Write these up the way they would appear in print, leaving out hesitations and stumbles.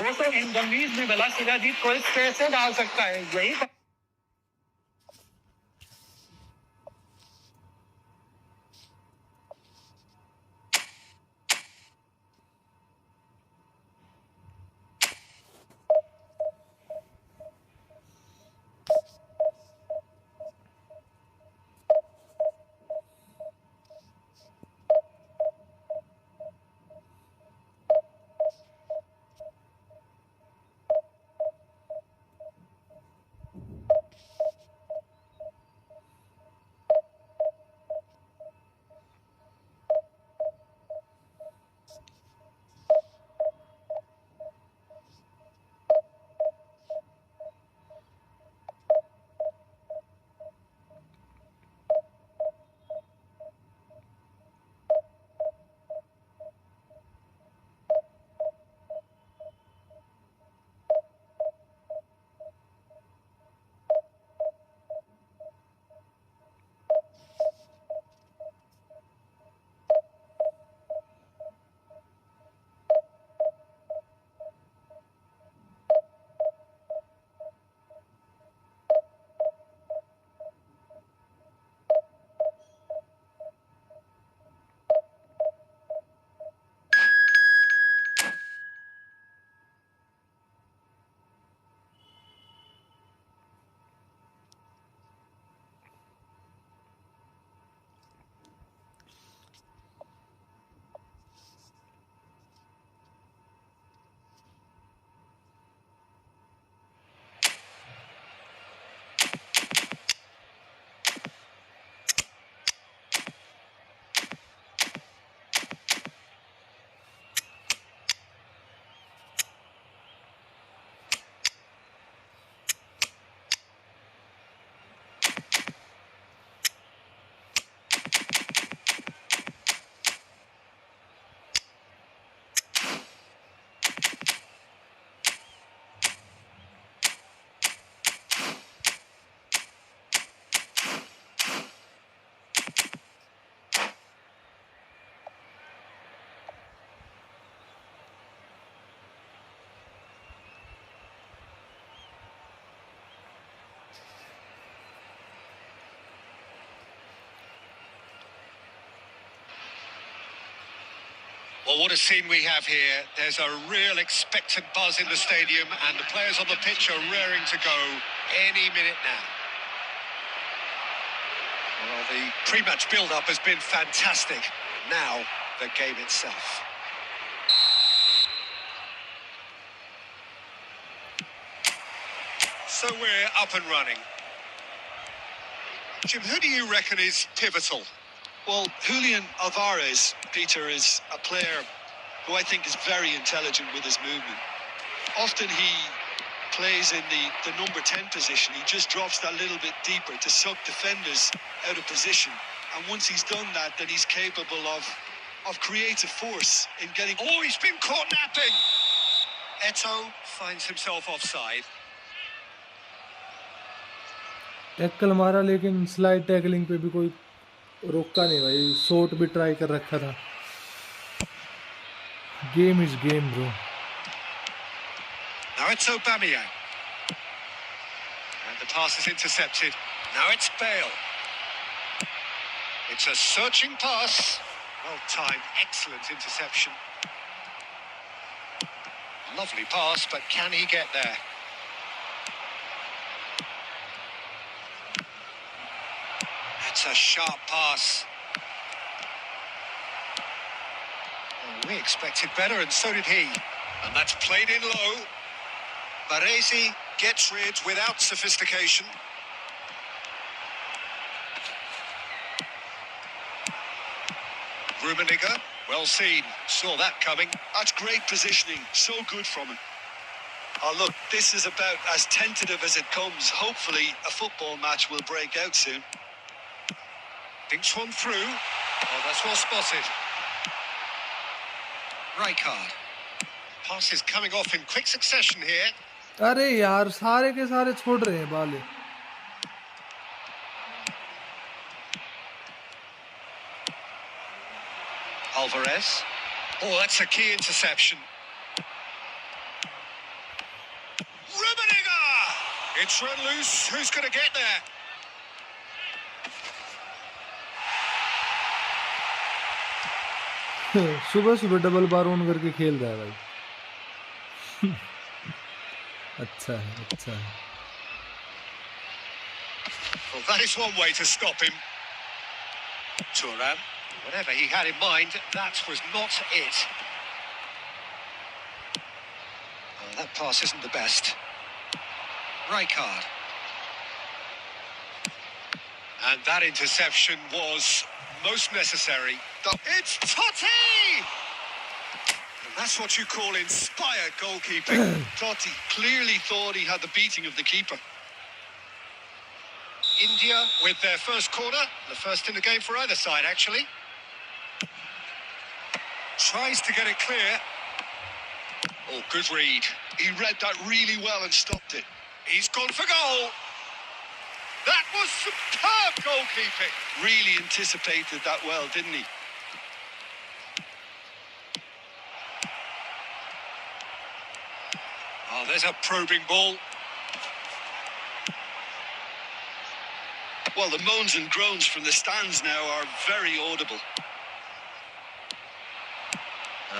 वो तो इन गंभीर में भला शिलाजीत को कैसे डाल सकता है यही Well, what a scene we have here. There's a real expectant buzz in the stadium and the players on the pitch are raring to go any minute now. Well, the pre-match build-up has been fantastic. Now, the game itself. So we're up and running. Jim, who do you reckon is pivotal? Well, Julian Alvarez, Peter, is a player who I think is very intelligent with his movement. Often he plays in the number 10 position. He just drops that little bit deeper to suck defenders out of position. And once he's done that, then he's capable of creative force in getting... Oh, he's been caught napping! Eto'o finds himself offside. Tackle मारा लेकिन slide tackling पे भी कोई रोका नहीं भाई shot भी try कर रखा था game is game bro Now it's Aubameyang and the pass is intercepted. Now it's Bale. It's a searching pass, well timed, excellent interception. Lovely pass, but can he get there? It's a sharp pass. Oh, we expected better, and so did he. And that's played in low. Baresi gets rid without sophistication. Rummenigge, well seen, saw that coming. That's great positioning, so good from him. Oh, look, this is about as tentative as it comes. Hopefully, a football match will break out soon. Dinks one through. Oh, that's well spotted. Rijkaard. Pass is coming off in quick succession here. अरे यार सारे के सारे छोड़ रहे हैं बाले Alvarez. Oh, that's a key interception. It's run loose. Who's going to get there? सुबह सुबह डबल बार ऑन करके खेल रहा है भाई. अच्छा है, अच्छा है. Well, that is one way to stop him. Thuram, whatever he had in mind, that was not it. Oh, that pass isn't the best. Right card. And that interception was most necessary. It's Totti! And that's what you call inspired goalkeeping. Totti clearly thought he had the beating of the keeper. India with their first corner, the first in the game for either side, actually. Tries to get it clear. Oh, good read. He read that really well and stopped it. He's gone for goal. That was superb goalkeeping. Really anticipated that well, didn't he? Oh, there's a probing ball. Well, the moans and groans from the stands now are very audible.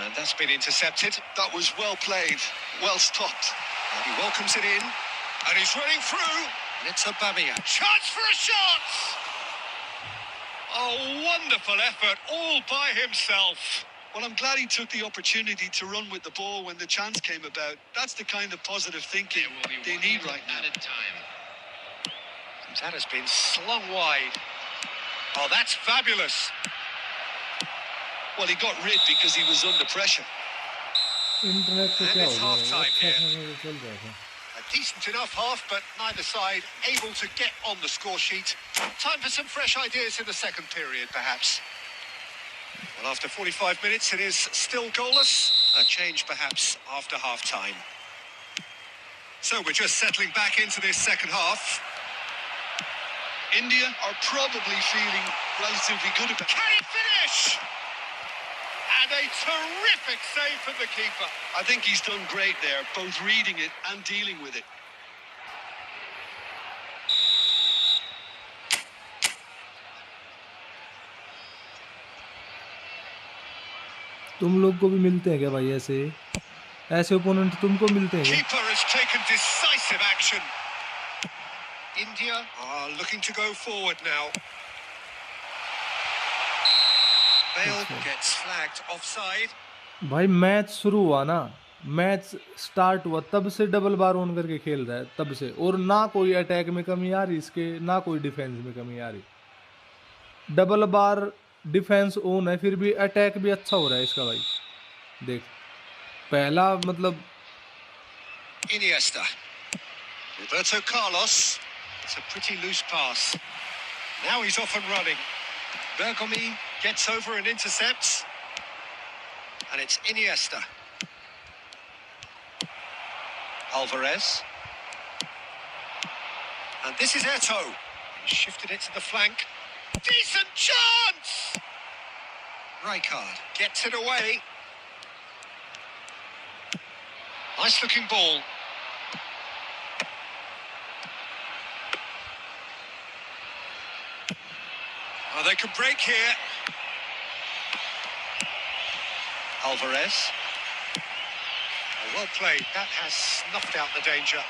And that's been intercepted. That was well played, well stopped. And he welcomes it in. And he's running through. And it's Aubameyang. Chance for a shot! Oh, wonderful effort, all by himself. Well, I'm glad he took the opportunity to run with the ball when the chance came about. That's the kind of positive thinking they need right now. That has been slung wide. Oh, that's fabulous. Well, he got rid because he was under pressure. Internet को क्या हो it's गया? half-time अच्छा here. समय तो चल रहा था. A decent enough half, but neither side able to get on the score sheet. Time for some fresh ideas in the second period, perhaps. Well, after 45 minutes, it is still goalless. A change, perhaps, after half-time. So we're just settling back into this second half. India are probably feeling relatively good about it. Can he finish? And a terrific save from the keeper. I think he's done great there, both reading it and dealing with it. तुम लोग को भी मिलते हैं क्या भाई ऐसे opponent तुमको मिलते हैं क्या? Keeper has taken decisive action. India are looking to go forward now. Bale gets flagged offside. भाई मैच शुरू हुआ ना, मैच स्टार्ट हुआ तब से डबल बार ऑन करके खेल रहा है तब से, और ना कोई अटैक में कमी आ रही इसके, ना कोई डिफेंस में कमी आ रही. डबल बार डिफेंस ऑन है फिर भी अटैक भी अच्छा हो रहा है इसका भाई. देख पहला मतलब Iniesta. Roberto Carlos. It's a pretty loose pass. Now he's off and running. Bergomi gets over and intercepts. And it's Iniesta. Alvarez. And this is Eto'o. He shifted it to the flank. Decent chance! Rijkaard gets it away. Nice looking ball. Oh, they could break here. Alvarez. Oh, well played. That has snuffed out the danger.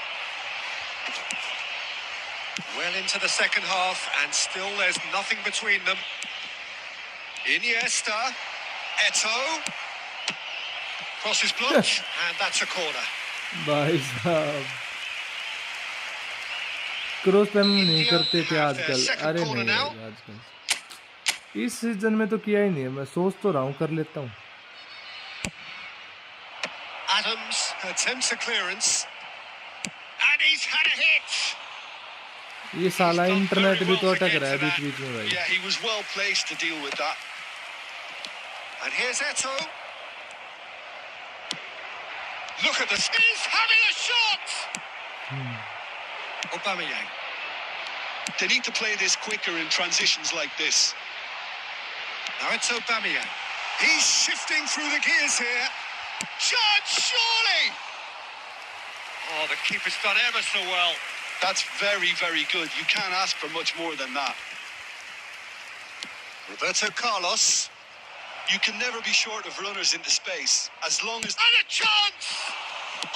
Well into the second half, and still there's nothing between them. Iniesta. Eto'o. Cross is blocked, and that's a corner. भाई साहब cross pen नहीं करते थे आजकल. अरे नहीं भाई, आजकल इस सीजन में तो किया ही नहीं है. मैं सोच तो रहा हूँ कर लेता हूँ. Adams attempts a clearance, and he's had a hit. ये साला इंटरनेट भी तो अटक रहा है बीच बीच में भाई. Yeah, he was well placed to deal with that. And here's Eto'o. Look at this. He's having a shot. Aubameyang. They need to play this quicker in transitions like this. Now it's Aubameyang. He's shifting through the gears here. Chance, surely. Oh, the keeper's done ever so well. That's very, very good. You can't ask for much more than that. Roberto Carlos. You can never be short of runners into space, as long as... And a chance!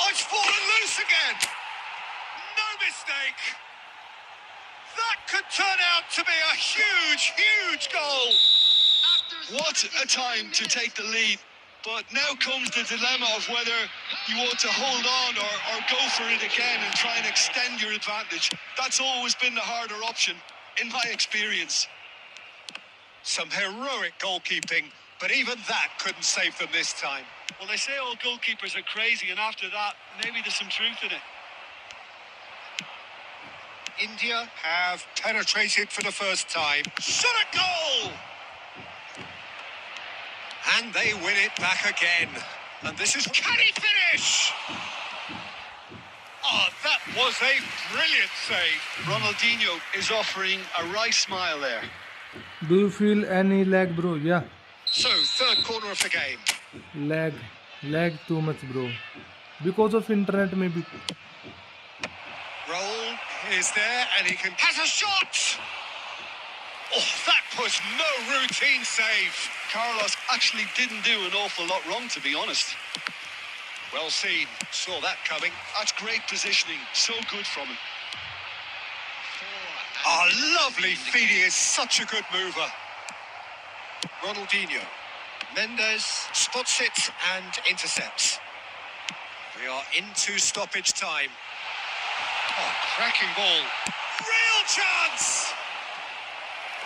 Oh, it's fallen loose again! No mistake! That could turn out to be a huge, huge goal! What a time to take the lead. But now comes the dilemma of whether you want to hold on or go for it again and try and extend your advantage. That's always been the harder option, in my experience. Some heroic goalkeeping, but even that couldn't save them this time. Well, they say all goalkeepers are crazy, and after that, maybe there's some truth in it. India have penetrated for the first time. Shot a goal! And they win it back again. And this is... Can he finish? Oh, that was a brilliant save. Ronaldinho is offering a right smile there. Do you feel any lag, bro? Yeah. So, third corner of the game. Lag too much, bro. Because of internet, maybe. Roll is there, and he can... Has a shot! Oh, that was no routine save. Carlos actually didn't do an awful lot wrong, to be honest. Well seen. Saw that coming. That's great positioning. So good from him. Oh, lovely feed. He is such a good mover. Ronaldinho. Mendes spots it and intercepts. We are into stoppage time. Oh, cracking ball. Real chance!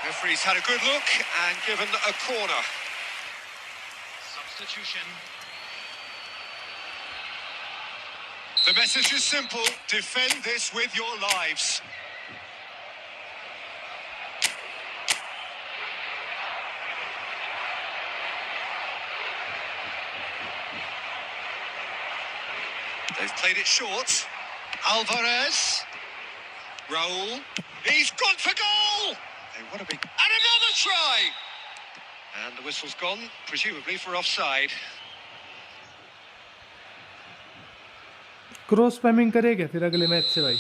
Referee's had a good look and given a corner. Substitution. The message is simple. Defend this with your lives. They've played it short. Alvarez. Raul. He's gone for goal! They want to be... And another try! And the whistle's gone, presumably for offside. Cross spamming करे क्या फिर अगले match से भाई?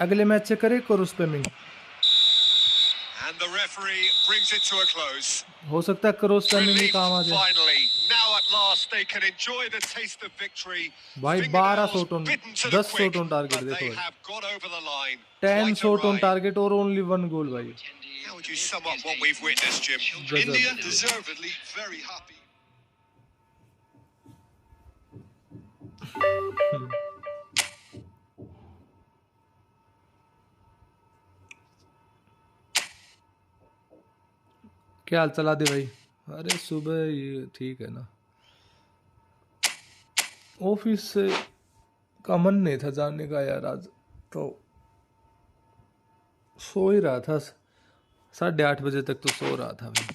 अगले match से करे cross spamming? And the referee brings it to a close. हो सकता है क्रॉस स्पैमिंग भी काम आ जाए. Finally, now at last they can enjoy the taste of victory. भाई 1200 टन 1000 टन टारगेट देखो They भाई. have got over the line. 1000 ton target और ओनली 1 गोल भाई. How would you sum up what we've witnessed, Jim? India deservedly very happy. क्या हाल चला दे भाई? अरे सुबह ये ठीक है ना. ऑफिस से का मन नहीं था जाने का यार, आज तो सो ही रहा था. 8:30 बजे तक तो सो रहा था भाई.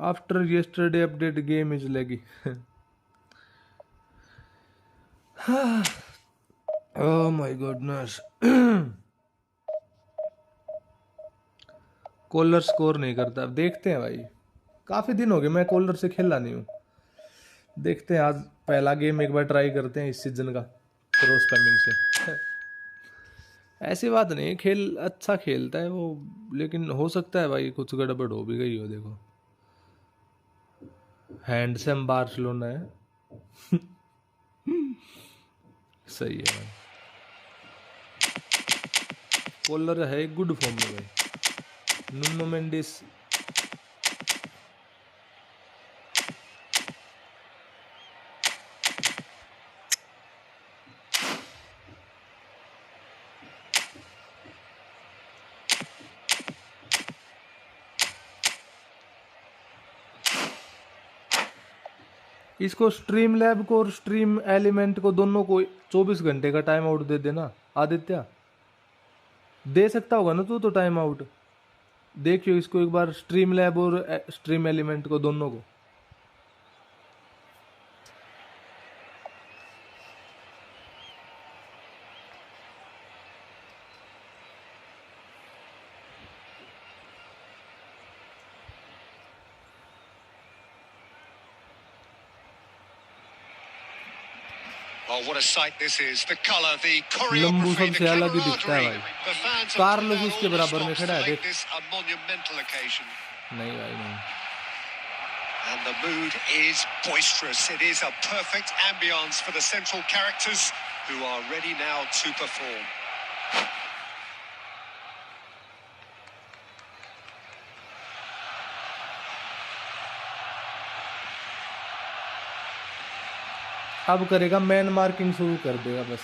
After yesterday update, game is laggy. Oh my goodness. कॉलर स्कोर नहीं करता. अब देखते हैं भाई. काफ़ी दिन हो गए मैं कॉलर से खेला नहीं हूँ. देखते हैं आज पहला गेम एक बार ट्राई करते हैं इस सीजन का क्रॉस स्पैमिंग से. ऐसी बात नहीं, खेल अच्छा खेलता है वो, लेकिन हो सकता है भाई कुछ गड़बड़ हो भी गई हो. देखो हैंडसम बार्सिलोना है. सही है भाई. कॉलर है गुड फॉर्म में भाई. नुनो मेंडिस इसको स्ट्रीम लैब को और स्ट्रीम एलिमेंट को दोनों को 24 घंटे का टाइम आउट दे देना. आदित्य दे सकता होगा ना तू तो टाइम आउट. देखियो इसको एक बार, स्ट्रीम लैब और स्ट्रीम एलिमेंट को दोनों को. Oh, what a sight this is. The colour, the Lambu choreography, the सबसे अलग ही दिखता है camaraderie. भाई. The fans have Carlos put out उसके all the बराबर में stops खड़ा to है, make देख. this a monumental occasion. नहीं भाई नहीं. And the mood is boisterous. It is a perfect ambience for the central characters who are ready now to perform. अब करेगा मैन मार्किंग शुरू कर देगा बस.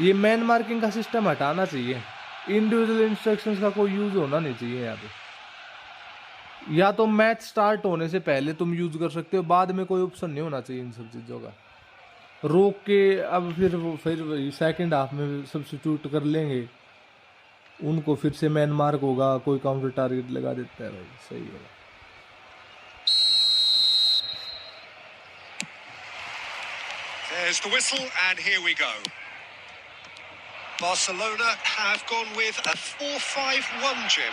ये मैन मार्किंग का सिस्टम हटाना चाहिए. इंडिविजुअल इंस्ट्रक्शंस का कोई यूज होना नहीं चाहिए यहाँ पे. या तो मैच स्टार्ट होने से पहले तुम यूज कर सकते हो, बाद में कोई ऑप्शन नहीं होना चाहिए इन सब चीज़ों का. रोक के अब फिर सेकंड हाफ में सब्स्टिट्यूट कर लेंगे उनको, फिर से मैन मार्क होगा, कोई काउंटर टारगेट लगा देता है भाई. सही होगा. There's the whistle, and here we go. Barcelona have gone with a 4-5-1, Jim.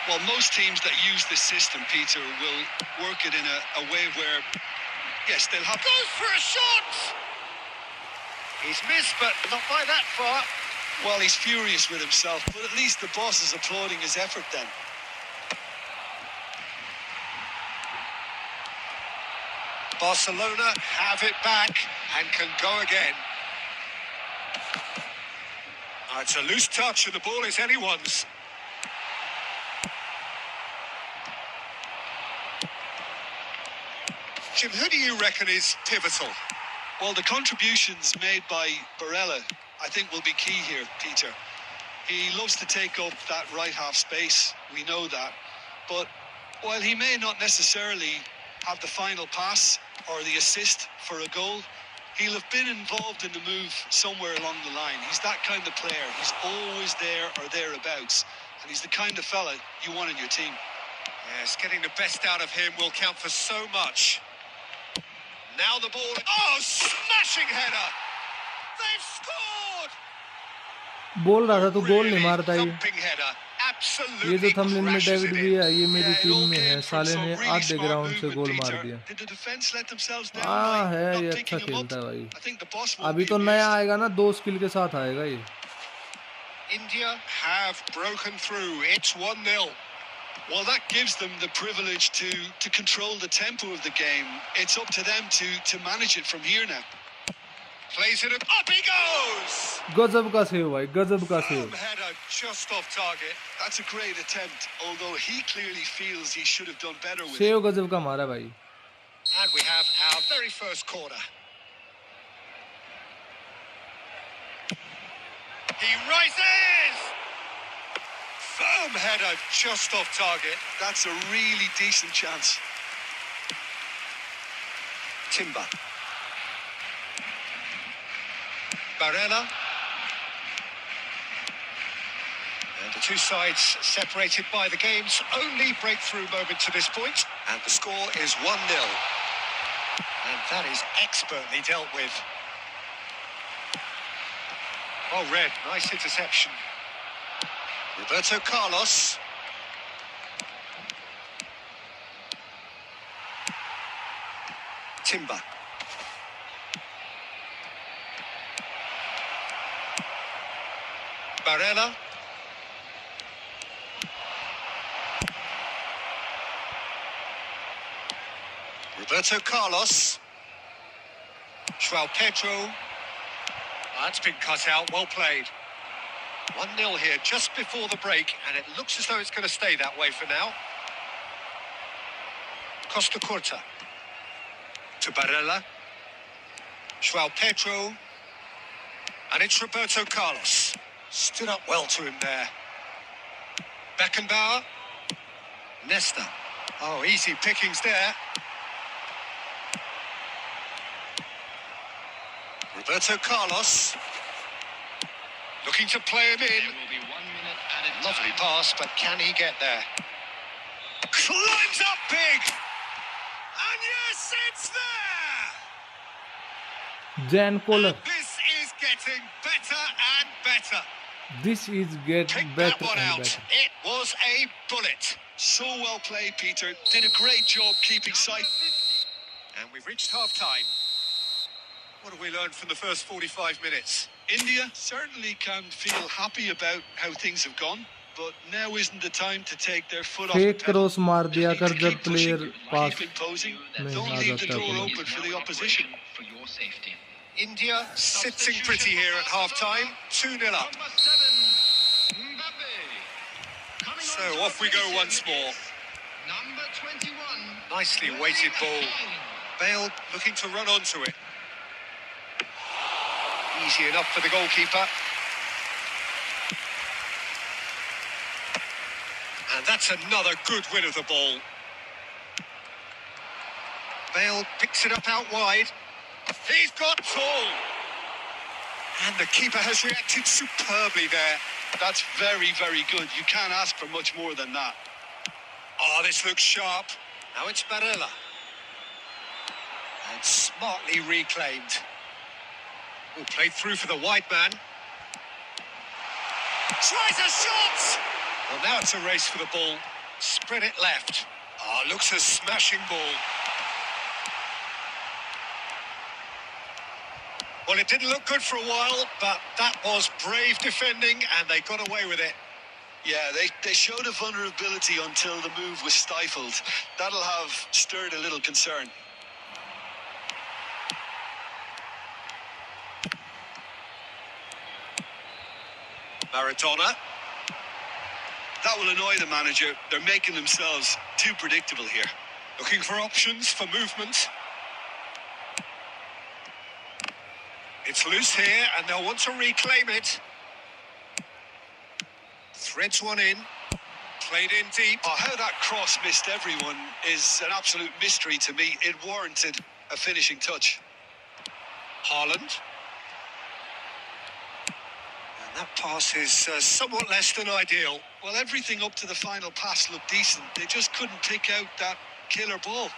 Well, most teams that use this system, Peter, will work it in a way where, yes, they'll have... Goes for a shot! He's missed, but not by that far. Well, he's furious with himself, but at least the boss is applauding his effort then. Barcelona have it back and can go again. It's a loose touch and the ball is anyone's. Jim, who do you reckon is pivotal? Well, the contributions made by Barella, I think, will be key here, Peter. He loves to take up that right half space, we know that. But while he may not necessarily have the final pass or the assist for a goal, he'll have been involved in the move somewhere along the line. He's that kind of player. He's always there or thereabouts. And he's the kind of fella you want in your team. Yes, getting the best out of him will count for so much. Now the ball... Oh, smashing header! They've scored! बोल रहा था तो गोल नहीं मारता ये. Thumping header. Absolutely ये जो thumbnail में crashes डेविड it भी in. है, ये मेरी Yeah, it टीम all में है. came from साले some ने really आधे smart ग्राउंड से movement, गोल मार Peter. दिया. Did the defense let themselves down हाँ by है, not ये picking अच्छा him up? खेलता है भाई. I think the boss won't अभी be तो नया amused. आएगा ना, 2 स्किल के साथ आएगा ये. India have broken through. It's 1-0. Well, that gives them the privilege to control the tempo of the game. It's up to them to manage it from here now. Plays it up he goes! गजब का save भाई, गजब का save. Header just off target. That's a great attempt, although he clearly feels he should have done better with it. Save गजब का मारा भाई. And we have our very first corner. He rises! Firm header just off target. That's a really decent chance. Timber. Barella. And the two sides separated by the game's only breakthrough moment to this point. And the score is 1-0. And that is expertly dealt with. Oh, Red, nice interception. Roberto Carlos. Timber. Barella. Roberto Carlos. João Pedro. That's been cut out, well played. 1-0 here just before the break, and it looks as though it's going to stay that way for now. Costa Curta. To Barella. João Pedro. And it's Roberto Carlos. Stood up well to him there. Beckenbauer. Nesta. Oh, easy pickings there. Roberto Carlos. Looking to play him in. Lovely pass, but can he get there? Climbs up big. And yes, it's there. Jan Koller. This is getting better and better. This is getting Pick better that one and out. better. It was a bullet. So well played, Peter. Did a great job keeping sight. And we've reached half-time. What have we learned from the first 45 minutes? India certainly can feel happy about how things have gone, but now isn't the time to take their foot off the fake pedal. Cross मार They दिया need कर to जब keep pushing, player पास keep imposing. में Don't uh leave the जाता है door opponent. open for the opposition. For your safety. India sitting pretty here at half-time, 2-0 up. Number 7, Mbappe. Coming So onto off we go opposition once more. is Number 21. Nicely weighted ball. Bale looking to run onto it. Easy enough for the goalkeeper. And that's another good win of the ball. Bale picks it up out wide. He's got tall. And the keeper has reacted superbly there. That's very, very good. You can't ask for much more than that. Oh, this looks sharp. Now it's Barella. And smartly reclaimed. Oh, played through for the wide man. Tries a shot! Well, now it's a race for the ball. Spread it left. Oh, looks a smashing ball. Well, it didn't look good for a while, but that was brave defending, and they got away with it. Yeah, they showed a vulnerability until the move was stifled. That'll have stirred a little concern. Maradona. That will annoy the manager. They're making themselves too predictable here. Looking for options for movement. It's loose here, and they'll want to reclaim it. Threads one in. Played in deep. Oh, how that cross missed everyone is an absolute mystery to me. It warranted a finishing touch. Haaland. And that pass is somewhat less than ideal. Well, everything up to the final pass looked decent. They just couldn't pick out that killer ball.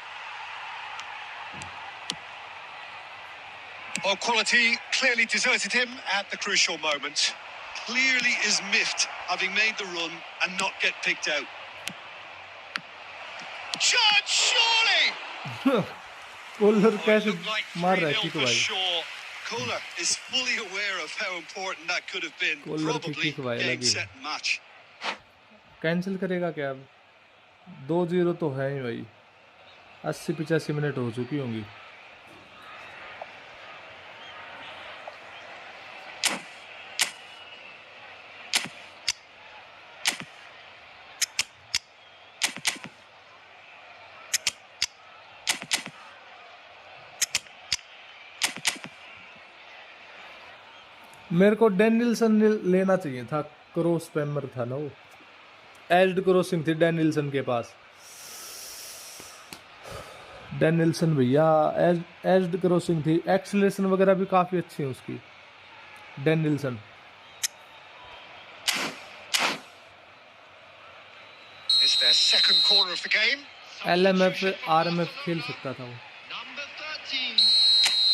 Well, quality clearly deserted him at the crucial moment. Clearly is miffed, having made the run and not get picked out. Shot, surely! कोलर कैसे Looked like मार रहा है 3-0 kick for भाई sure. Kohler is fully aware of how important that could have been. Kohler की Probably kick भाई game, लगी set and match. Cancel करेगा क्या अब 2-0 तो है ही भाई 80-85 मिनट हो चुकी होंगी मेरे को डैनियल्सन लेना चाहिए था क्रॉस स्पैमर था ना वो एज्ड क्रॉसिंग थी डैनियल्सन के पास डैनियल्सन भैया एज्ड क्रॉसिंग थी एक्सलेशन वगैरह भी काफ़ी अच्छी है उसकी डैनियल्सन It's their second corner of the game. LMF RMF खेल सकता था वो Number 13,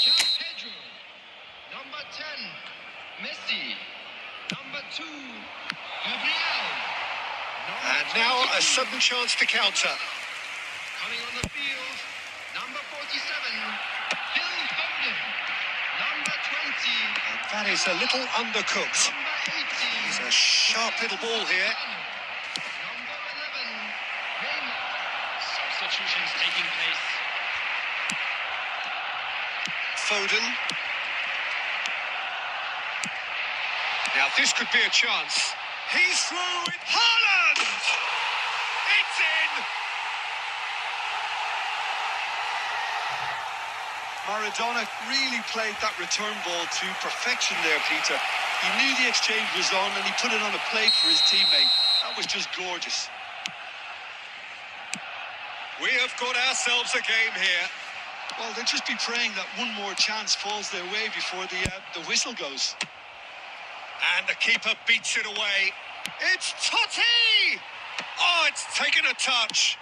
Jean Pedro. Number 10, Messi. Number 2, Gabriel. And now a sudden chance to counter. Coming on the field, number 47, Phil Foden. Number 20, And that is a little undercooked. number 18, It's a sharp little ball here. number 11, Neymar. Substitutions taking place. Foden. Now this could be a chance. He's through with Haaland! It's in! Maradona really played that return ball to perfection there, Peter. He knew the exchange was on and he put it on a plate for his teammate. That was just gorgeous. We have got ourselves a game here. Well, they'll just be praying that one more chance falls their way before the whistle goes. And the keeper beats it away. It's Totti! Oh, it's taken a touch.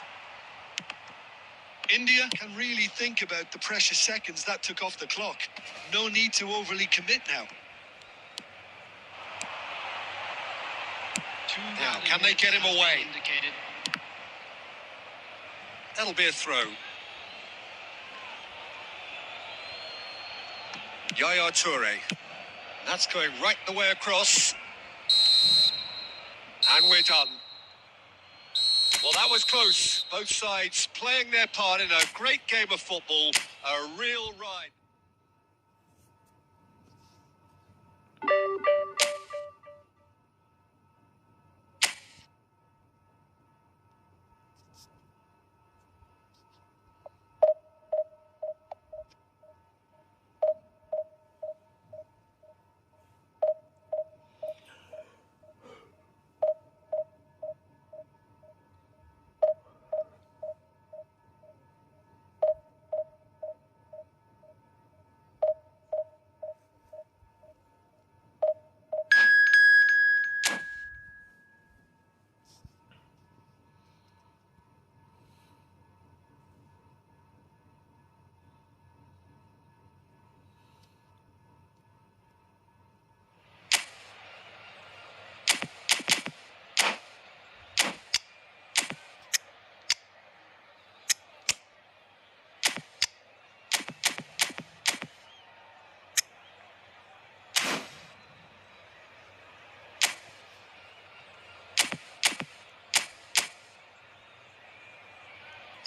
India can really think about the precious seconds that took off the clock. No need to overly commit now. Now, can they get him away? Indicated. That'll be a throw. Yaya Toure. That's going right the way across. And we're done. Well, that was close. Both sides playing their part in a great game of football. A real ride.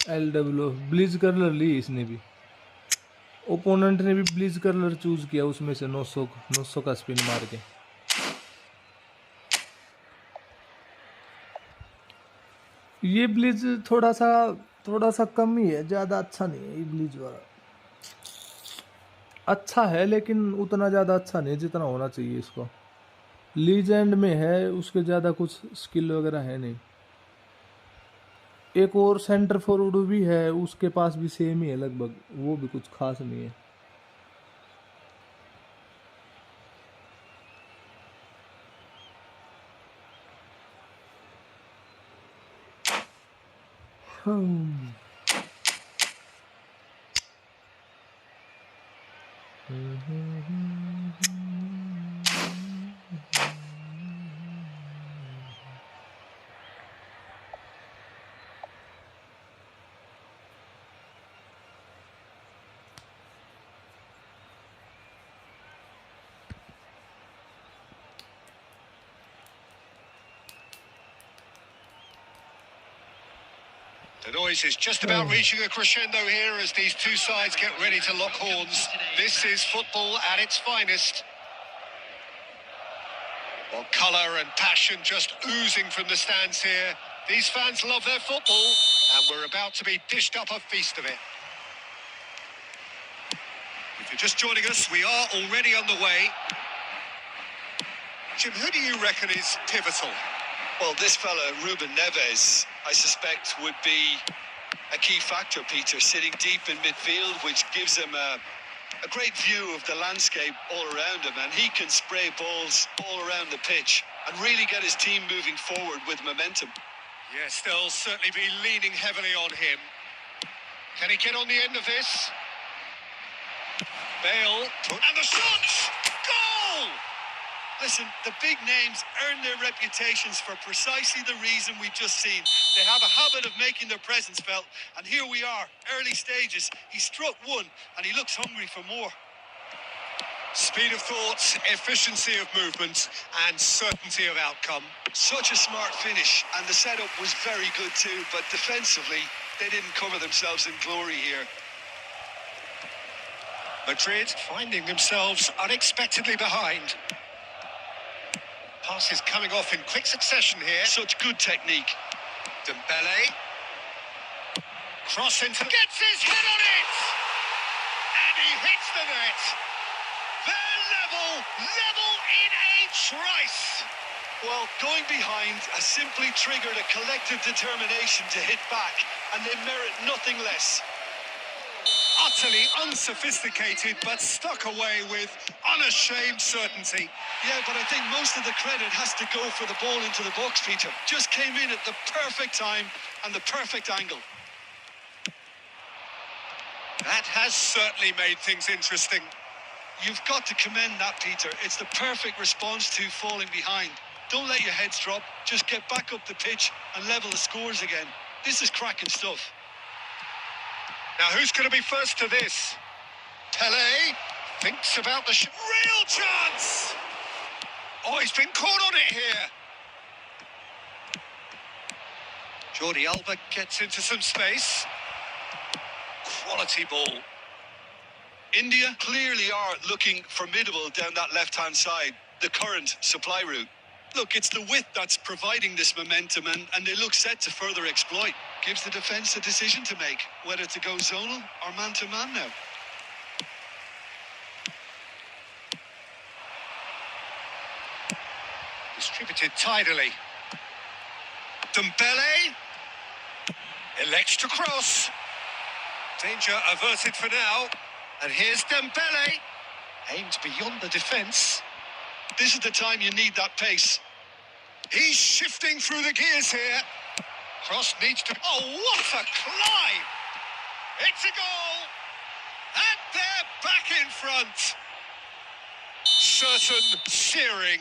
LW ब्लीच कर्लर ली इसने भी, opponent ने भी bleach curler choose किया उसमें से 900 का स्पिन मार के। ये ब्लीच थोड़ा सा कम ही है, ज़्यादा अच्छा नहीं है ये ब्लीच वाला। अच्छा है लेकिन उतना ज़्यादा अच्छा नहीं जितना होना चाहिए इसको। लीजेंड में है, उसके ज़्यादा कुछ स्किल वगैरह है नहीं। एक और सेंटर फॉरवर्ड भी है, उसके पास भी सेम ही है लगभग, वो भी कुछ खास नहीं है। The noise is just about reaching a crescendo here as these two sides get ready to lock horns. This is football at its finest. Well, colour and passion just oozing from the stands here. These fans love their football, and we're about to be dished up a feast of it. If you're just joining us, we are already on the way. Jim, who do you reckon is pivotal? Well, this fella, Ruben Neves, I suspect would be a key factor, Peter, sitting deep in midfield, which gives him a great view of the landscape all around him, and he can spray balls all around the pitch and really get his team moving forward with momentum. Yes, they'll certainly be leaning heavily on him. Can he get on the end of this? Bale, and the shot! Goal! Listen, the big names earn their reputations for precisely the reason we've just seen. They have a habit of making their presence felt, and here we are, early stages. He struck one, and he looks hungry for more. Speed of thought, efficiency of movement, and certainty of outcome. Such a smart finish, and the setup was very good too, but defensively, they didn't cover themselves in glory here. Madrid finding themselves unexpectedly behind. Passes coming off in quick succession here. Such good technique. Dembele. Cross into... Gets his head on it! And he hits the net. They're level in a trice. Well, going behind has simply triggered a collective determination to hit back, and they merit nothing less. Utterly unsophisticated, but stuck away with unashamed certainty. Yeah, but I think most of the credit has to go for the ball into the box, Peter. Just came in at the perfect time and the perfect angle. That has certainly made things interesting. You've got to commend that, Peter. It's the perfect response to falling behind. Don't let your heads drop. Just get back up the pitch and level the scores again. This is cracking stuff. Now, who's going to be first to this? Pelé Thinks about the real chance. Oh, he's been caught on it here. Jordi Alba gets into some space. Quality ball. India clearly are looking formidable down that left-hand side, the current supply route. Look, it's the width that's providing this momentum, and they look set to further exploit. Gives the defence a decision to make, whether to go zonal or man-to-man now. Distributed tidily. Dembele elects to cross. Danger averted for now. And here's Dembele. Aimed beyond the defence. This is the time you need that pace. He's shifting through the gears here. Cross needs to... Oh, what a climb! It's a goal! And they're back in front. Certain, searing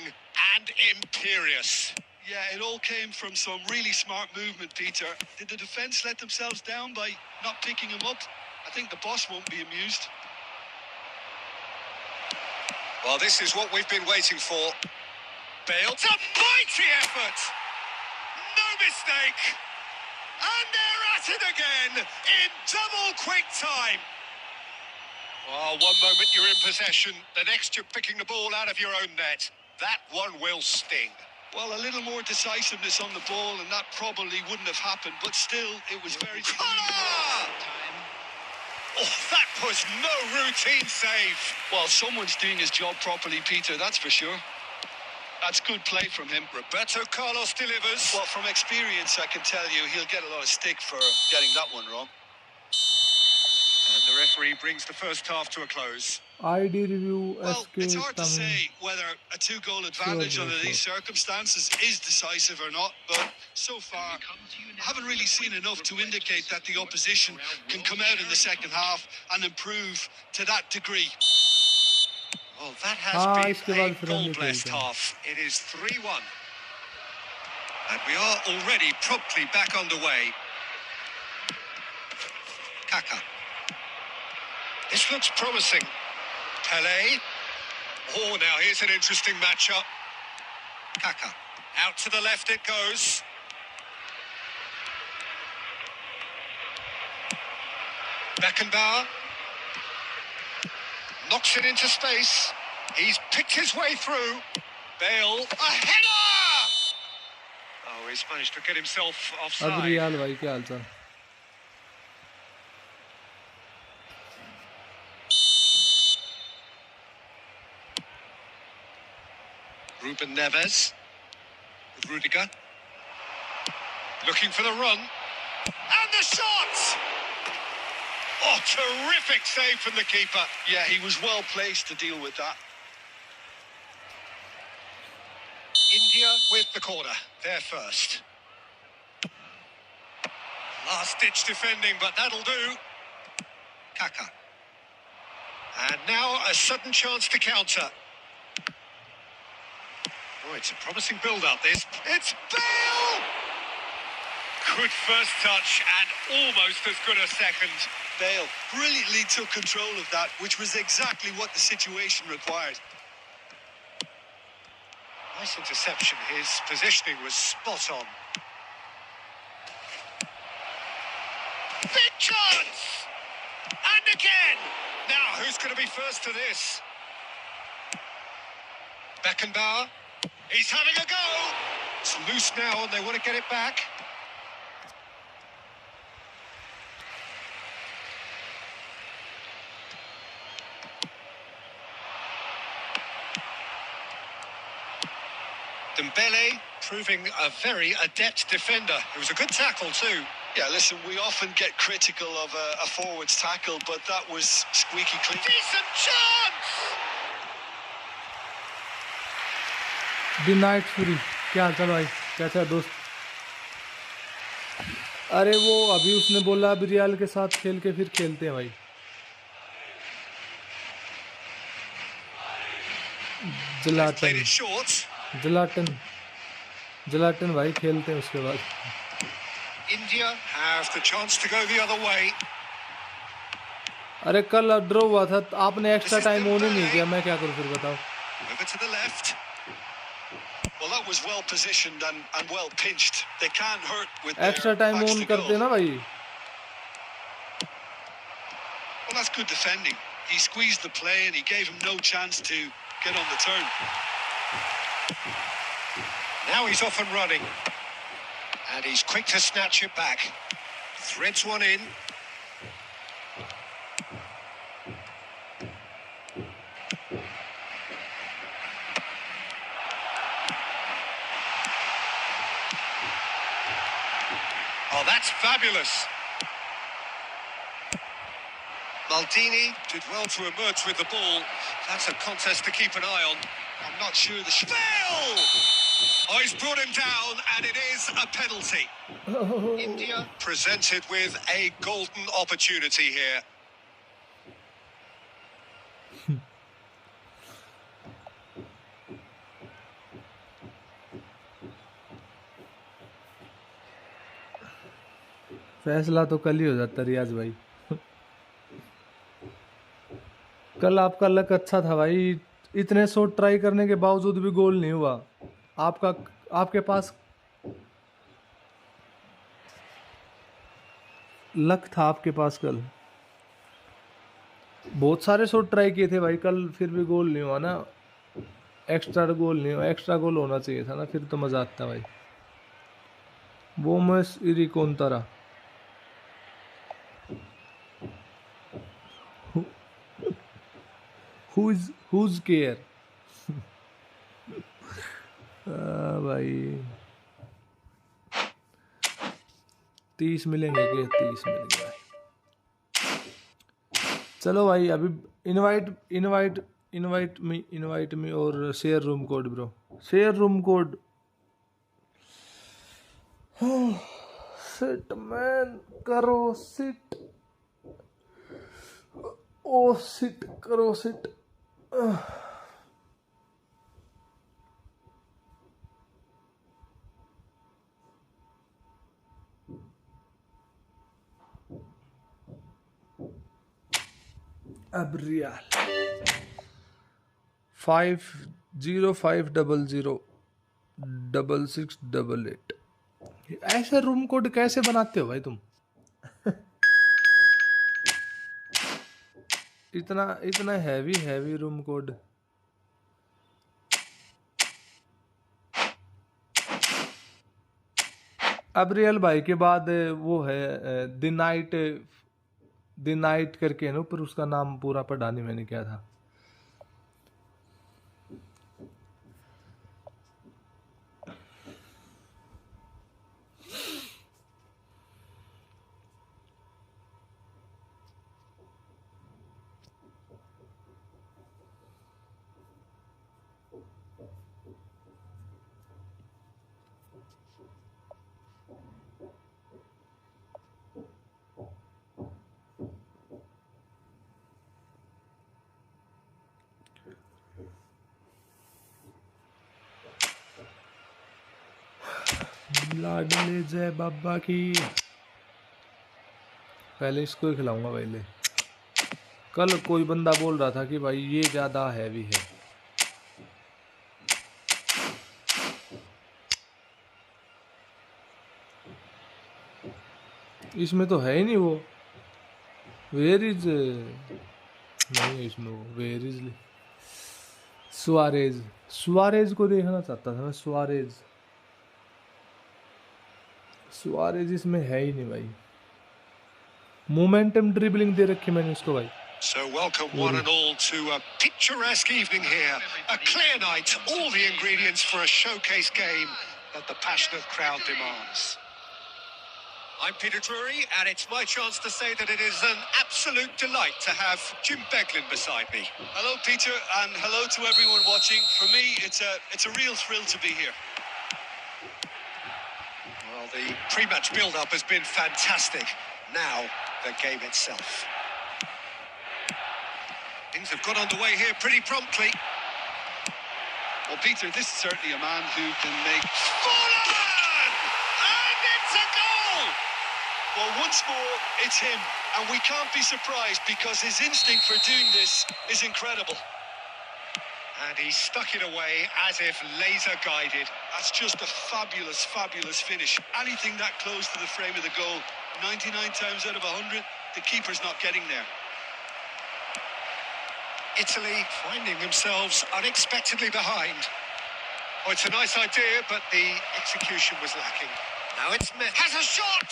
and imperious. Yeah, it all came from some really smart movement, Peter. Did the defence let themselves down by not picking him up? I think the boss won't be amused. Well, this is what we've been waiting for. Bale, it's a mighty effort! No mistake! And they're at it again in double quick time. Oh, one moment you're in possession, the next you're picking the ball out of your own net. That one will sting. Well, a little more decisiveness on the ball, and that probably wouldn't have happened, but still, it was very... Colour! Oh, that was no routine save. Well, someone's doing his job properly, Peter, that's for sure. That's good play from him. Roberto Carlos delivers. Well, from experience, I can tell you he'll get a lot of stick for getting that one wrong. And the referee brings the first half to a close. ID review Well, SK it's hard to Tamil. say whether a two-goal advantage under these circumstances is decisive or not, but so far, I haven't really seen enough to indicate that the opposition can come out in the second half and improve to that degree. Well, that has इसके been बाद a फिर हम ये goal-blessed खेलते हैं. half. It is 3-1. And we are already promptly back underway. Kaka. This looks promising. Pele. Oh, now here's an interesting matchup. Kaka. Out to the left it goes. Beckenbauer. Knocks it into space. He's picked his way through. Bale. A header! Oh, he's managed to get himself अब offside. Riyal भाई क्या हालचाल? Ruben Neves. Rudiger. Looking for the run. And the shot! Oh, terrific save from the keeper. Yeah, he was well placed to deal with that. India with the corner. They're first. Last-ditch defending, but that'll do. Kaka. And now a sudden chance to counter. Oh, it's a promising build-up, this. It's Bale! Good first touch and almost as good a second. Bale brilliantly took control of that, which was exactly what the situation required. Nice interception. His positioning was spot on. Big chance! And again! Now, who's going to be first to this? Beckenbauer. He's having a go! It's loose now and they want to get it back. Dembele proving a very adept defender. It was a good tackle too. Yeah, listen, we often get critical of a forward's tackle, but that was squeaky clean. Decent chance! The night free क्या हालचाल भाई? कैसा है दोस्त? अरे वो अभी उसने बोला अभी रियाल के साथ खेल के फिर खेलते हैं भाई. Played it short. जलाटन भाई खेलते हैं उसके बाद. India have the chance to go the other way. अरे कल ड्रॉ हुआ था, आपने एक्स्ट्रा टाइम ऑन ही नहीं किया, मैं क्या करूं फिर बताओ। Over to the left. Well, that was well positioned and well pinched. They can't hurt with their extra time backs on to करते goal. ना भाई। Well, that's good defending. He squeezed the play and he gave him no chance to get on the turn. Now he's off and running. And he's quick to snatch it back. Threads one in. Oh, that's fabulous. Maldini did well to emerge with the ball. That's a contest to keep an eye on. I'm not sure the Bill! Oh, he's brought him down, and it is a penalty. India. Presented with a golden opportunity here. फैसला तो कल ही हो जाता रियाज भाई। कल आपका luck अच्छा था भाई, इतने शॉट ट्राई करने के बावजूद भी गोल नहीं हुआ। आपके पास लक था, आपके पास कल बहुत सारे शॉट ट्राई किए थे भाई कल, फिर भी गोल नहीं हुआ ना। एक्स्ट्रा गोल नहीं हुआ, एक्स्ट्रा गोल होना चाहिए था ना, फिर तो मजा आता भाई। वो मैं इरी कौन तारा who's care भाई 30 मिलेंगे के 30 मिलेंगे भाई। चलो भाई अभी इनवाइट मी और share room code bro, share room code. Sit man करो सिट, ओ सिट करो सिट। अब रियाल 50500688। ऐसे रूम कोड कैसे बनाते हो भाई तुम? इतना हैवी रूम कोड। अब रियल भाई के बाद वो है द नाइट करके है ना ऊपर, उसका नाम पूरा पढ़ा नहीं मैंने, क्या था? लाडले जय बाबा की। पहले इसको ही खिलाऊंगा भाई। ले कल कोई बंदा बोल रहा था कि भाई ये ज्यादा हैवी है, इसमें तो है ही नहीं वो। वेयर इज नहीं है इसमें वो, वेयर इज सुआरेज को देखना चाहता था मैं। सुआरेज इसमें है ही नहीं भाई। मोमेंटम ड्रिबलिंग दे रखी मैंने उसको भाई। So welcome one and all to a picturesque evening here. A clear night, all the ingredients for a showcase game that the passionate crowd demands. I'm Peter Drury, and it's my chance to say that it is an absolute delight to have Jim Beglin beside me. Hello, Peter, and hello to everyone watching. For me, it's a real thrill to be here. Well, the pre-match build-up has been fantastic. Now, the game itself. Things have got underway here pretty promptly. Well, Peter, this is certainly a man who can make... Fallen! And it's a goal! Well, once more, it's him. And we can't be surprised because his instinct for doing this is incredible. And he stuck it away as if laser guided. That's just a fabulous, fabulous finish. Anything that close to the frame of the goal, 99 times out of 100, the keeper's not getting there. Italy finding themselves unexpectedly behind. Oh, it's a nice idea, but the execution was lacking. Now it's Messi. Has a shot!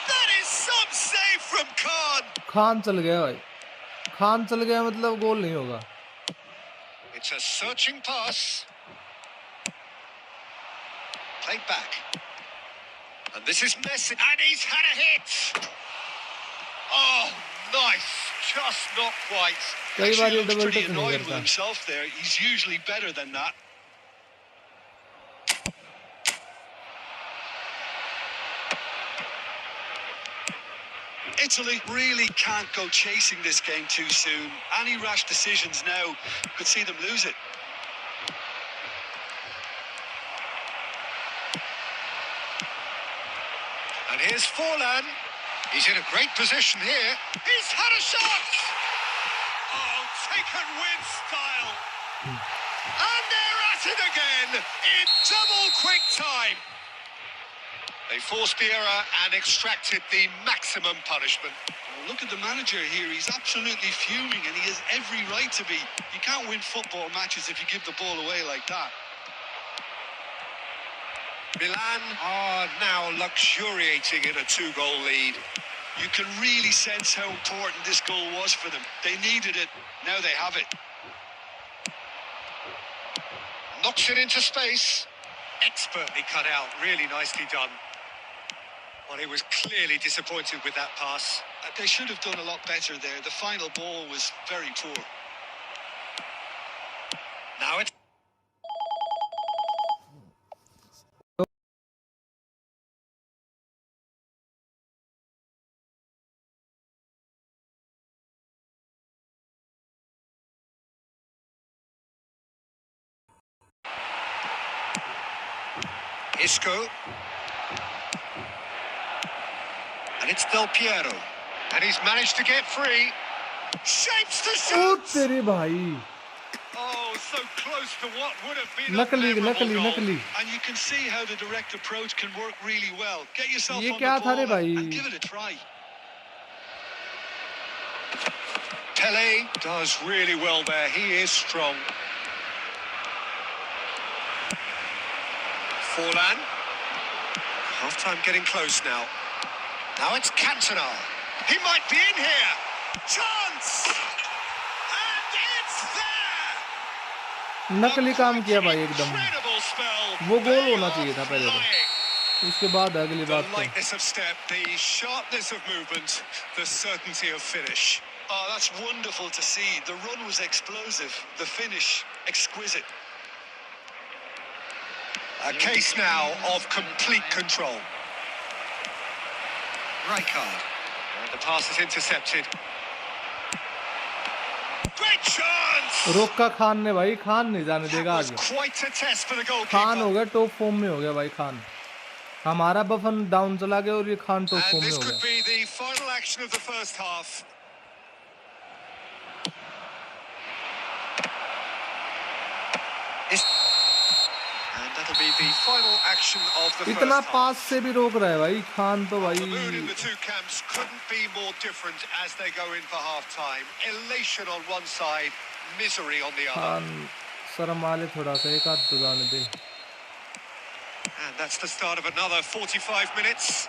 That is some save from Khan! Khan चल गया भाई, खान चल गया मतलब गोल नहीं होगा. It's a searching pass. Played back. And this is Messi. And he's had a hit! Oh, nice. Just not quite. कई बार ये Actually looks double pretty touch नहीं annoyed with करता. himself there. He's usually better than that. Italy really can't go chasing this game too soon. Any rash decisions now could see them lose it. And here's Forlan. He's in a great position here. He's had a shot! Oh, taken with style. And they're at it again in double quick time. They forced the error and extracted the maximum punishment. Well, look at the manager here. He's absolutely fuming and he has every right to be. You can't win football matches if you give the ball away like that. Milan are now luxuriating in a 2-goal lead. You can really sense how important this goal was for them. They needed it. Now they have it. Knocks it into space. Expertly cut out. Really nicely done. Well, he was clearly disappointed with that pass. They should have done a lot better there. The final ball was very poor. Now it's... Isco. And it's Del Piero. And he's managed to get free. Shapes to oh shoot! तेरे भाई, Oh, so close to what would have been a नकली memorable नकली goal. नकली. And you can see how the direct approach can work really well. Get yourself ये on क्या the था रे ball भाई? and give it a try. Pele does really well there. He is strong. Forlan. Half-time getting close now. Now it's Cantona. He might be in here. Chance! And it's there! नकली काम किया भाई एकदम. Incredible spell. वो गोल They होना are चाहिए था पहले तो. flying. उसके बाद अगली The बात तो. lightness of step, the sharpness of movement, the certainty of finish. Oh, that's wonderful to see. The run was explosive. The finish, exquisite. A case now of complete control. Right card. And the pass is intercepted. Great chance! रोका खान ने भाई, खान नहीं जाने That देगा was आगे. quite a test for the Khan हो goalkeeper. गया top form में, हो गया भाई खान. हमारा बफन डाउन चला गया और ये खान टॉप And फॉर्म में this हो could गया. be the final action of the first half. And that'll be the final action of the first इतना half. पास से भी रोक रहा है भाई खान तो The mood भाई. in the two camps couldn't be more different as they go in for half-time. Elation on one side, misery on the other. Khan शर्म वाले थोड़ा सा, एक हाथ तो जाने दे. And that's the start of another 45 minutes.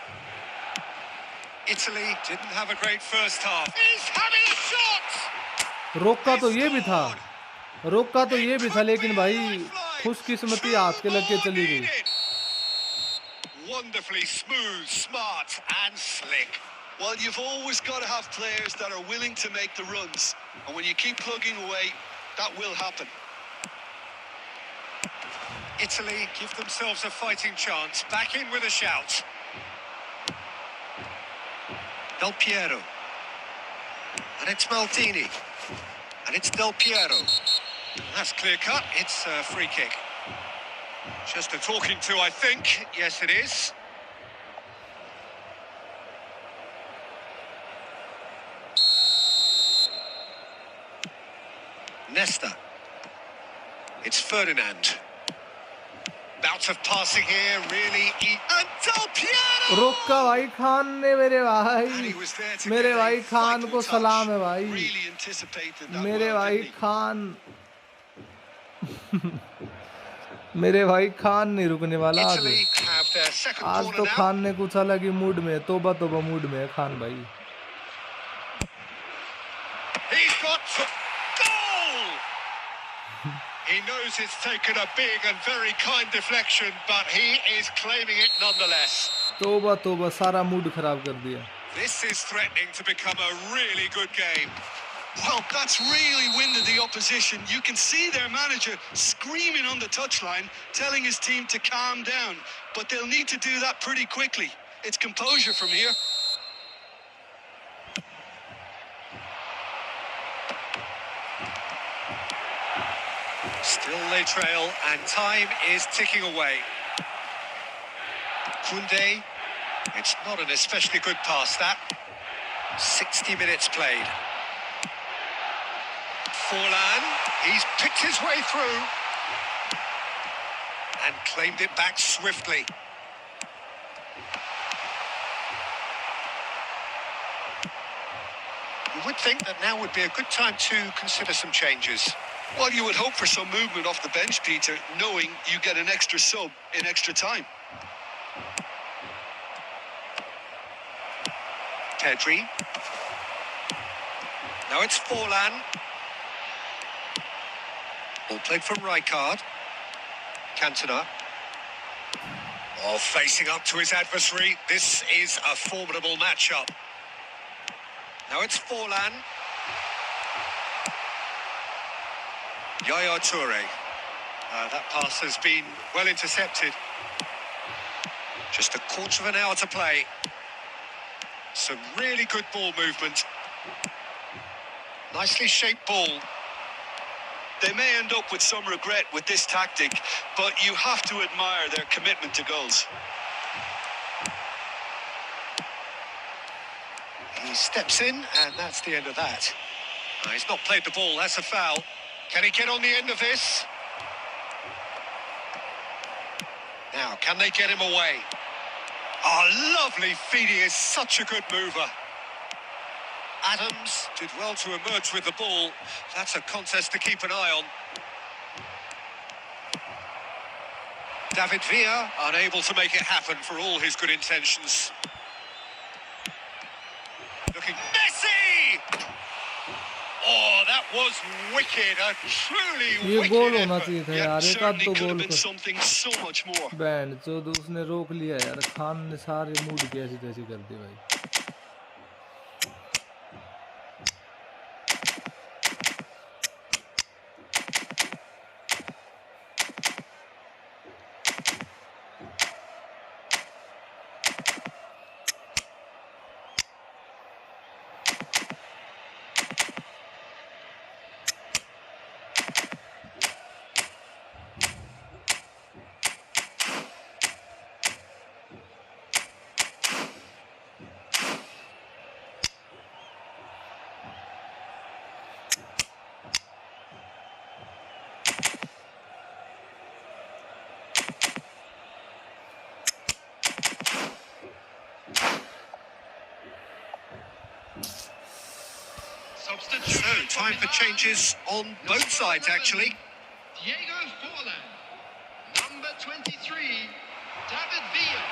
Italy didn't have a great first half. He's having a shot! रोका तो ये भी था, रोका तो ये भी था, लेकिन भाई खुशकिस्मती हाथ के लग के चली गई. Wonderfully smooth, smart and slick. Well, you've always got to have players that are willing to make the runs. And when you keep plugging away, that will happen. Italy give themselves a fighting chance. Back in with a shout. Del Piero. And it's Maldini. And it's Del Piero. That's clear cut. It's a free kick. Just a talking to, I think. Yes, it is. Nesta. It's Ferdinand. Bout of passing here, really. And Del Piero! रोका भाई खान ने मेरे भाई, And he was there to मेरे get a भाई Khan vital को touch. सलाम है भाई, Really anticipated that मेरे well, भाई didn't he? खान मेरे भाई खान नहीं रुकने वाला आज। Italy have their second आज corner तो now. खान ने कुछ अलग ही मूड में, तोबा तोबा मूड में है खान भाई। He's got to goal! He knows it's taken a big and very kind deflection, but he is claiming it nonetheless. तोबा तोबा, सारा मूड खराब कर दिया। This is threatening to become a really good game. Well, that's really winded the opposition. You can see their manager screaming on the touchline, telling his team to calm down. But they'll need to do that pretty quickly. It's composure from here. Still they trail, and time is ticking away. Koundé, it's not an especially good pass, that. 60 minutes played. Forlan, he's picked his way through and claimed it back swiftly. You would think that now would be a good time to consider some changes. Well, you would hope for some movement off the bench, Peter, knowing you get an extra sub in extra time. Pedri. Now it's Forlan. Ball played from Rijkaard. Cantona. Oh, facing up to his adversary. This is a formidable matchup. Now it's Forlan. Yaya Toure. That pass has been well intercepted. Just a quarter of an hour to play. Some really good ball movement. Nicely shaped ball. They may end up with some regret with this tactic, but you have to admire their commitment to goals. He steps in, and that's the end of that. He's not played the ball, that's a foul. Can he get on the end of this? Now, can they get him away? Oh, lovely feed, he is such a good mover. Adams did well to emerge with the ball. That's a contest to keep an eye on. David Villa unable to make it happen for all his good intentions. Looking Messi! Oh, that was wicked, a truly ये गोल wicked होना effort. चाहिए था Yeah, यार, एक आध certainly तो could have goal been something so much more. Band जो तो उसने रोक लिया यार, खान ने सारे मूड की ऐसी तैसी कर दी भाई। So, time for changes on both sides, actually. Diego Forlan. Number 23, David Villa.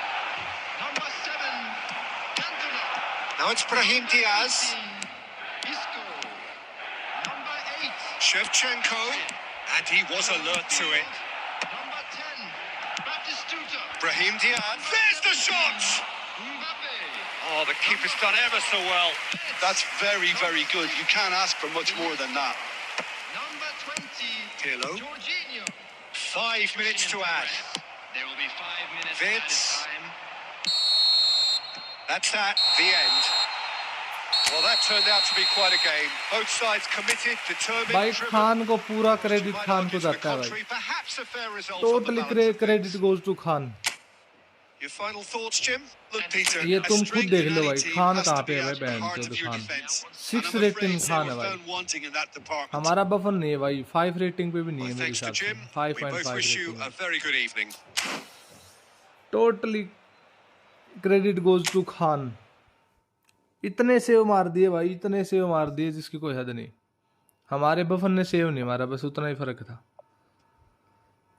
Number 7, Cantona. Now it's Brahim Diaz, 18, Isco. Number 8, Shevchenko, and he was alert to it. Number 10, Batistuta. Brahim Diaz, there's the shot! Mbappe. Oh, the keeper's done ever so well. That's very, very good. You can't ask for much more than that. Number 20, Pirlo. Jorginho. 5 minutes to add. There will be 5 minutes Vince. added time. That's that, the end. Well, that turned out to be quite a game. Both sides committed, determined, भाई driven. Khan को पूरा credit Might Khan argue को to the जाता है भाई, contrary, perhaps a fair result on the totally balance of credit things. Goes to Kahn. Your final thoughts, Jim? Look, Peter, ये a तुम खुद strength देख in लो any भाई, team Khan has to कहाँ be पे है भाई, at the बहन heart चोद of your Khan. defence. 6 And I'm rating afraid they Khan were है भाई। found wanting in that department. हमारा बफन नहीं है भाई, 5 रेटिंग पे भी नहीं Well, है मेरे thanks to हिसाब से, Jim. We 5.5 both wish you rating a है। very good evening. Totally credit goes to Kahn. इतने सेव मार दिए भाई, इतने सेव मार दिए जिसकी कोई हद नहीं। हमारे बफन ने सेव नहीं मारा, बस उतना ही फर्क था।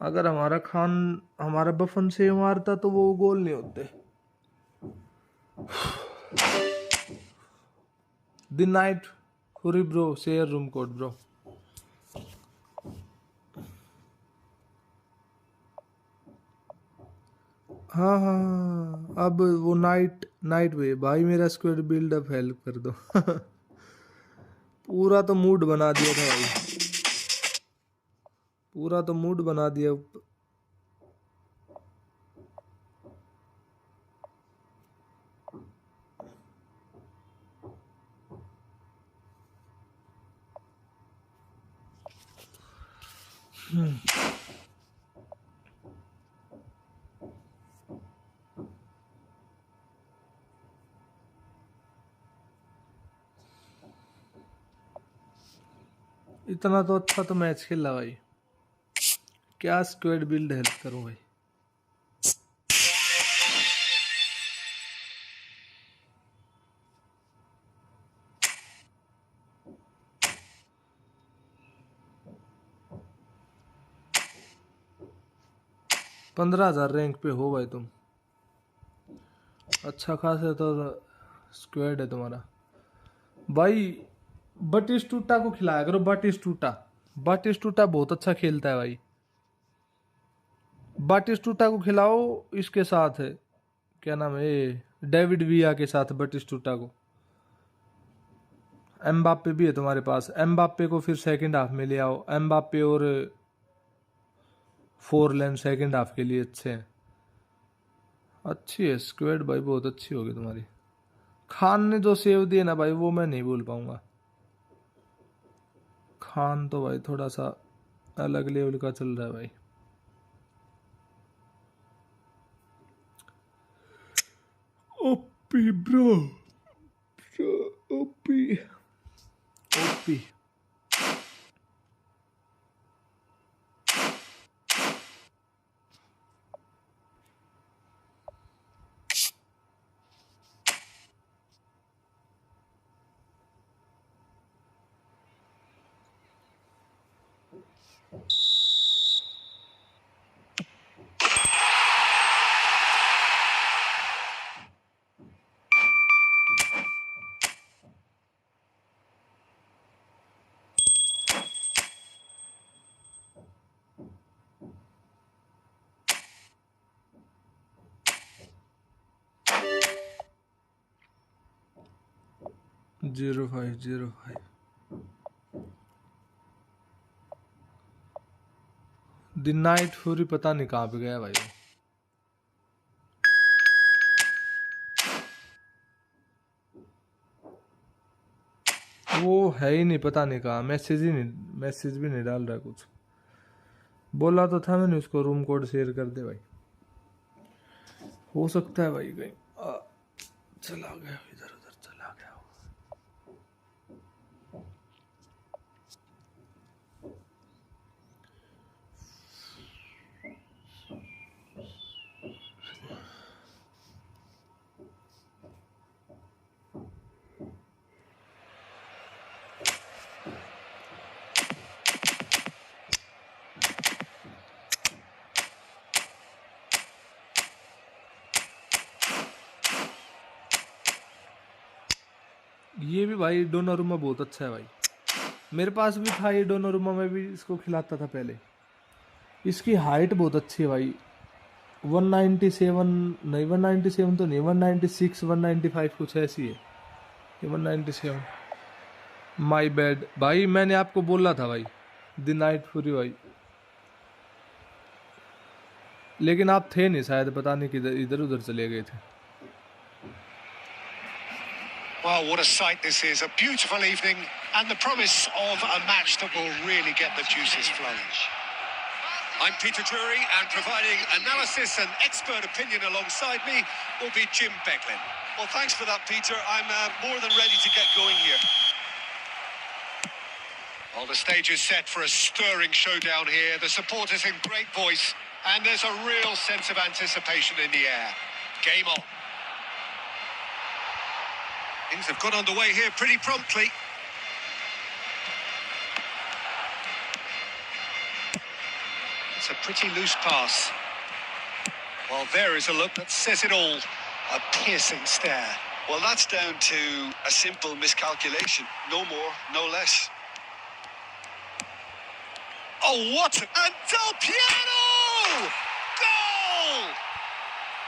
अगर हमारा बफन सेव मारता तो वो गोल नहीं होते। The night hurry bro, share room code bro. हाँ हाँ हाँ, अब वो नाइट वे भाई, मेरा स्क्वाड बिल्डअप हेल्प कर दो। पूरा तो मूड बना दिया था भाई, पूरा तो मूड बना दिया। इतना तो अच्छा तो मैच खेला भाई, क्या स्क्वाड बिल्ड हेल्प करूं भाई। $15,000 रैंक पे हो भाई तुम, अच्छा खासा तो स्क्वाड है तुम्हारा भाई। बटिस्टूटा को खिलाया करो, बटिस्टूटा बहुत अच्छा खेलता है भाई। बटिस्टूटा को खिलाओ, इसके साथ है क्या नाम है, डेविड विया के साथ बटिस्टूटा को। एम्बाप्पे भी है तुम्हारे पास, एम्बाप्पे को फिर सेकंड हाफ में ले आओ। एम्बाप्पे और फोरलैंड सेकंड हाफ के लिए अच्छे हैं। अच्छी है स्क्वाड भाई, बहुत अच्छी होगी तुम्हारी। खान ने जो सेव दिए ना भाई, वो मैं नहीं भूल पाऊंगा। खान तो भाई थोड़ा सा अलग लेवल का चल रहा है भाई। OP bro, OP OP. Zero five the night fury पता नहीं कहाँ पे गया भाई। वो है ही नहीं, पता नहीं कहाँ, मैसेज भी नहीं डाल रहा कुछ। बोला तो था मैंने उसको रूम कोड शेयर कर दे भाई, हो सकता है भाई कहीं चला गया, इधर उधर चला गया। ये भी भाई डोनारुमा बहुत अच्छा है भाई, मेरे पास भी था ये डोनारुमा, मैं भी इसको खिलाता था पहले। इसकी हाइट बहुत अच्छी है भाई, 197 नहीं, 197 तो नहीं, 196 195 कुछ ऐसी है, ये 197। माय बैड भाई, मैंने आपको बोला था भाई द नाइट फ्यूरी भाई, लेकिन आप थे नहीं शायद, पता नहीं किधर इधर उधर चले गए थे। Well, what a sight this is. A beautiful evening and the promise of a match that will really get the juices flowing. I'm Peter Drury, and providing analysis and expert opinion alongside me will be Jim Becklin. Well, thanks for that, Peter. I'm more than ready to get going here. Well, the stage is set for a stirring showdown here. The supporters in great voice, and there's a real sense of anticipation in the air. Game on. Things have got underway here pretty promptly. It's a pretty loose pass. Well, there is a look that says it all. A piercing stare. Well, that's down to a simple miscalculation. No more, no less. Oh, what? And Del Piano! Goal!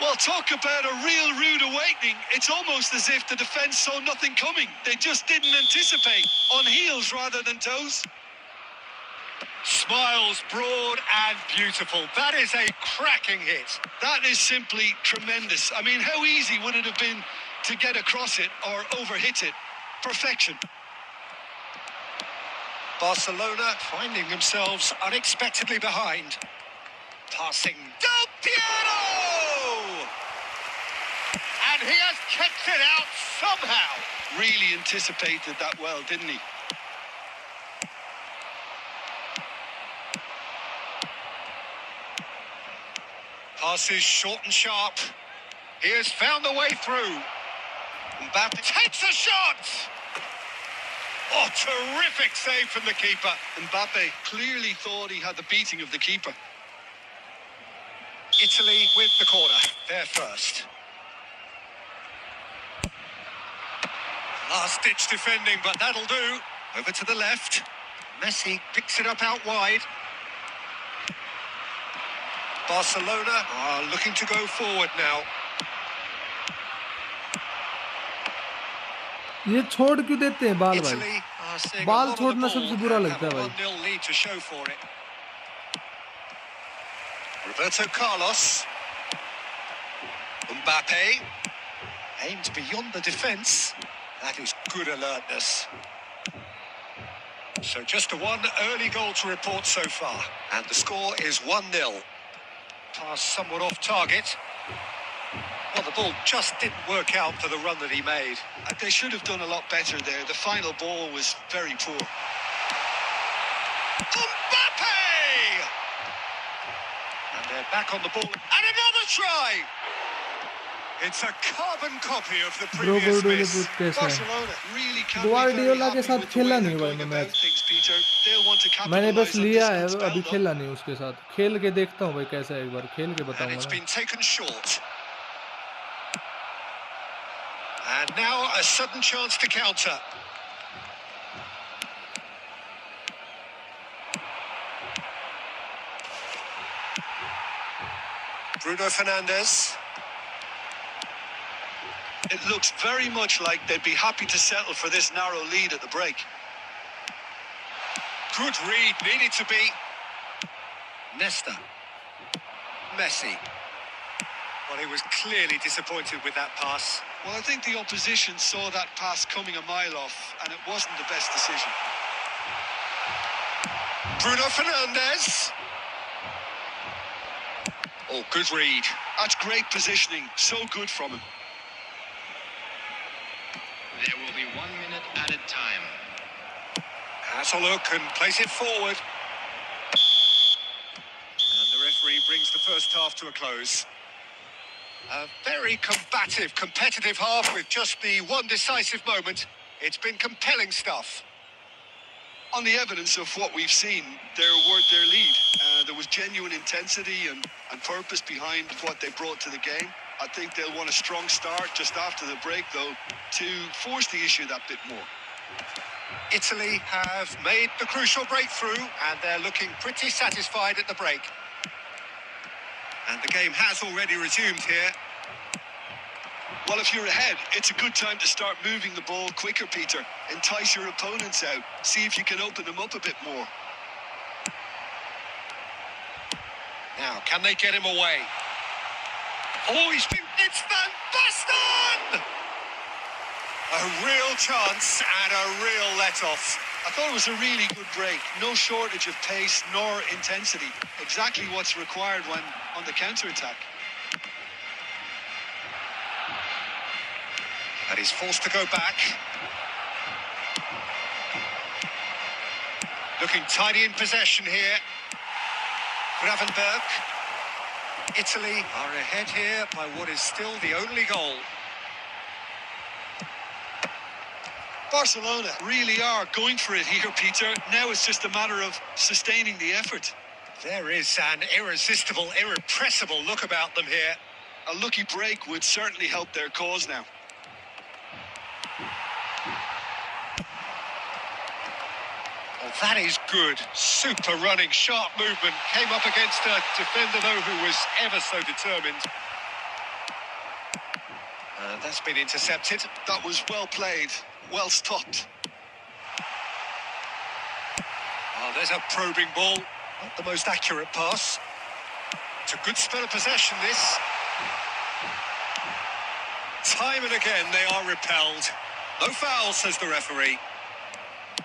Well, talk about a real rude awakening. It's almost as if the defence saw nothing coming. They just didn't anticipate. On heels rather than toes. Smiles broad and beautiful. That is a cracking hit. That is simply tremendous. I mean, how easy would it have been to get across it or overhit it? Perfection. Barcelona finding themselves unexpectedly behind. Passing Del Piano! And he has kept it out somehow. Really anticipated that well, didn't he? Passes short and sharp. He has found the way through. Mbappe takes a shot! Oh, terrific save from the keeper. Mbappe clearly thought he had the beating of the keeper. Italy with the corner. They're first. Last-ditch defending, but that'll do. Over to the left. Messi picks it up out wide. Barcelona are looking to go forward now. ये छोड़ क्यों देते हैं बाल भाई? Italy are seeing a बाल lot of the छोड़ना ball सबसे बुरा and लगता है have a भाई। 1-0 lead to show for it. Roberto Carlos. Mbappe. Aimed beyond the defence. That is good alertness. So just a one early goal to report so far. And the score is 1-0. Pass somewhat off target. Well, the ball just didn't work out for the run that he made. They should have done a lot better there. The final ball was very poor. Mbappe! And they're back on the ball. And another try! It's a carbon copy of the previous miss. Barcelona really can't Guardiola के साथ खेला नहीं भाई मैं match. मैंने बस लिया है, अभी खेला नहीं उसके साथ। खेल के देखता हूँ भाई कैसा है, एक बार खेल के And बताऊंगा it's ना। been taken short. And now a sudden chance to counter. Bruno Fernandes. It looks very much like they'd be happy to settle for this narrow lead at the break. Good read, needed to be. Nesta. Messi. Well, he was clearly disappointed with that pass. Well, I think the opposition saw that pass coming a mile off, and it wasn't the best decision. Bruno Fernandes. Oh, good read. That's great positioning. So good from him. There will be 1 minute added time. Has a look and plays it forward. And the referee brings the first half to a close. A very combative, competitive half with just the one decisive moment. It's been compelling stuff. On the evidence of what we've seen, they're worth their lead. There was genuine intensity and purpose behind what they brought to the game. I think they'll want a strong start just after the break, though, to force the issue that bit more. Italy have made the crucial breakthrough, and they're looking pretty satisfied at the break. And the game has already resumed here. Well, if you're ahead, it's a good time to start moving the ball quicker, Peter. Entice your opponents out. See if you can open them up a bit more. Now, can they get him away? Oh, it's Van Basten! A real chance and a real let-off. A thought it was a really good break. No shortage of pace nor intensity. Exactly what's required when on the counter-attack. And he's forced to go back. Looking tidy in possession here. Gravenberg. Italy are ahead here by what is still the only goal. Barcelona really are going for it here, Peter. Now it's just a matter of sustaining the effort. There is an irresistible, irrepressible look about them here. A lucky break would certainly help their cause now. Oh, that is good. Super running, sharp movement. Came up against a defender, though, who was ever so determined. That's been intercepted. That was well played, well stopped. Oh, there's a probing ball. Not the most accurate pass. It's a good spell of possession, this. Time and again, they are repelled. No foul, says the referee.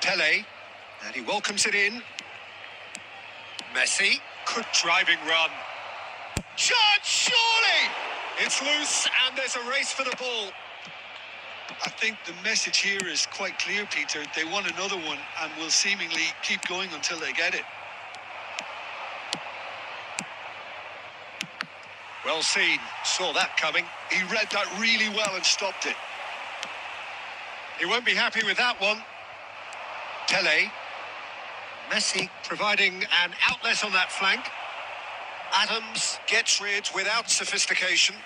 Pele, and he welcomes it in. Messi, good driving run. Chance, surely! It's loose, and there's a race for the ball. I think the message here is quite clear, Peter. They want another one and will seemingly keep going until they get it. Well seen, saw that coming. He read that really well and stopped it. He won't be happy with that one. Pele. Messi providing an outlet on that flank. Adams gets rid without sophistication.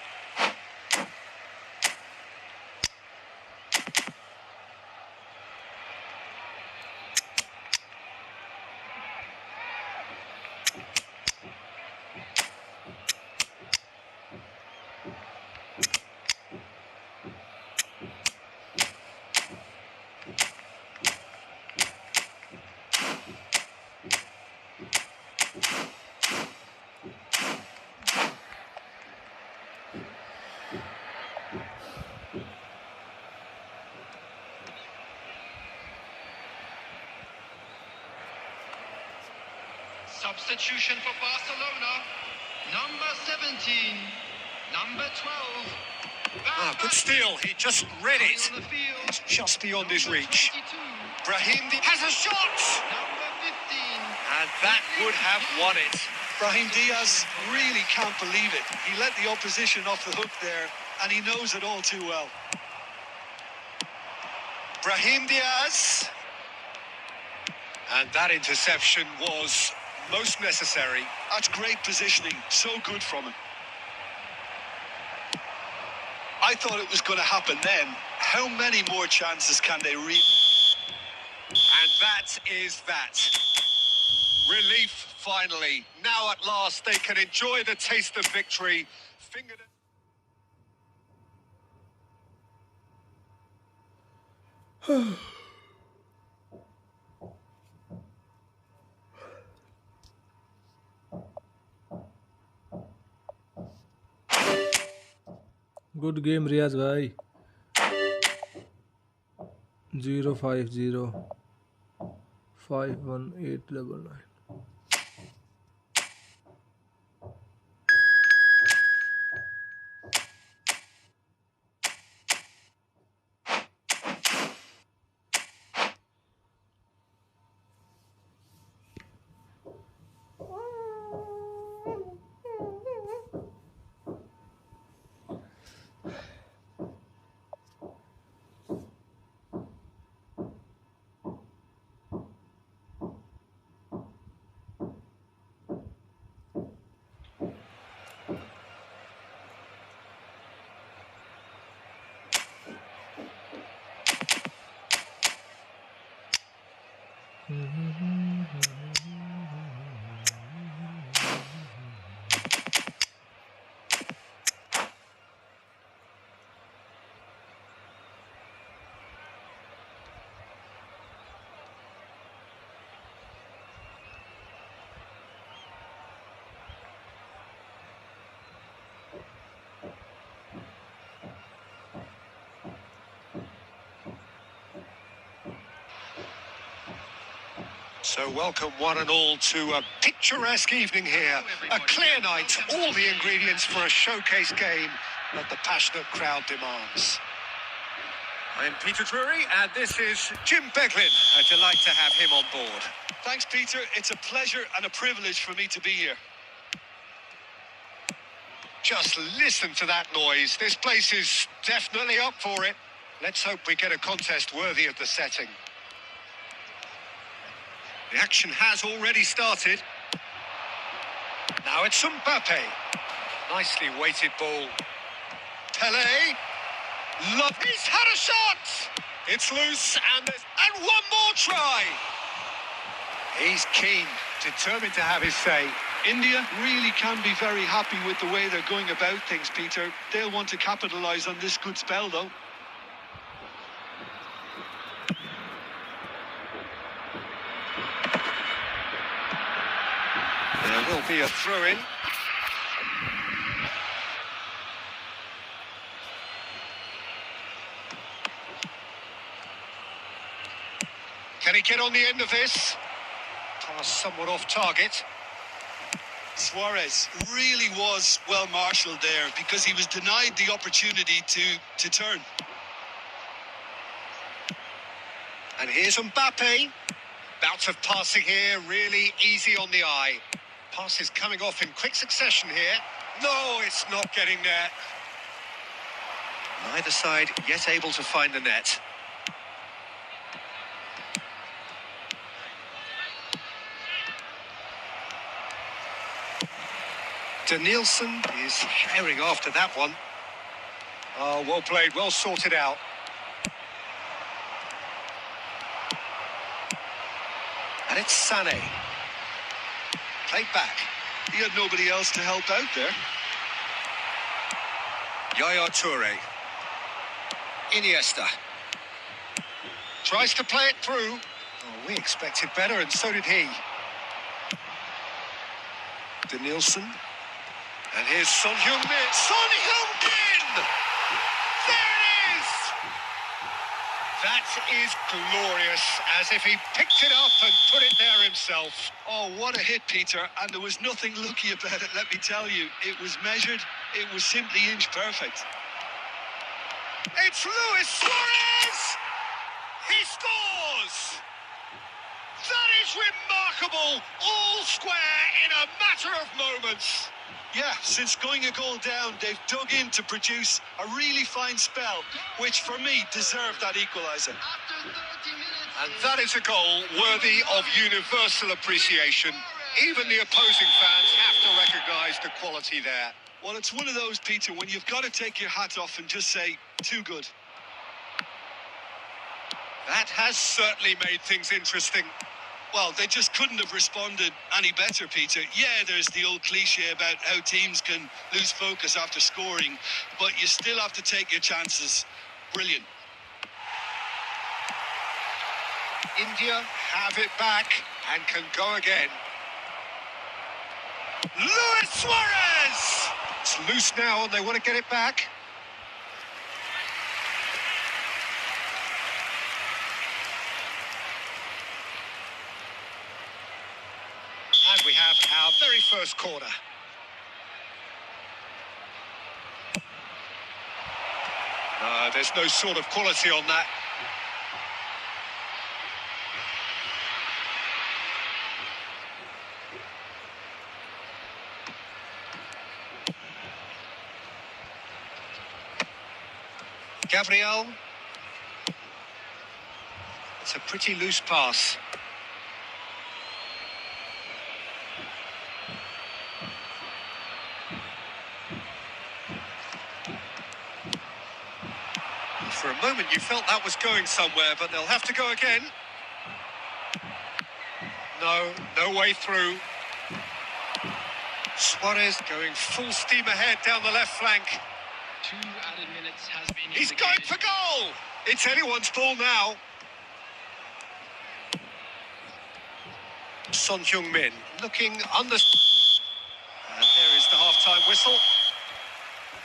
Substitution for Barcelona. Number 17. Number 12. Good steal. He just read it. On the field. It's just beyond his reach. 22. Brahim has a shot! Number 15. And that would have won it. Brahim Diaz really can't believe it. He let the opposition off the hook there, and he knows it all too well. Brahim Diaz. And that interception was most necessary. That's great positioning. So good from him. I thought it was going to happen then. How many more chances can they reap? And that is that. Relief, finally. Now at last they can enjoy the taste of victory. Good game Riyaz भाई 050518999 So welcome one and all to a picturesque evening here. A clear night, all the ingredients for a showcase game that the passionate crowd demands. I'm Peter Drury, and this is Jim Beglin. A delight to have him on board. Thanks, Peter. It's a pleasure and a privilege for me to be here. Just listen to that noise. This place is definitely up for it. Let's hope we get a contest worthy of the setting. The action has already started. Now it's Mbappe. Nicely weighted ball. Pelé. He's had a shot! It's loose and one more try! He's keen, determined to have his say. India really can be very happy with the way they're going about things, Peter. They'll want to capitalise on this good spell, though. There will be a throw-in. Can he get on the end of this? Pass somewhat off target. Suarez really was well marshalled there because he was denied the opportunity to turn. And here's Mbappe. Bout of passing here, really easy on the eye. Pass is coming off in quick succession here. No, it's not getting there. Neither side yet able to find the net. Nielsen is herring after that one. Oh, well played, well sorted out. And it's Sané. Played back. He had nobody else to help out there. Yaya Toure. Iniesta. Tries to play it through. Oh, we expected better, and so did he. Nielsen. And here's Son Heung-min. Son Heung-min! There it is! That is glorious, as if he picked it up and put it there himself. Oh, what a hit, Peter. And there was nothing lucky about it, let me tell you. It was measured. It was simply inch perfect. It's Luis Suarez! He scores! That is remarkable! All square in a matter of moments. Yeah, since going a goal down, they've dug in to produce a really fine spell, which for me deserved that equaliser. And that is a goal worthy of universal appreciation. Even the opposing fans have to recognise the quality there. Well, it's one of those, Peter, when you've got to take your hat off and just say, too good. That has certainly made things interesting. Well, they just couldn't have responded any better, Peter. Yeah, there's the old cliche about how teams can lose focus after scoring, but you still have to take your chances. Brilliant. India have it back and can go again. Luis Suarez! It's loose now and they want to get it back. And we have our very first corner. There's no sort of quality on that. Gabriel. It's a pretty loose pass. For a moment you felt that was going somewhere, but they'll have to go again. No way through. Suarez going full steam ahead down the left flank. 2 added minutes has been He's indicated. going for goal! It's anyone's ball now. Son Heung-min looking under... And there is the half-time whistle.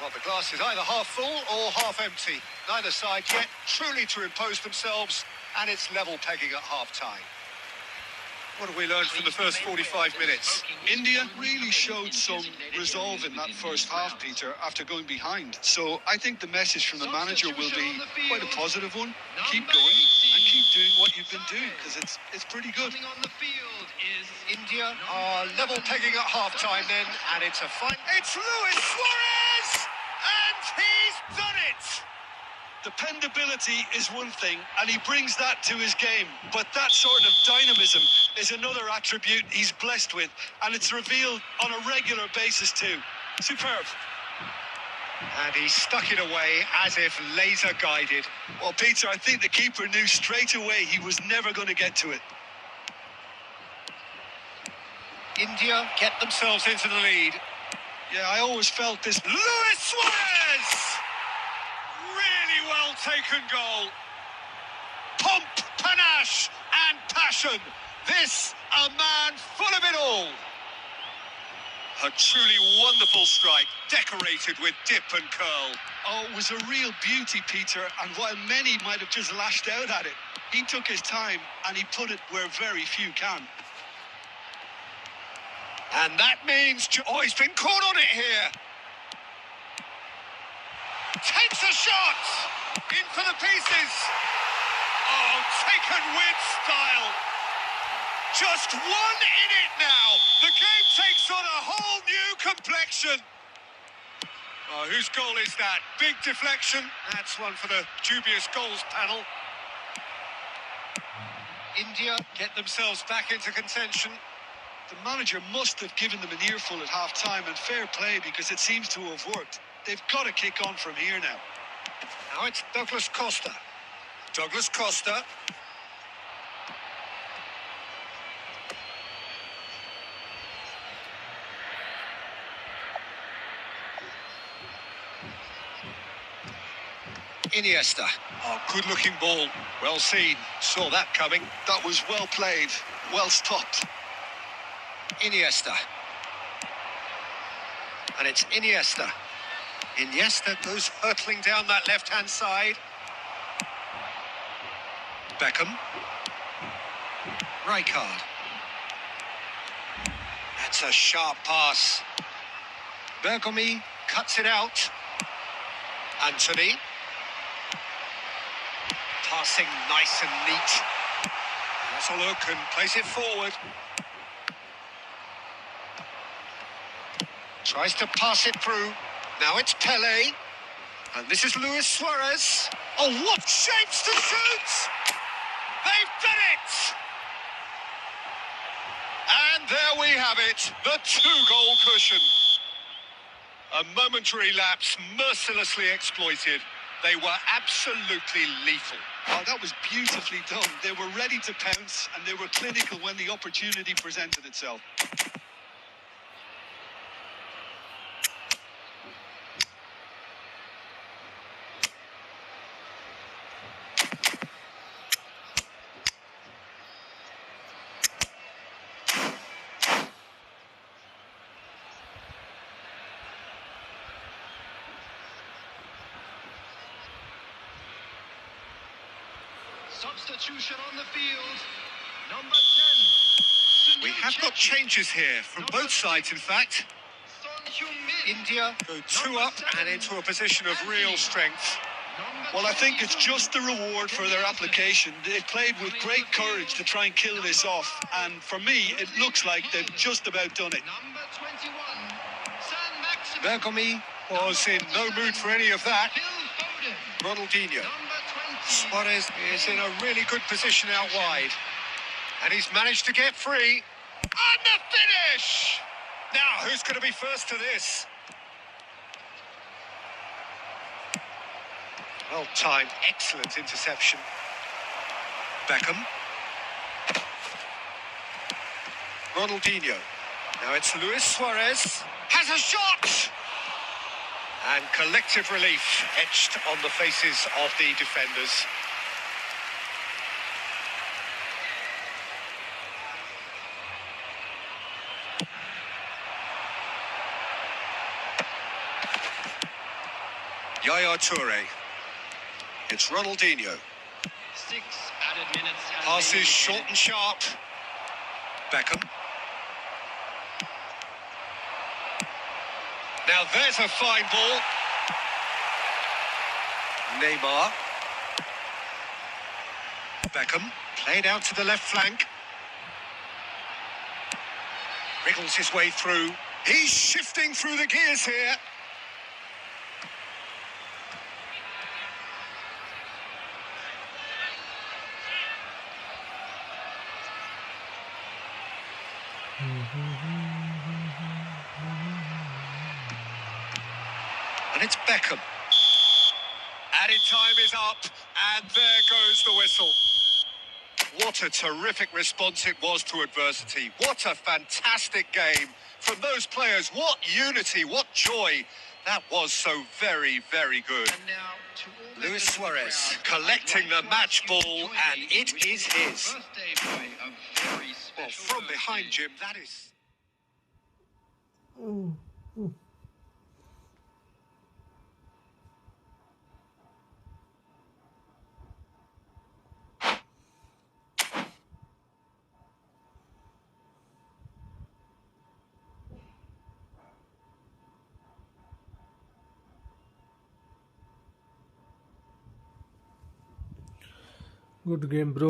Well, the glass is either half full or half empty. Neither side yet truly to impose themselves, and it's level pegging at half-time. What have we learned from the first 45 minutes? India really showed some resolve in that first half, Peter, after going behind. So I think the message from the manager will be quite a positive one. Keep going and keep doing what you've been doing, because it's pretty good. India are level pegging at half-time then, and it's a fine... It's Luis Suarez! And he's done it! Dependability is one thing, and he brings that to his game. But that sort of dynamism is another attribute he's blessed with, and it's revealed on a regular basis too. Superb. And he stuck it away as if laser-guided. Well, Peter, I think the keeper knew straight away he was never going to get to it. India get themselves into the lead. Yeah, I always felt this. Luis Suarez! Really well taken goal. Pomp, panache and passion. This a man full of it all. A truly wonderful strike, decorated with dip and curl. Oh, it was a real beauty, Peter, and while many might have just lashed out at it, he took his time and he put it where very few can. And that means... Oh, he's been caught on it here. Takes a shot! In for the pieces! Oh, taken with style! Just one in it now! The game takes on a whole new complexion! Oh, whose goal is that? Big deflection. That's one for the dubious goals panel. India get themselves back into contention. The manager must have given them an earful at half-time, and fair play, because it seems to have worked. They've got to kick on from here now. Now it's Douglas Costa. Douglas Costa. Iniesta. Oh, good-looking ball. Well seen. Saw that coming. That was well played, well stopped. Iniesta. And it's Iniesta. Iniesta goes hurtling down that left-hand side. Beckham. Rijkaard. That's a sharp pass. Bergomi cuts it out. Anthony. Passing nice and neat. That's a look and plays it forward. Tries to pass it through. Now it's Pele. And this is Luis Suarez. Oh, what shapes to shoot! They've done it! And there we have it, the two-goal cushion. A momentary lapse mercilessly exploited. They were absolutely lethal. Oh, that was beautifully done. They were ready to pounce, and they were clinical when the opportunity presented itself. Substitution on the field. Number 10. We have got changes here from both sides, in fact. India go two up and into a position of real strength. Well, I think it's just the reward for their application. They played with great courage to try and kill this off, and for me, it looks like they've just about done it. Bergomi was in no mood for any of that. Ronaldinho. Suarez is in a really good position out wide. And he's managed to get free. And the finish! Now, who's going to be first to this? Well timed, excellent interception. Beckham. Ronaldinho. Now it's Luis Suarez. Has a shot! And collective relief etched on the faces of the defenders. Yaya Toure. It's Ronaldinho. 6 added minutes. Passes short and sharp. Beckham. Now there's a fine ball. Neymar. Beckham, played out to the left flank. Wriggles his way through. He's shifting through the gears here. And it's Beckham. Added time is up, and there goes the whistle. What a terrific response it was to adversity. What a fantastic game from those players. What unity, what joy. That was so very, very good. And now to all Luis members of the Suarez crowd, collecting I'd the like to match ask you to ball, join and me it in wishing is the his. birthday boy a very Well, special from behind, birthday. Jim, that is... good game bro.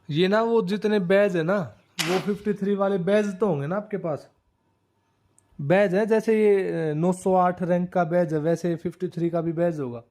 ये ना वो जितने बैज है ना, वो 53 वाले बैज तो होंगे ना आपके पास। बैज है जैसे ये 908 रैंक का बैज है, वैसे 53 का भी बैज होगा।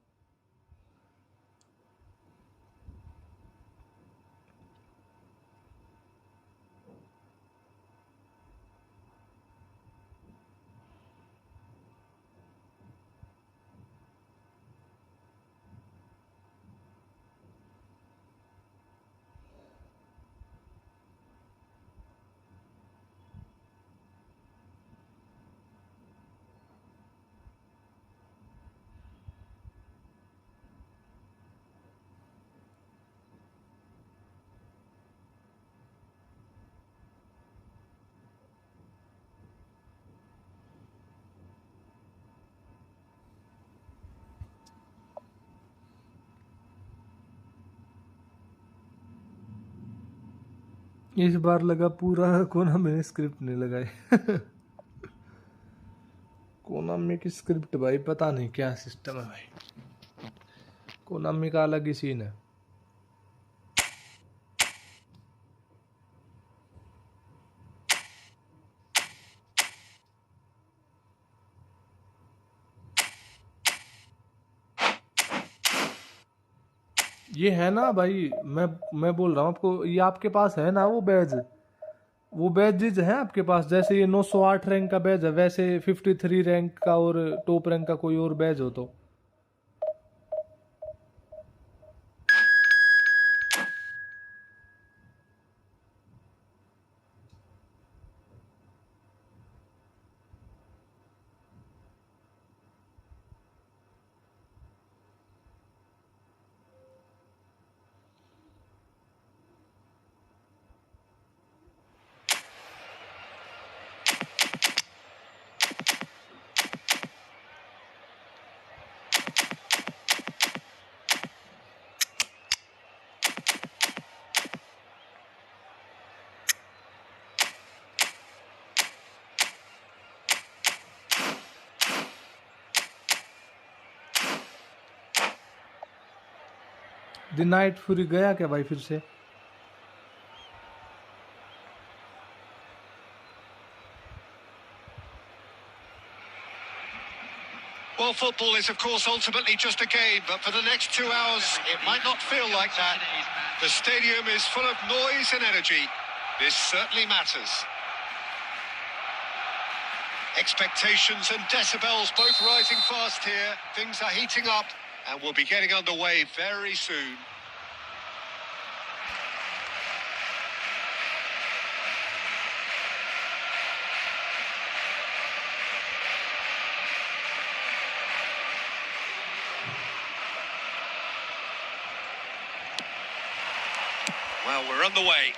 इस बार लगा पूरा कोना में स्क्रिप्ट नहीं लगाई। कोनामी की स्क्रिप्ट भाई पता नहीं क्या सिस्टम है भाई। कोनामी का अलग ही सीन है। ये है ना भाई, मैं बोल रहा हूँ आपको, ये आपके पास है ना वो बैजेज है आपके पास। जैसे ये 908 रैंक का बैज है, वैसे 53 रैंक का और टॉप रैंक का कोई और बैज हो तो। द नाइट फ्यूरी गया क्या भाई फिर से? Well, football is, of course, ultimately just a game, but for the next 2 hours, it might not feel like that. The stadium is full of noise and energy. This certainly matters. Expectations and decibels both rising fast here. Things are heating up, and we'll be getting underway very soon. Well, we're on the way.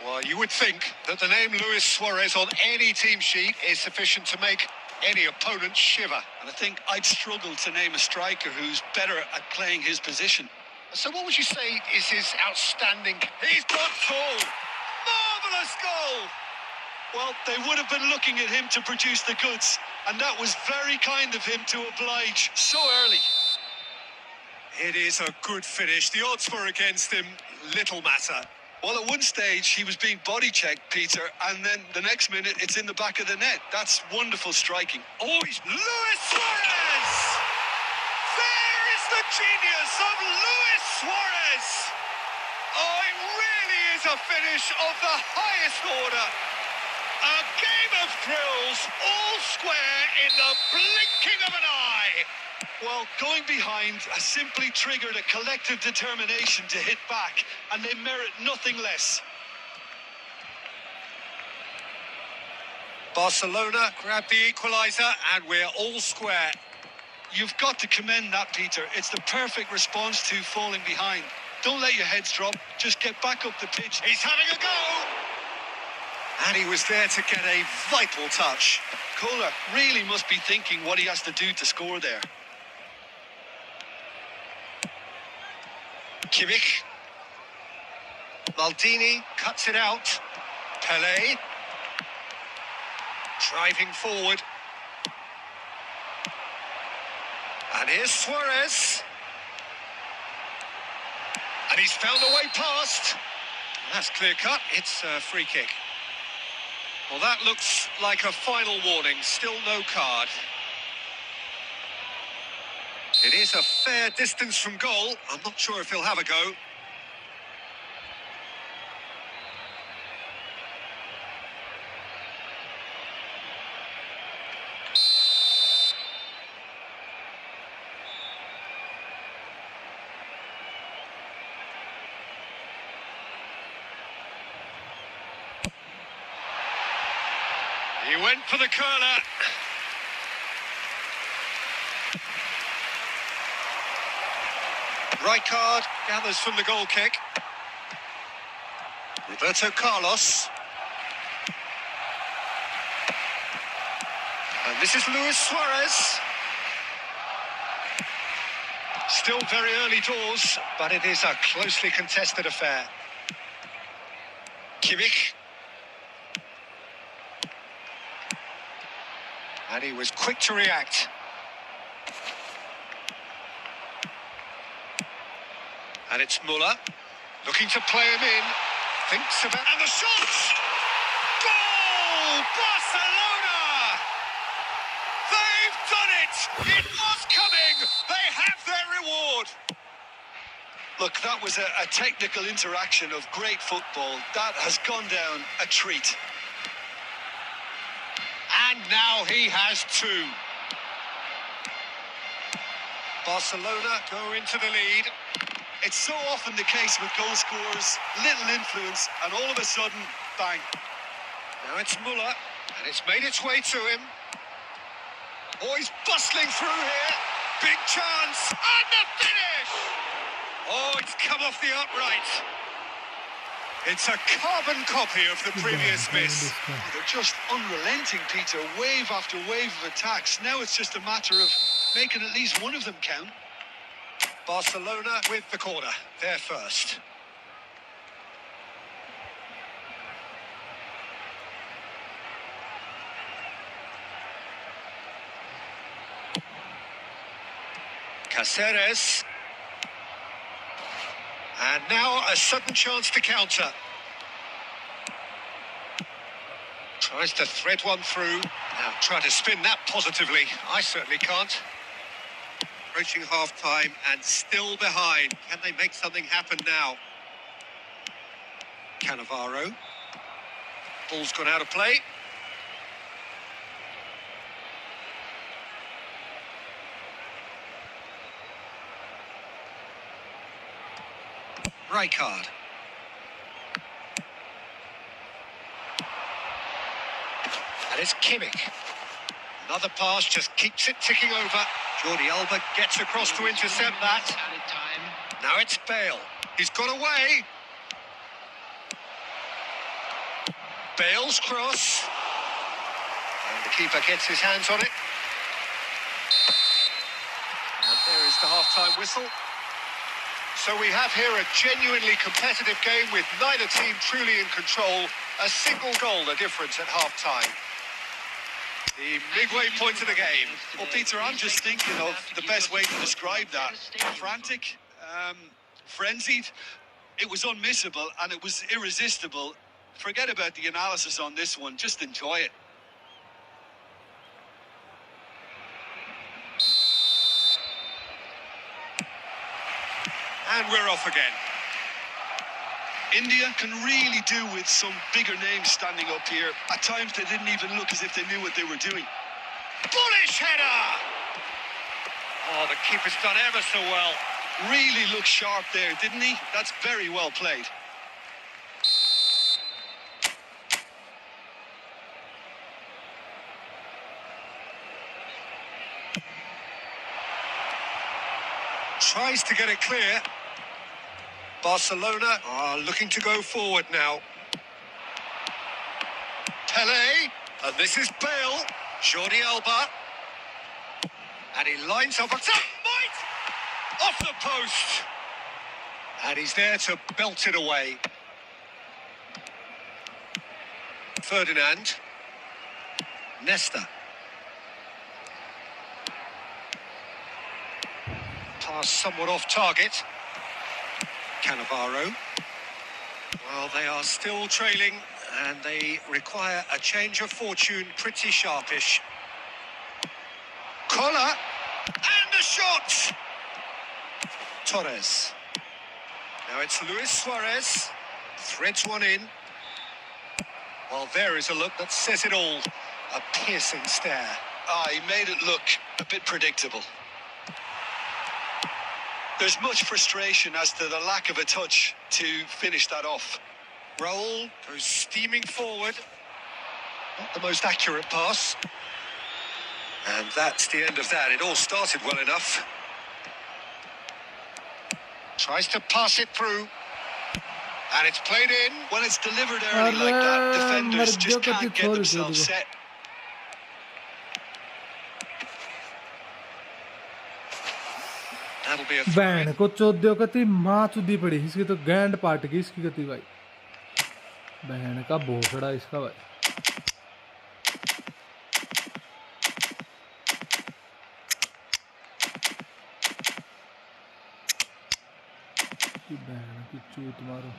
Well, you would think that the name Luis Suarez on any team sheet is sufficient to make any opponent shiver. And I think I'd struggle to name a striker who's better at playing his position. So what would you say is his outstanding... He's got tall! Marvellous goal! Well, they would have been looking at him to produce the goods, and that was very kind of him to oblige so early. It is a good finish. The odds were against him. Little matter. Well, at one stage, he was being body-checked, Peter, and then the next minute, it's in the back of the net. That's wonderful striking. Oh, he's Luis Suarez! There is the genius of Luis Suarez! Oh, it really is a finish of the highest order. A game of thrills, all square in the blinking of an eye. Well, going behind has simply triggered a collective determination to hit back, and they merit nothing less. Barcelona grab the equaliser, and we're all square. You've got to commend that, Peter. It's the perfect response to falling behind. Don't let your heads drop. Just get back up the pitch. He's having a go! And he was there to get a vital touch. Kohler really must be thinking what he has to do to score there. Kimmich. Maldini cuts it out. Pelé. Driving forward. And here's Suarez. And he's found a way past. That's clear cut. It's a free kick. Well, that looks like a final warning. Still no card. It is a fair distance from goal. I'm not sure if he'll have a go. He went for the curler. Rijkaard gathers from the goal kick. Roberto Carlos. And this is Luis Suarez. Still very early doors, but it is a closely contested affair. Kimmich. And he was quick to react. And it's Muller, looking to play him in. Thinks about... And the shot! Goal! Barcelona! They've done it! It was coming! They have their reward! Look, that was a technical interaction of great football. That has gone down a treat. And now he has two. Barcelona go into the lead. It's so often the case with goal scorers, little influence, and all of a sudden, bang. Now it's Muller, and it's made its way to him. Oh, he's bustling through here. Big chance, and the finish! Oh, it's come off the upright. It's a carbon copy of the previous miss. They're just unrelenting, Peter. Wave after wave of attacks. Now it's just a matter of making at least one of them count. Barcelona with the corner. They're first. Cáceres. And now a sudden chance to counter. Tries to thread one through. Now try to spin that positively. I certainly can't. Approaching half-time and still behind. Can they make something happen now? Cannavaro. Ball's gone out of play. Rijkaard. And it's Kimmich. Another pass just keeps it ticking over. Jordi Alba gets across to intercept that. Now it's Bale. He's got away. Bale's cross. And the keeper gets his hands on it. And there is the half-time whistle. So we have here a genuinely competitive game with neither team truly in control. A single goal the difference at half-time. The midway point of the game. Well, Peter, I'm just thinking of the best way to describe that. Frantic, frenzied. It was unmissable and it was irresistible. Forget about the analysis on this one. Just enjoy it. And we're off again. India can really do with some bigger names standing up here. At times they didn't even look as if they knew what they were doing. Bullish header! Oh, the keeper's done ever so well. Really looked sharp there, didn't he? That's very well played. Tries to get it clear. Barcelona are looking to go forward now. Pele, and this is Bale. Jordi Alba. And he lines up. What's up, Might? Off the post. And he's there to belt it away. Ferdinand. Nesta. Pass somewhat off target. Cannavaro. Well, they are still trailing and they require a change of fortune pretty sharpish. Collar. And a shot! Torres. Now it's Luis Suarez. Threads one in. Well, there is a look that says it all. A piercing stare. He made it look a bit predictable. There's much frustration as to the lack of a touch to finish that off. Roll goes steaming forward. Not the most accurate pass. And that's the end of that. It all started well enough. Tries to pass it through. And it's played in. When it's delivered early like that, defenders just can't get themselves set. That'll be a बहन को चौद्यो गति माँ चुदी पड़ी इसकी तो गैंड पाट गई इसकी गति भाई बहन का भोसड़ा इसका भाई बहन की चूत मारो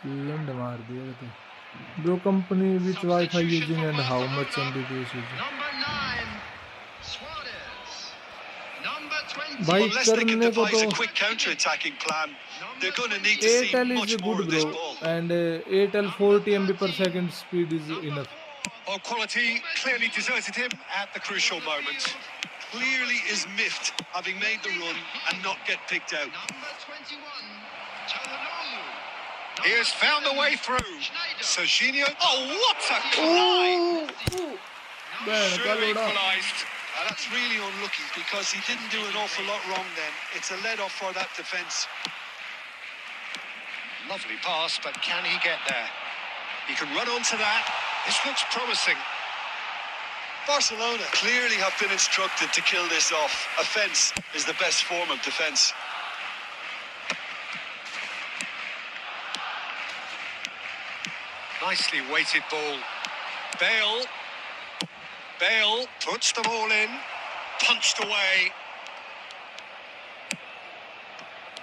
लंड मार दिया तो bro company which wifi using and how much Mbps using भाई करने को तो Airtel is good bro and Airtel 40 MB per second speed is enough. Well, quality clearly deserted him at the crucial moment. Clearly is miffed having made the run and not get picked out. He has found a way through. Serginho. Oh, what a collide! Should have equalised. That's really unlucky because he didn't do an awful lot wrong then. It's a let-off for that defence. Lovely pass, but can he get there? He can run onto that. This looks promising. Barcelona clearly have been instructed to kill this off. Offence is the best form of defence. Nicely weighted ball. Bale. Bale puts them all in. Punched away.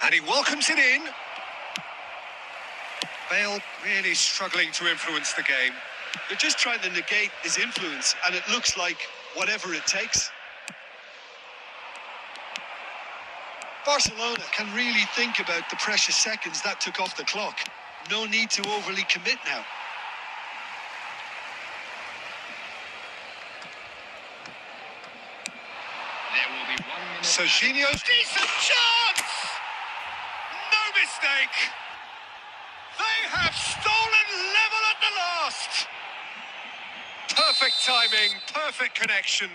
And he welcomes it in. Bale really struggling to influence the game. They're just trying to negate his influence, and it looks like whatever it takes. Barcelona can really think about the precious seconds that took off the clock. No need to overly commit now. Serginho's decent chance! mistake. They have stolen level at the last. Perfect timing, perfect connection,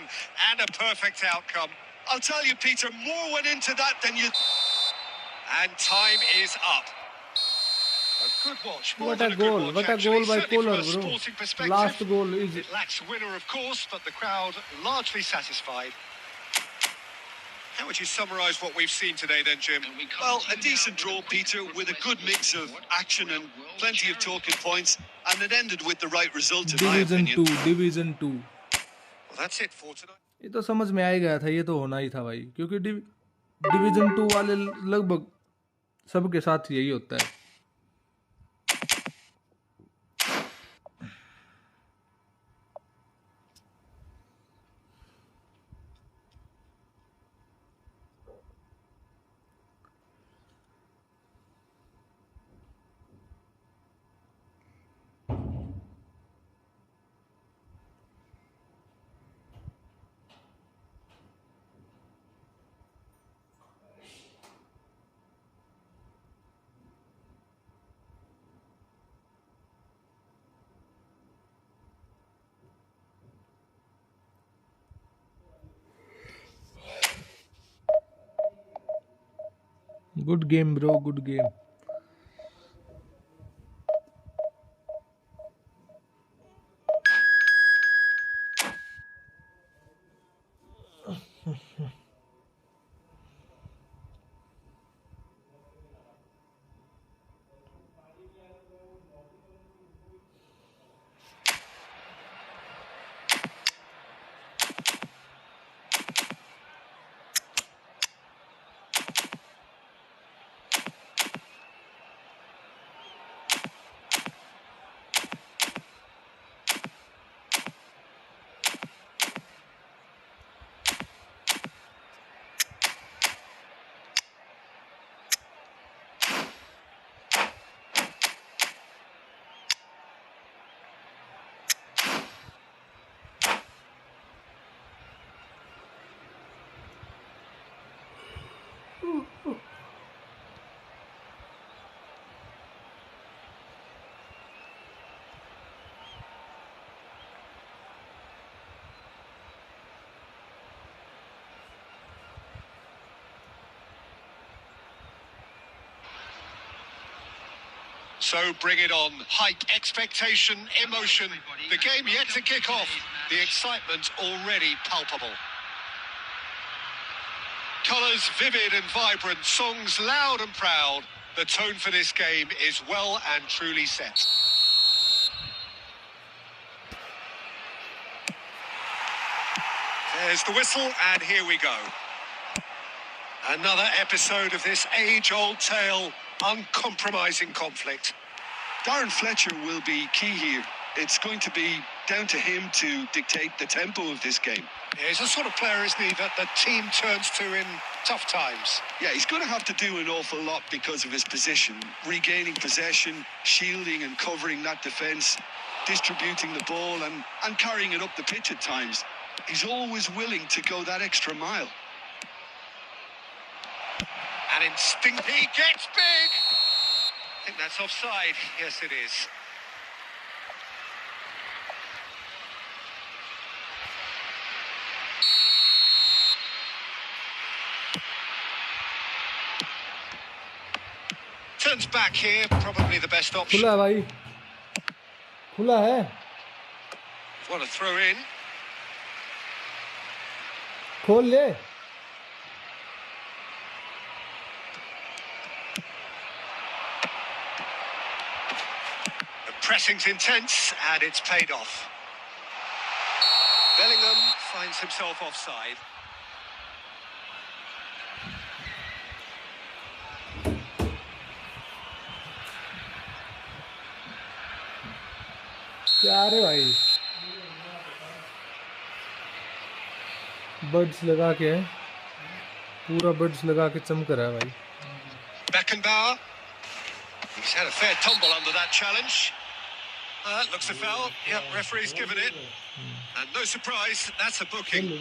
and a perfect outcome. I'll tell you, Peter, more went into that than you... And time is up. A good watch, more What than a a good goal! watch, What a actually. goal by Certainly from Kohler, a bro. sporting perspective. Last goal is It lacks winner, of course, but the crowd largely satisfied. How would you summarise what we've seen today then, Jim? Well, a decent draw, Peter, with a good mix of action and plenty of talking points, and it ended with the right result, in my Division opinion. 2, Division 2. Well, that's it for tonight. ये तो समझ में आ ही गया था, ये तो होना ही था भाई, क्योंकि डिवीजन 2 वाले लगभग सबके साथ यही होता है. Good game, bro. Good game. So bring it on. Hype, expectation, emotion. The game yet to kick off. The excitement already palpable. Colours vivid and vibrant, songs loud and proud. The tone for this game is well and truly set. There's the whistle, and here we go. Another episode of this age-old tale, uncompromising conflict. Darren Fletcher will be key here. It's going to be down to him to dictate the tempo of this game. He's the sort of player, isn't he, that the team turns to in tough times. Yeah, he's going to have to do an awful lot because of his position. Regaining possession, shielding and covering that defence, distributing the ball and carrying it up the pitch at times. He's always willing to go that extra mile. And instinct, he gets big! I think that's offside. Yes, it is. Turns back here, probably the best option. खुला है भाई, खुला है. What a throw in. खोल ले. The pressing's intense, and it's paid off. Bellingham finds himself offside. क्या रे भाई, बड्स लगा के, पूरा बड्स लगा के चमक रहा है भाई. Beckenbauer. He's had a fair tumble under that challenge. Looks a foul. Yep, referee's given it. And no surprise, that's a booking.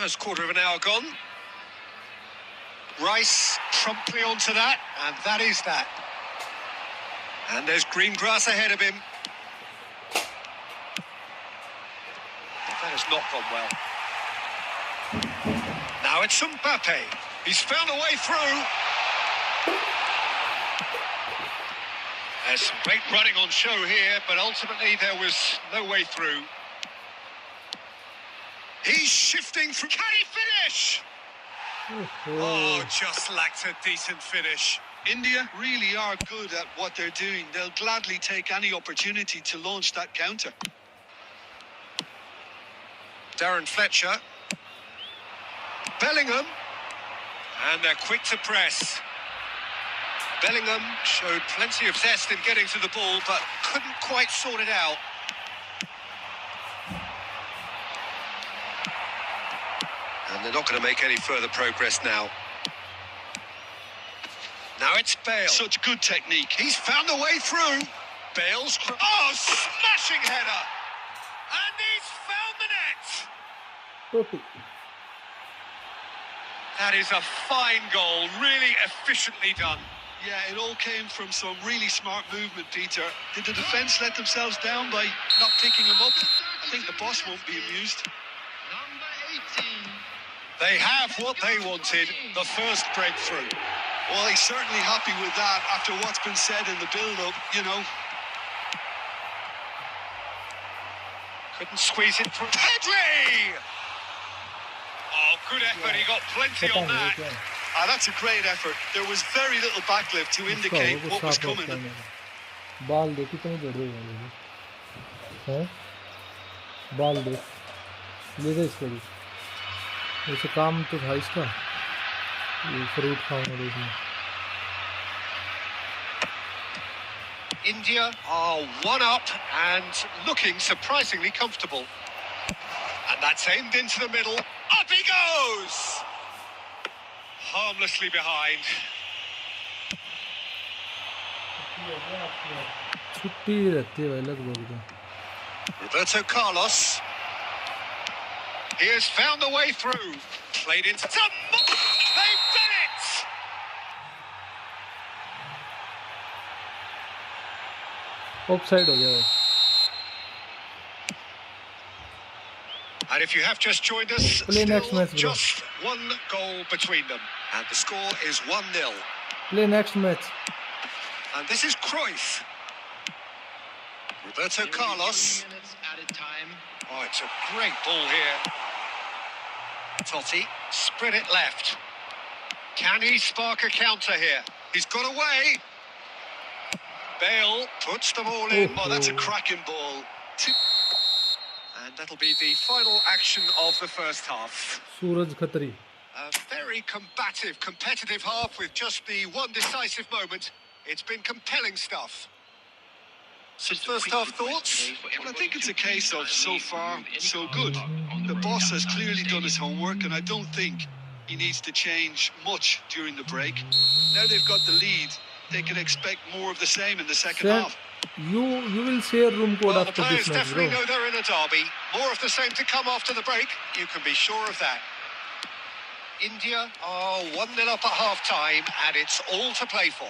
First quarter of an hour gone. Rice promptly onto that, and that is that. And there's green grass ahead of him. That has not gone well. Now it's Mbappe. He's found a way through. There's some great running on show here, but ultimately there was no way through. He's shifting through. Can he finish? Oh, just lacked a decent finish. India really are good at what they're doing. They'll gladly take any opportunity to launch that counter. Darren Fletcher. Bellingham. And they're quick to press. Bellingham showed plenty of zest in getting to the ball, but couldn't quite sort it out. And they're not going to make any further progress now. Now it's Bale. Such good technique. He's found a way through. Bale's... Oh, smashing header! And he's found the net! That is a fine goal, really efficiently done. Yeah, it all came from some really smart movement, Peter. Did the defence let themselves down by not picking him up? I think the boss won't be amused. Number 18. They have what they wanted, the first breakthrough. Well, he's certainly happy with that after what's been said in the build-up, you know. Couldn't squeeze it through. Pedri! Oh, good effort, he got plenty on that. That's a great effort. There was very little backlift to indicate what was coming. बाल दे कितने बढ़ रहे हैं बाल दे ले दे इसको भी वैसे काम तो था इसका ये फ्रूट खाऊंगा देखना India are one up and looking surprisingly comfortable. And that's aimed into the middle. Up he goes! Harmlessly behind. छुट्टी रहती है भाई लगभग तो Roberto Carlos. He has found the way through. Played into... They've done it! Offside हो गया And if you have just joined us, Play next match, bro. just one goal between them. And the score is 1-0. Play next match And this is Cruyff. Roberto Carlos. 3 minutes at a time. Oh, it's a great ball here. Totti, spread it left. Can he spark a counter here? He's got away. Bale puts them all in. Oh, that's a cracking ball. And that'll be the final action of the first half. Suraj Khatri A very combative, competitive half with just the one decisive moment. It's been compelling stuff. Some first half thoughts? Well, I think it's a case of so far, so good. The boss has clearly done his homework, and I don't think he needs to change much during the break. Now they've got the lead, they can expect more of the same in the second half. you will share room code Well, the after players this match bro definitely know they're in a derby. More of the same to come after the break. You can be sure of that. India are 1-0 up at half-time, and it's all to play for.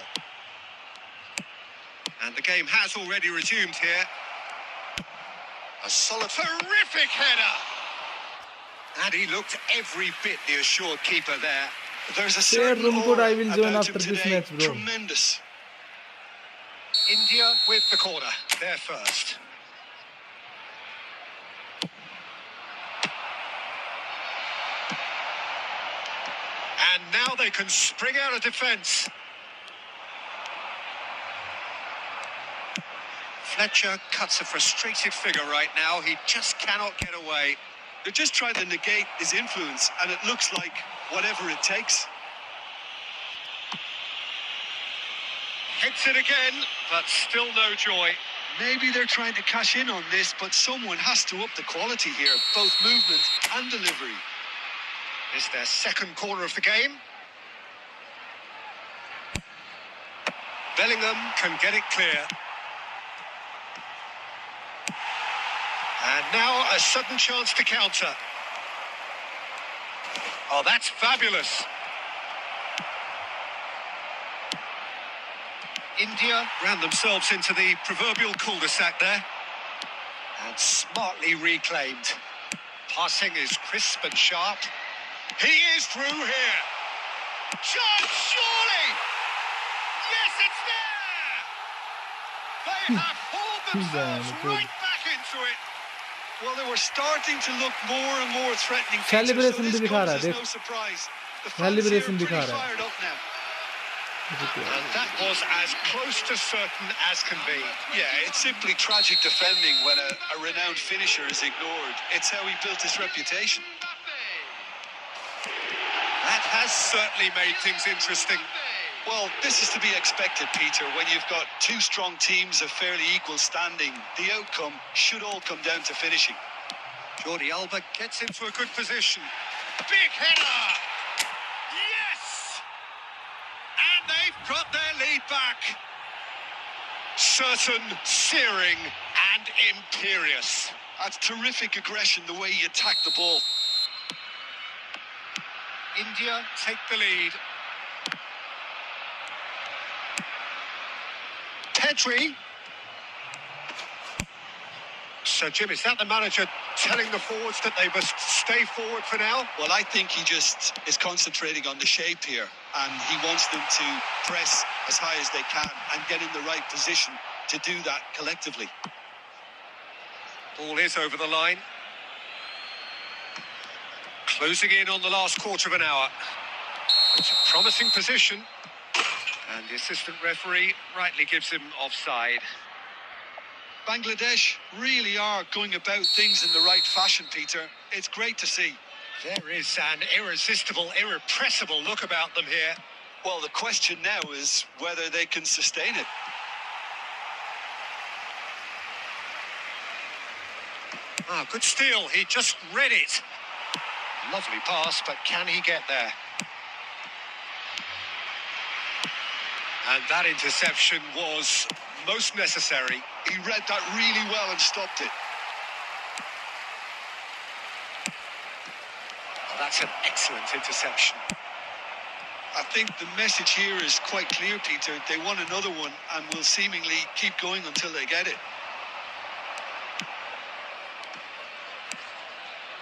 And the game has already resumed here. A solid, terrific header! And he looked every bit the assured keeper there. There's a share certain room code I aura will join about after him this today. match bro Tremendous. India with the corner. They're first. And now they can spring out of defence. Fletcher cuts a frustrated figure right now. He just cannot get away. They're just trying to negate his influence, and it looks like whatever it takes. Hits it again, but still no joy. Maybe they're trying to cash in on this, but someone has to up the quality here, both movement and delivery. It's their second corner of the game. Bellingham can get it clear. And now a sudden chance to counter. Oh, that's fabulous. India ran themselves into the proverbial cul-de-sac there. And smartly reclaimed. Passing is crisp and sharp. He is through here. Chance, surely! Yes, it's there! They have pulled themselves right back into it. Well, they were starting to look more and more threatening. Celebration भी दिखा रहा है, is देख. no surprise. The fans Celebration here are दिखा pretty रहा है. fired up now. And that was as close to certain as can be. Yeah, it's simply tragic defending when a renowned finisher is ignored. It's how he built his reputation. That has certainly made things interesting. Well, this is to be expected, Peter. When you've got two strong teams of fairly equal standing, the outcome should all come down to finishing. Jordi Alba gets into a good position. Big header! Yes! And they've got their lead back. Certain, searing and imperious. That's terrific aggression, the way he attacked the ball. India take the lead. Petri. So, Jim, is that the manager telling the forwards that they must stay forward for now? Well, I think he just is concentrating on the shape here, and he wants them to press as high as they can and get in the right position to do that collectively. Ball is over the line. Closing in on the last quarter of an hour. It's a promising position. And the assistant referee rightly gives him offside. Bangladesh really are going about things in the right fashion, Peter. It's great to see. There is an irresistible, irrepressible look about them here. Well, the question now is whether they can sustain it. Ah, good steal. He just read it. Lovely pass, but can he get there? And that interception was most necessary. He read that really well and stopped it. Oh, that's an excellent interception. I think the message here is quite clear, Peter. They want another one and will seemingly keep going until they get it.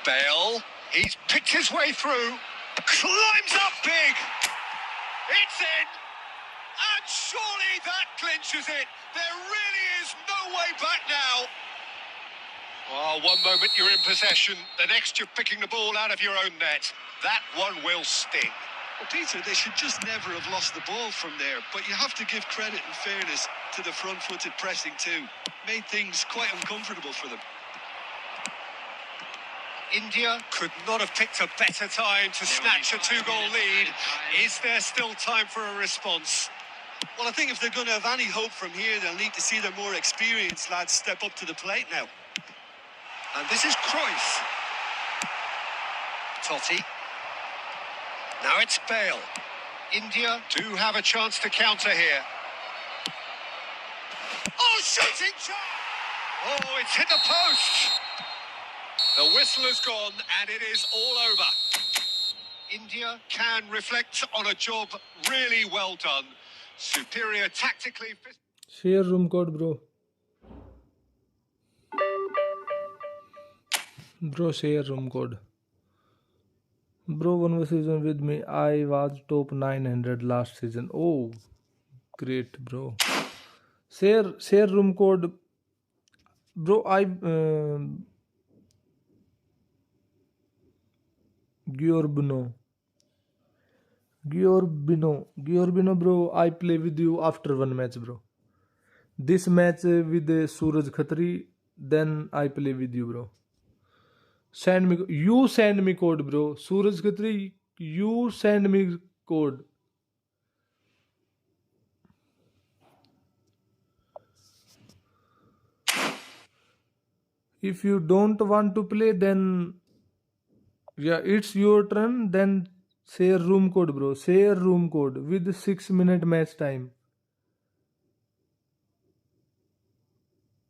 Bale, he's picked his way through, climbs up big. It's in. And surely that clinches it. There really is no way back now. Well, one moment you're in possession, the next you're picking the ball out of your own net. That one will sting. Well, Peter, they should just never have lost the ball from there, but you have to give credit and fairness to the front-footed pressing too. Made things quite uncomfortable for them. India could not have picked a better time to snatch a two-goal lead. Is there still time for a response? Well, I think if they're going to have any hope from here, they'll need to see their more experienced lads step up to the plate now. And this is Cruyff. Totti. Now it's Bale. India do have a chance to counter here. Oh, shooting chance! Oh, it's hit the post. The whistle has gone and it is all over. India can reflect on a job really well done. Superior tactically. Share room code, bro. Bro, share room code. Bro, one more season with me. I was top 900 last season. Oh, great, bro. Share room code. Bro, Giorbino, bro. I play with you after one match, bro. This match with Suraj Khatri, then I play with you, bro. Send me code, bro. Suraj Khatri, you send me code. If you don't want to play, then yeah, it's your turn. Then share room code, bro. Share room code with 6-minute match time.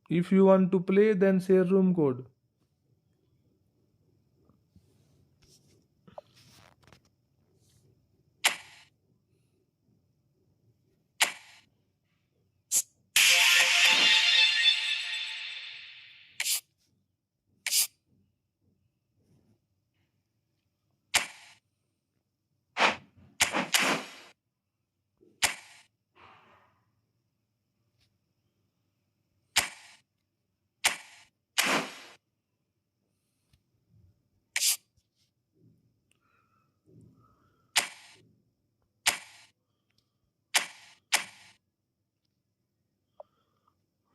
If you want to play, then share room code.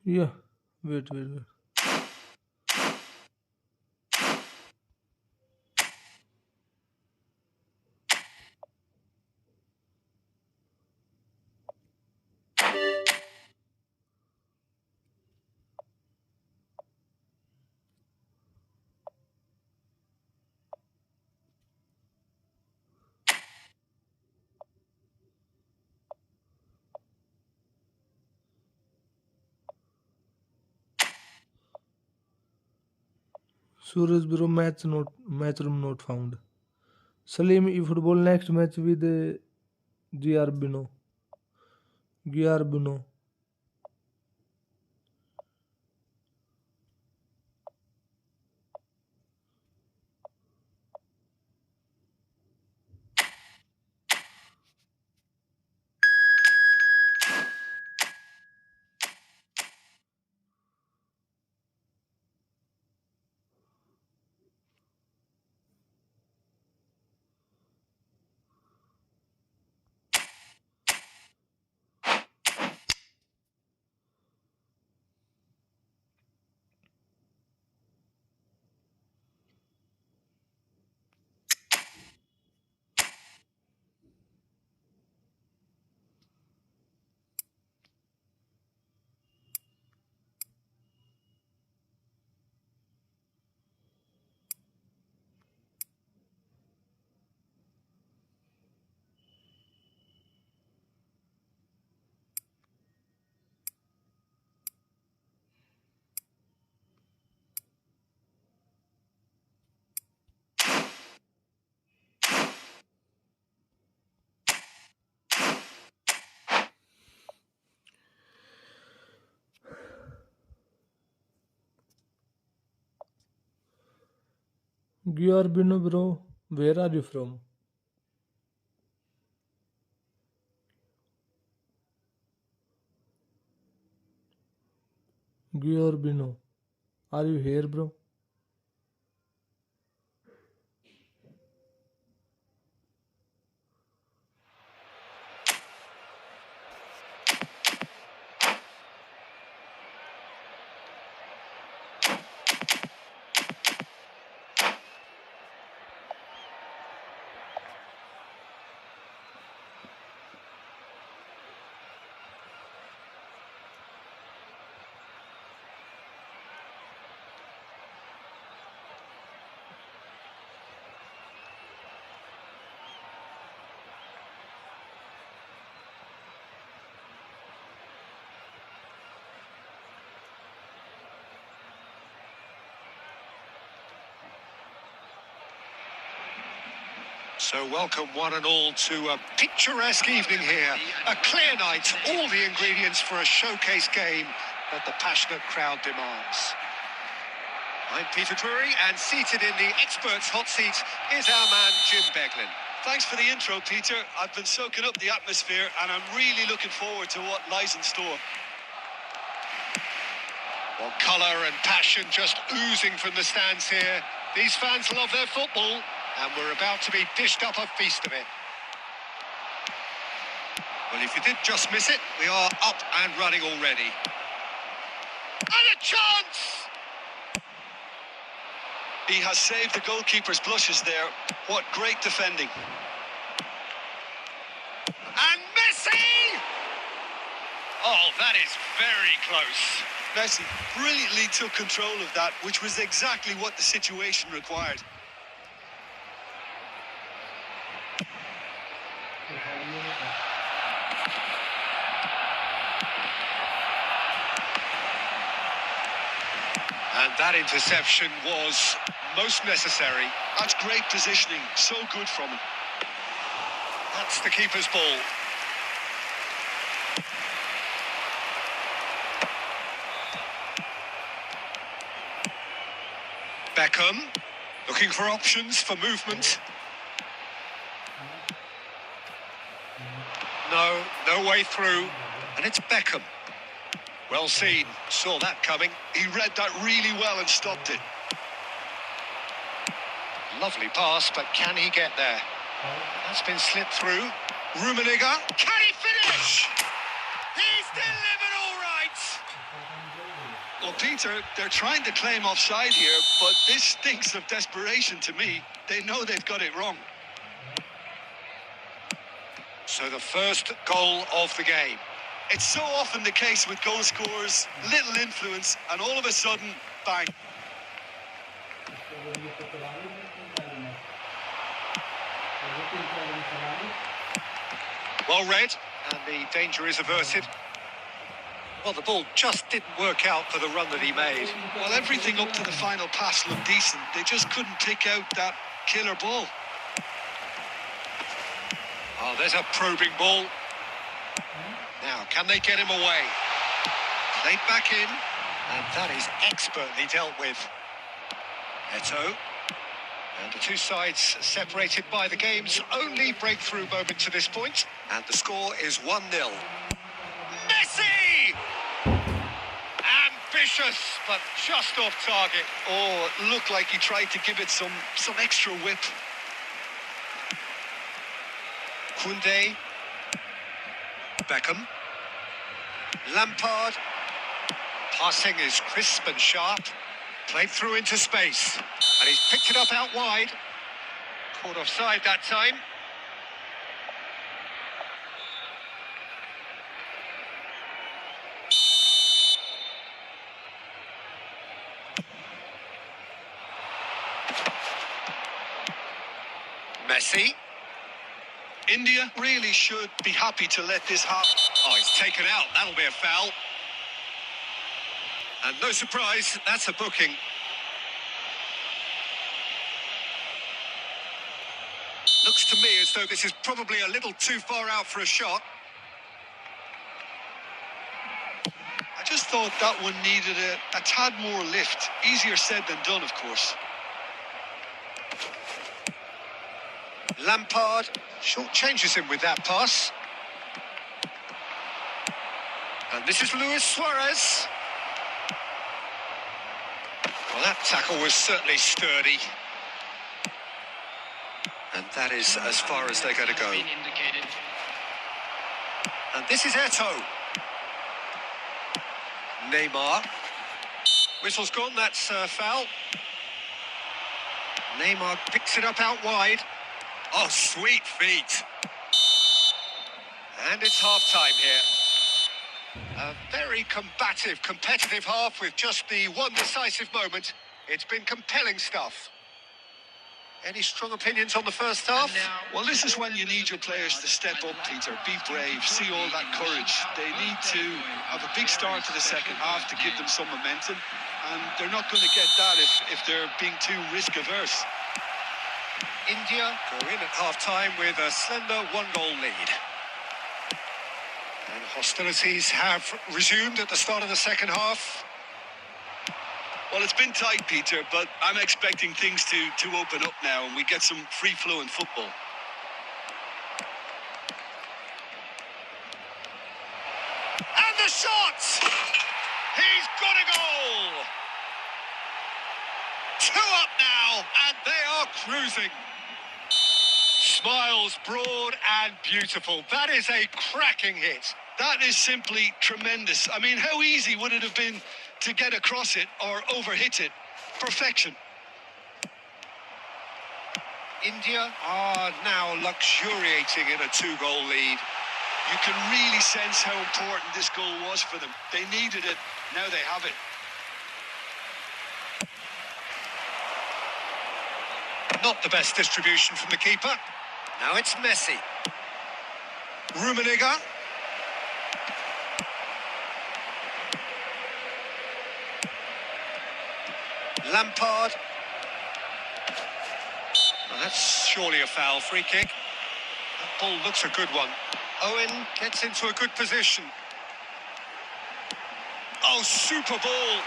Yeah, wait. Suraj bro, match room not found. Salim, eFootball next match with Giarbino. Giarbino. Giarbino bro, where are you from? Giarbino, are you here bro? So welcome one and all to a picturesque evening here. A clear night, all the ingredients for a showcase game that the passionate crowd demands. I'm Peter Drury, and seated in the experts' hot seat is our man Jim Beglin. Thanks for the intro, Peter. I've been soaking up the atmosphere and I'm really looking forward to what lies in store. Well, colour and passion just oozing from the stands here. These fans love their football, and we're about to be dished up a feast of it. Well, if you did just miss it, we are up and running already. And a chance! He has saved the goalkeeper's blushes there. What great defending. And Messi! Oh, that is very close. Messi brilliantly took control of that, which was exactly what the situation required. And that interception was most necessary. That's great positioning, so good from him. That's the keeper's ball. Beckham, looking for options for movement. No way through, and it's Beckham. Well seen, saw that coming. He read that really well and stopped it. Lovely pass, but can he get there? That's been slipped through. Rummenigge, can he finish? He's delivered all right! Well, Peter, they're trying to claim offside here, but this stinks of desperation to me. They know they've got it wrong. So the first goal of the game. It's so often the case with goal scorers, little influence, and all of a sudden, bang. Well read, and the danger is averted. Well, the ball just didn't work out for the run that he made. Well, everything up to the final pass looked decent. They just couldn't pick out that killer ball. Oh, there's a probing ball. Now, can they get him away? Played back in, and that is expertly dealt with. Eto. And the two sides separated by the game's only breakthrough moment to this point. And the score is 1-0. Messi! Ambitious, but just off target. Oh, it looked like he tried to give it some extra whip. Koundé. Beckham. Lampard. Passing is crisp and sharp. Played through into space. And he's picked it up out wide. Caught offside that time. Messi. India really should be happy to let this happen. Oh, he's taken out. That'll be a foul. And no surprise, that's a booking. Looks to me as though this is probably a little too far out for a shot. I just thought that one needed a tad more lift. Easier said than done, of course. Lampard short changes him with that pass. And this is Luis Suarez. Well, that tackle was certainly sturdy. And that is as far as they're going to go. Been indicated. And this is Eto. Neymar. Whistle's gone, that's foul. Neymar picks it up out wide. Oh, sweet feet. And it's half-time here. A very combative, competitive half with just the one decisive moment. It's been compelling stuff. Any strong opinions on the first half? Well, this is when you need your players to step up, Peter. Be brave, see all that courage. They need to have a big start to the second half to give them some momentum. And they're not going to get that if they're being too risk-averse. India go in at half-time with a slender one-goal lead. And hostilities have resumed at the start of the second half. Well, it's been tight, Peter, but I'm expecting things to open up now and we get some free-flowing football. And the shot! He's got a goal! 2 up now, and they are cruising. Smiles broad and beautiful. That is a cracking hit. That is simply tremendous. I mean, how easy would it have been to get across it or overhit it? Perfection. India are now luxuriating in a 2-goal lead. You can really sense how important this goal was for them. They needed it, now they have it. Not the best distribution from the keeper. Now it's Messi. Rummenigge. Lampard. Well, that's surely a foul. Free kick. That ball looks a good one. Owen gets into a good position. Oh, super ball.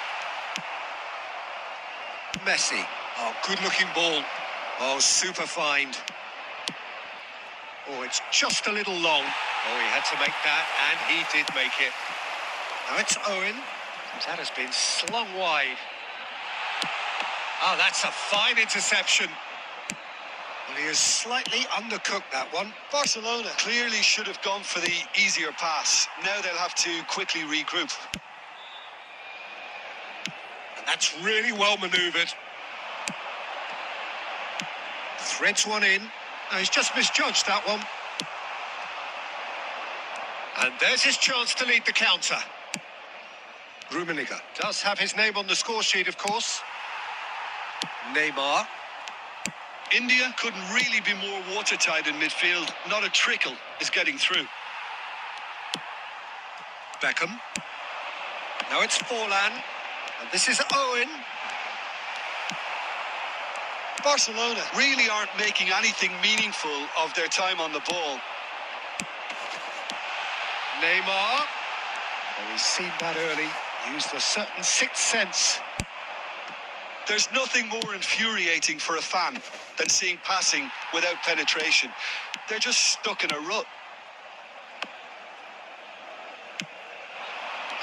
Messi. Oh, good-looking ball. Oh, super find. Oh, it's just a little long. Oh, he had to make that, and he did make it. Now it's Owen. That has been slung wide. Oh, that's a fine interception. Well, he has slightly undercooked that one. Barcelona clearly should have gone for the easier pass. Now they'll have to quickly regroup. That's really well manoeuvred. Threads one in. No, he's just misjudged that one. And there's his chance to lead the counter. Rummenigge does have his name on the score sheet, of course. Neymar. India couldn't really be more watertight in midfield. Not a trickle is getting through. Beckham. Now it's Forlan. And this is Owen. Barcelona really aren't making anything meaningful of their time on the ball. Neymar. Oh, he's seen that early. Used a certain sixth sense. There's nothing more infuriating for a fan than seeing passing without penetration. They're just stuck in a rut.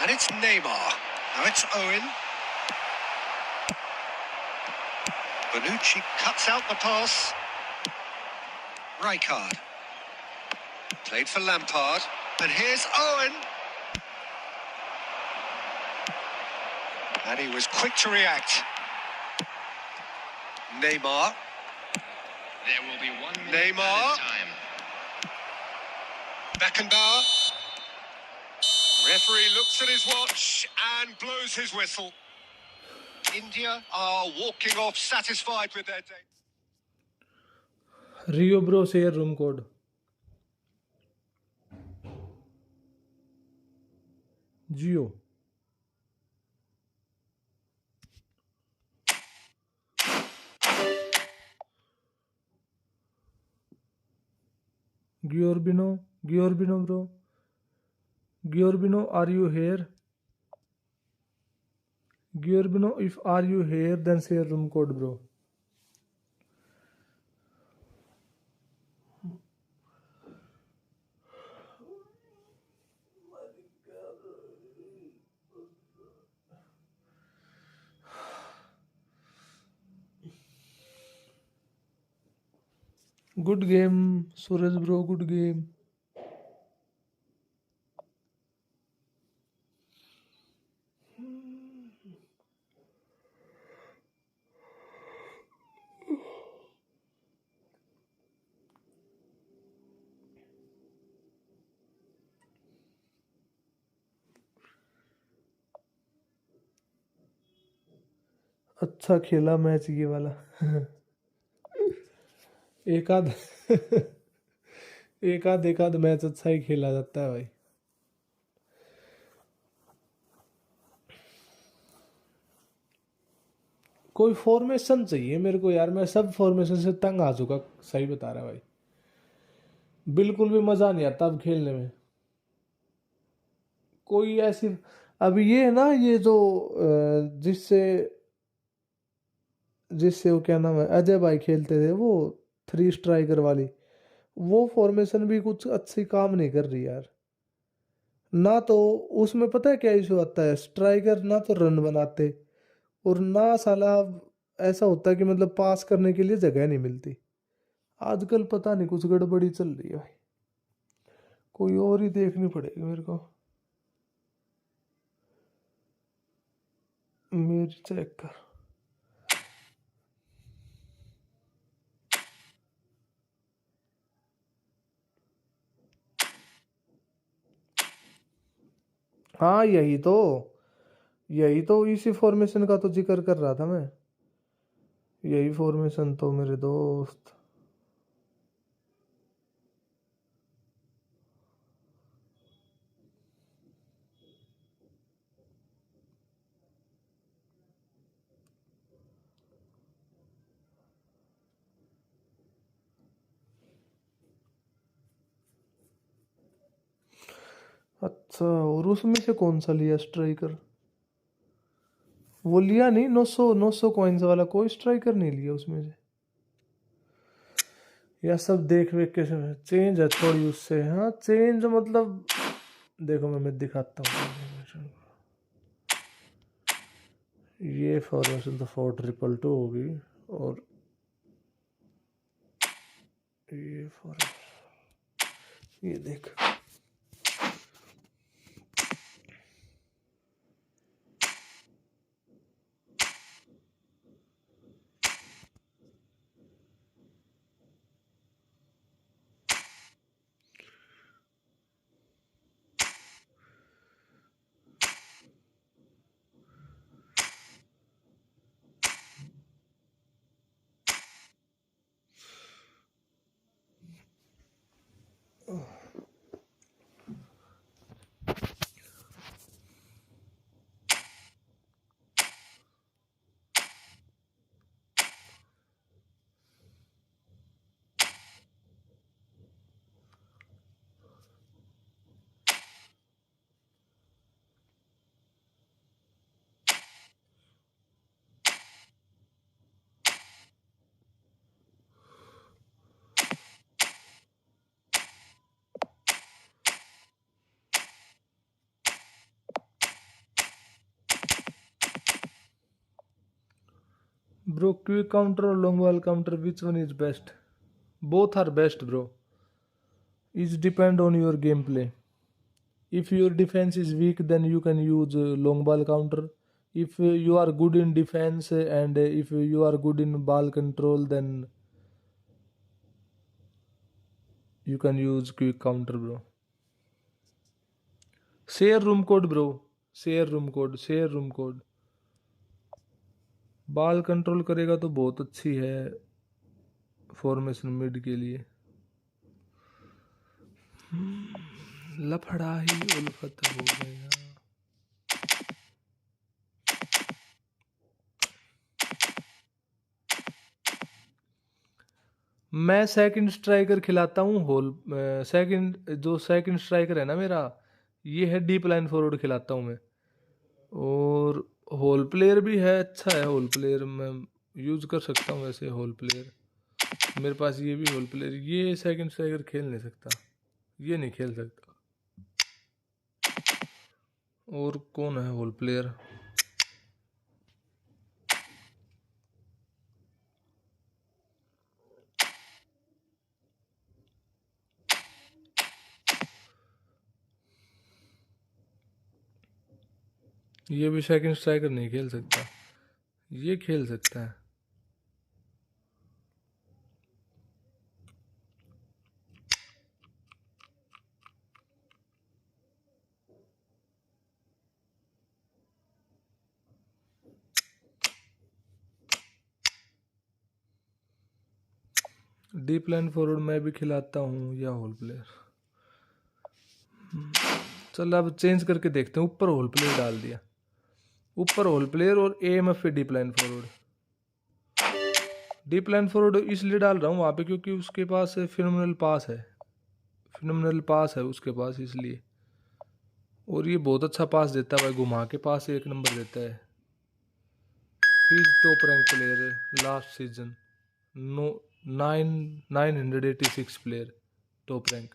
And it's Neymar. Now it's Owen. Bonucci cuts out the pass. Rijkaard. Played for Lampard. And here's Owen. And he was quick to react. Neymar. There will be 1 minute Neymar. added time. Beckenbauer. Referee looks at his watch and blows his whistle. India are walking off satisfied with their day. Rio bro share room code. Geo. Giorbino bro. Giorbino, are you here? Giorbino, if are you here, then share room code, bro. Good game, Suraj bro, good game. अच्छा खेला match ये वाला एक आध एक आध match अच्छा ही खेला जाता है भाई। कोई फॉर्मेशन चाहिए मेरे को यार, मैं सब फॉर्मेशन से तंग आ चुका, सही बता रहा भाई, बिल्कुल भी मजा नहीं आता अब खेलने में। कोई ऐसी अब ये है ना, ये जो जिससे जिससे वो क्या नाम है, अजय भाई खेलते थे, वो 3 स्ट्राइकर वाली, वो फॉर्मेशन भी कुछ अच्छी काम नहीं कर रही यार। ना तो उसमें पता है क्या इशू आता है, स्ट्राइकर ना तो रन बनाते और ना साला ऐसा होता है कि मतलब पास करने के लिए जगह नहीं मिलती। आजकल पता नहीं कुछ गड़बड़ी चल रही है भाई, कोई और ही देखनी पड़ेगी मेरे को। मेरी चेक कर। हाँ यही तो इसी फॉर्मेशन का तो जिक्र कर रहा था मैं, यही फॉर्मेशन तो मेरे दोस्त। अच्छा, और उसमें से कौन सा लिया स्ट्राइकर? वो लिया नहीं, 900 कॉइन्स वाला कोई स्ट्राइकर नहीं लिया उसमें से। या सब देख वेख के चेंज है थोड़ी उससे। हाँ चेंज मतलब देखो मैं दिखाता हूँ। ये फॉर्मेशन तो 4-2-2 होगी, और ये फॉर्मेशन ये देख, Bro, quick counter or long ball counter, which one is best? Both are best, bro. It depend on your gameplay. If your defense is weak, then you can use long ball counter. If you are good in defense and if you are good in ball control, then you can use quick counter, bro. Share room code, bro. Share room code. Share room code. Ball control करेगा तो बहुत अच्छी है formation mid के लिए। लफड़ा ही उल्फत हो गया। मैं सेकंड स्ट्राइकर खिलाता हूँ होल सेकंड जो सेकंड स्ट्राइकर है ना मेरा, ये है डीप लाइन फॉरवर्ड खिलाता हूँ मैं। और होल प्लेयर भी है, अच्छा है होल प्लेयर, मैं यूज़ कर सकता हूँ वैसे होल प्लेयर। मेरे पास ये भी होल प्लेयर, ये सेकंड स्ट्राइकर खेल नहीं सकता, ये नहीं खेल सकता। और कौन है होल प्लेयर? ये भी सेकंड स्ट्राइकर नहीं खेल सकता, ये खेल सकता है। डीप लाइन फॉरवर्ड मैं भी खिलाता हूँ या होल प्लेयर। चल अब चेंज करके देखते हैं। ऊपर होल प्लेयर डाल दिया, ऊपर होल प्लेयर और एएमएफ पे deep line forward. Deep line forward इसलिए डाल रहा हूँ वहाँ पे क्योंकि उसके पास फिनोमिनल पास है, फिनोमिनल पास है उसके पास इसलिए। और ये बहुत अच्छा पास देता है भाई, घुमा के पास एक नंबर देता है। He is top rank player last season, no 986 player top rank.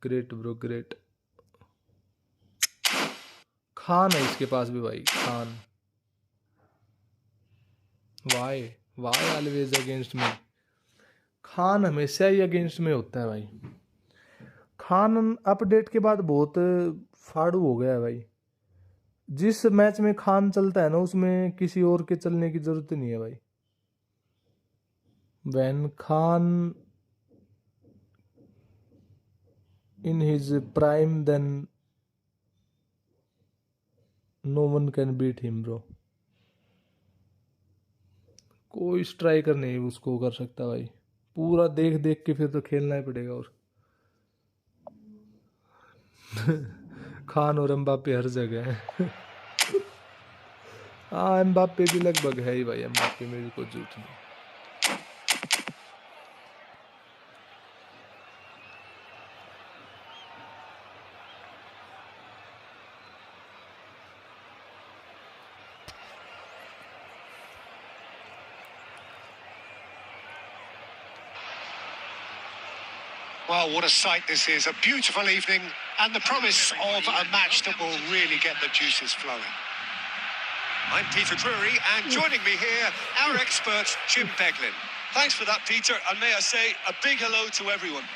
Great bro great. Kahn है इसके पास भी भाई, Kahn. Why why always against में। खान हमेशा ही अगेंस्ट में होता है भाई। खान अपडेट के बाद बहुत फाड़ू हो गया है भाई। जिस मैच में खान चलता है ना उसमें किसी और के चलने की जरूरत नहीं है भाई। When Kahn in his prime then no one can beat him bro. कोई स्ट्राइकर नहीं उसको कर सकता भाई। पूरा देख देख के फिर तो खेलना ही पड़ेगा। और खान और एम्बाप्पे हर जगह है। हाँ एम्बाप्पे भी लगभग है ही भाई, एम्बाप्पे में भी कुछ झूठ नहीं। Well, what a sight this is. A beautiful evening and the promise of a match that will really get the juices flowing. I'm Peter Drury, and joining me here, our expert, Jim Beglin. Thanks for that, Peter, and may I say a big hello to everyone.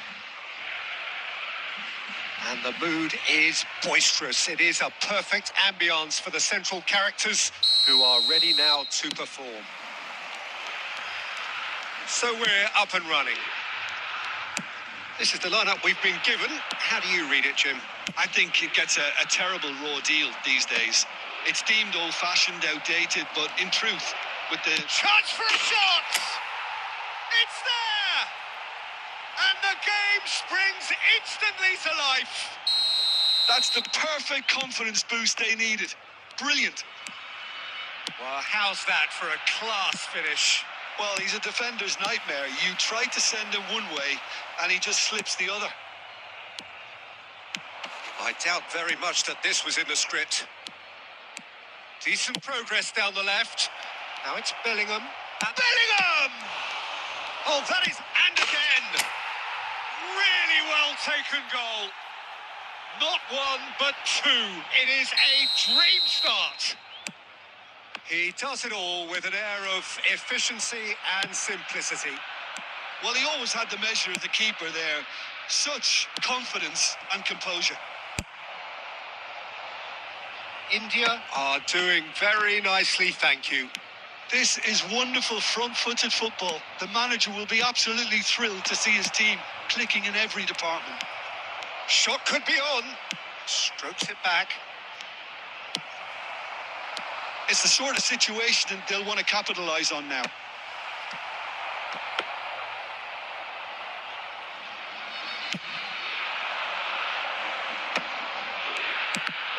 And the mood is boisterous. It is a perfect ambience for the central characters who are ready now to perform. So we're up and running. This is the lineup we've been given. How do you read it, Jim? I think it gets a terrible raw deal these days. It's deemed old-fashioned, outdated, but in truth, with the... Chance for a shot! It's there! And the game springs instantly to life. That's the perfect confidence boost they needed. Brilliant. Well, how's that for a class finish? Well, he's a defender's nightmare. You try to send him one way, and he just slips the other. I doubt very much that this was in the script. Decent progress down the left. Now it's Bellingham. And Bellingham! Oh, that is... And again! Really well taken goal. Not one, but two. It is a dream start. He does it all with an air of efficiency and simplicity. Well, he always had the measure of the keeper there. Such confidence and composure. India are doing very nicely, thank you. This is wonderful front-footed football. The manager will be absolutely thrilled to see his team clicking in every department. Shot could be on. Strokes it back. It's the sort of situation that they'll want to capitalise on now.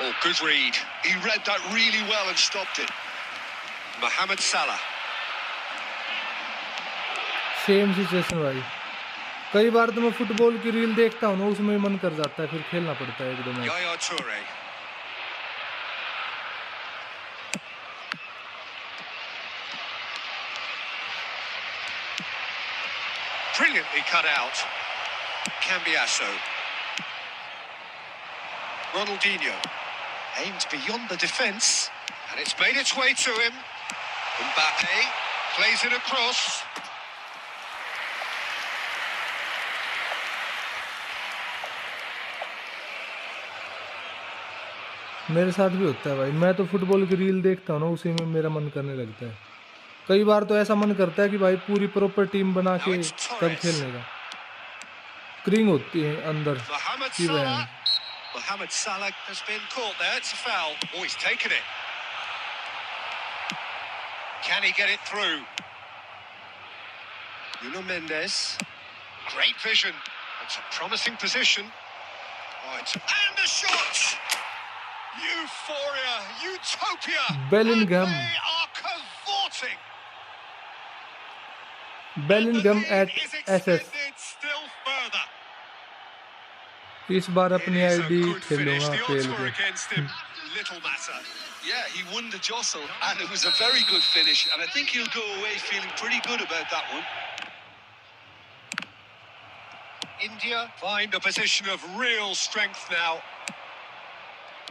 Oh, good read. He read that really well and stopped it. Mohamed Salah. Same situation भाई. कई बार तो मैं football की reel देखता हूँ ना, उसमें मन कर जाता है, फिर खेलना पड़ता है एक दो match. Yaya Toure. Brilliantly cut out. Cambiasso. Ronaldinho. Aimed beyond the defence. And it's made its way to him. Mbappe plays it across. मेरे साथ भी होता है भाई. मैं तो फुटबॉल की रील देखता हूँ ना, उसी में मेरा मन करने लगता है. कई बार तो ऐसा मन करता है कि भाई पूरी प्रॉपर टीम बना के तब खेलने का. क्रिंग होती है अंदर की बहन. Mohamed Salah has been caught there. It's a foul. Oh, he's taken it. Can he get it through? Nuno Mendes. Great vision. That's a promising position. Oh, and the shot! Euphoria, utopia. Bellingham. And they are cavorting. Bellingham And the at lead is SS. extended still further. इस बार अपनी It is a ID good finish. खेलूंगा The खेल odds were के. against him. Little matter. Yeah, he won the jostle, and it was a very good finish. And I think he'll go away feeling pretty good about that one. India find a position of real strength now.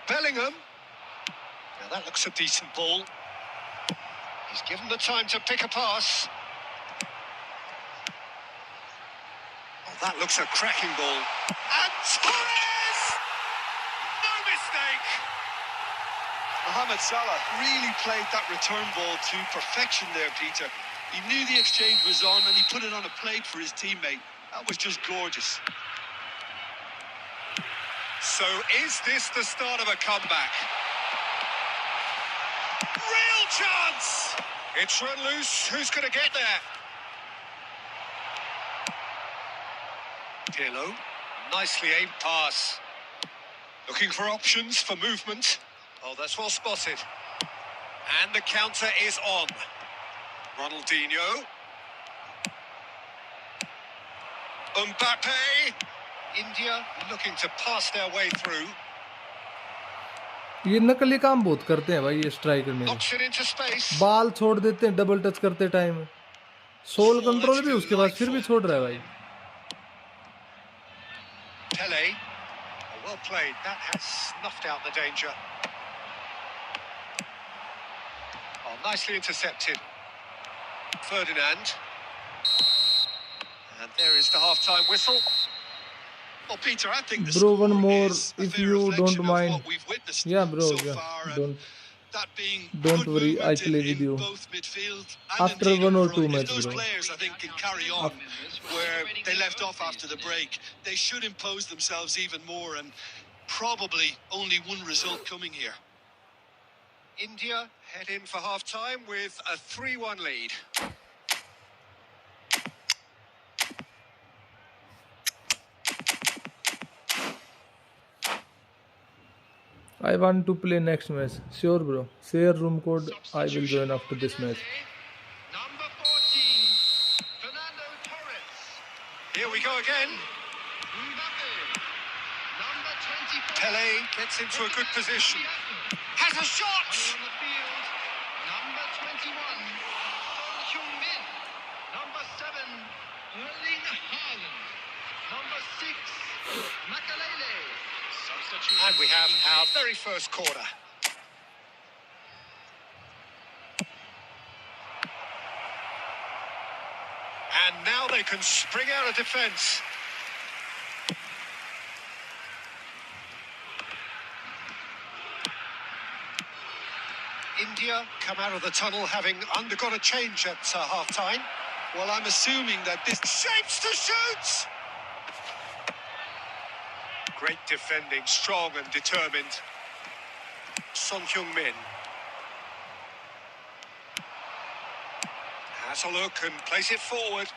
Bellingham. Now that looks a decent ball. He's given the time to pick a pass. Oh, that looks a cracking ball. And Torres! No mistake! Mohamed Salah really played that return ball to perfection there, Peter. He knew the exchange was on and he put it on a plate for his teammate. That was just gorgeous. So is this the start of a comeback? Real chance! It's run loose. Who's going to get there? Pirlo. Nicely aimed pass. Looking for options for movement. Oh, that's well spotted. And the counter is on. Ronaldinho. Mbappe. India looking to pass their way through. ये नकली काम बहुत करते हैं भाई ये striker में. Knocks it into space. बाल छोड़ देते हैं डबल टच करते टाइम. सोल कंट्रोल भी उसके बाद फिर भी छोड़ रहा है भाई. Pele. Oh, well played. That has snuffed out the danger. Oh, nicely intercepted. Ferdinand. And there is the half-time whistle. Well, Peter, I think the Bro, score one more is a if fair you reflection don't of mind. what we've witnessed Yeah, bro. so Yeah, far, and don't that being don't good worry, I movement play in with you. both midfield and After indeed one or up two front. If matches, those bro. players, I think, can carry on where they left off after the break, they should impose themselves even more, and probably only one result coming here. India head in for half-time with a 3-1 lead. I want to play next match. Sure, bro. Share room code. I will join after this match. Number 14, Fernando Torres. Here we go again. Mbappe. Number 24. Pele gets into a good position. Has a shot! On the field, number 21, Son Heung-min. Number 7, Erling Haaland. Number 6, Makalele. Substitute. And we have our very first corner. And now they can spring out of defence. India come out of the tunnel having undergone a change at half-time. Well, I'm assuming that this... Shapes to shoot! Great defending, strong and determined. Son Heung-min has a look and plays it forward.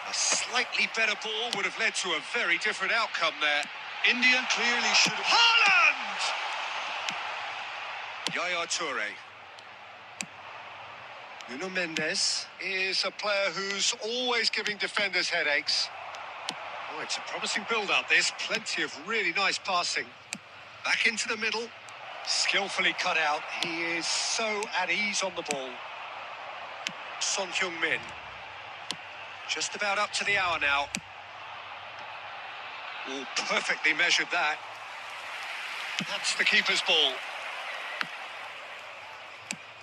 A slightly better ball would have led to a very different outcome there. India clearly should have... Haaland! Yaya Toure. Nuno Mendes is a player who's always giving defenders headaches. Oh, it's a promising build-up, this. Plenty of really nice passing. Back into the middle. Skillfully cut out. He is so at ease on the ball. Son Heung-min. Just about up to the hour now. Oh, perfectly measured that. That's the keeper's ball.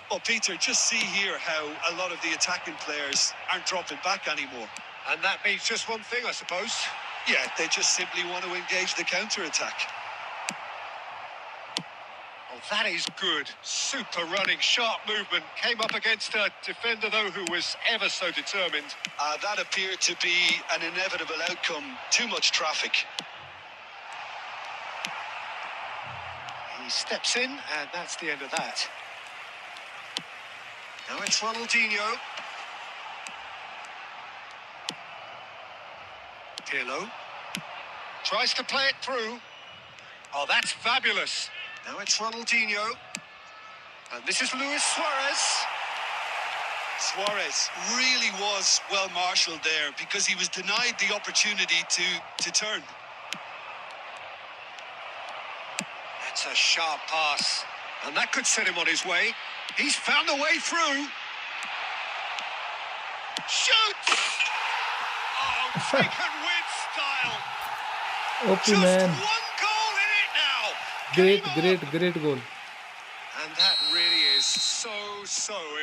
Well, Peter, just see here how a lot of the attacking players aren't dropping back anymore. And that means just one thing, I suppose. Yeah, they just simply want to engage the counter-attack. Oh, that is good. Super running, sharp movement. Came up against a defender, though, who was ever so determined. That appeared to be an inevitable outcome. Too much traffic. He steps in, and that's the end of that. Now it's Ronaldinho. Pirlo tries to play it through. Oh, that's fabulous. Now it's Ronaldinho. And this is Luis Suarez. Suarez really was well marshalled there because he was denied the opportunity to turn. That's a sharp pass. And that could set him on his way. He's found a way through. Shoots! Oh, taken with style. Okay, Just man. one goal in it now. Great, Game great, on. great goal. And that really is so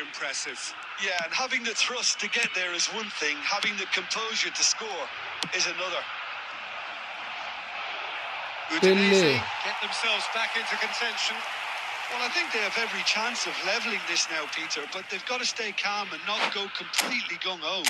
impressive. Yeah, and having the thrust to get there is one thing. Having the composure to score is another. Udinese get themselves back into contention. Well, I think they have every chance of levelling this now, Peter, but they've got to stay calm and not go completely gung-ho.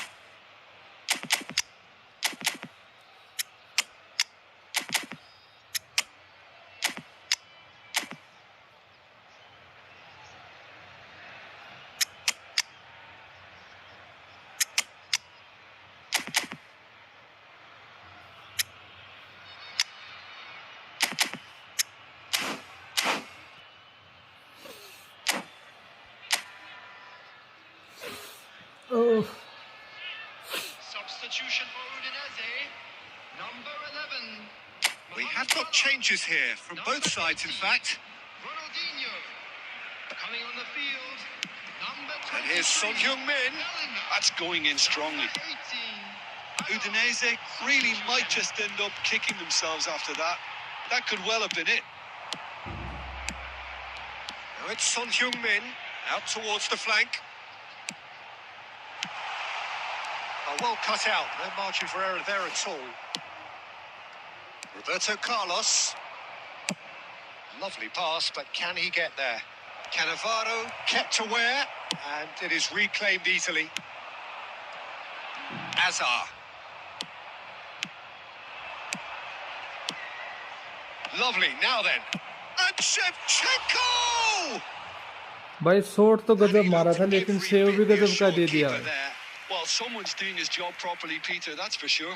Oh, Substitution for Udinese. Number 11. We have got changes here from both sides, in fact. Ronaldinho. Coming on the field. Number 23. And here's Son Heung-min. That's going in strongly. 18. Udinese really might just end up kicking themselves after that. That could well have been it. Now it's Son Heung-min out towards the flank. Oh, well cut out. No margin for error there at all. Roberto Carlos. Lovely pass, but can he get there? Cannavaro kept aware, and it is reclaimed easily. Azar. Lovely, now then. And Shevchenko! भाई shot तो गजब मारा था लेकिन save भी गजब का दे दिया। Well, someone's doing his job properly, Peter, that's for sure.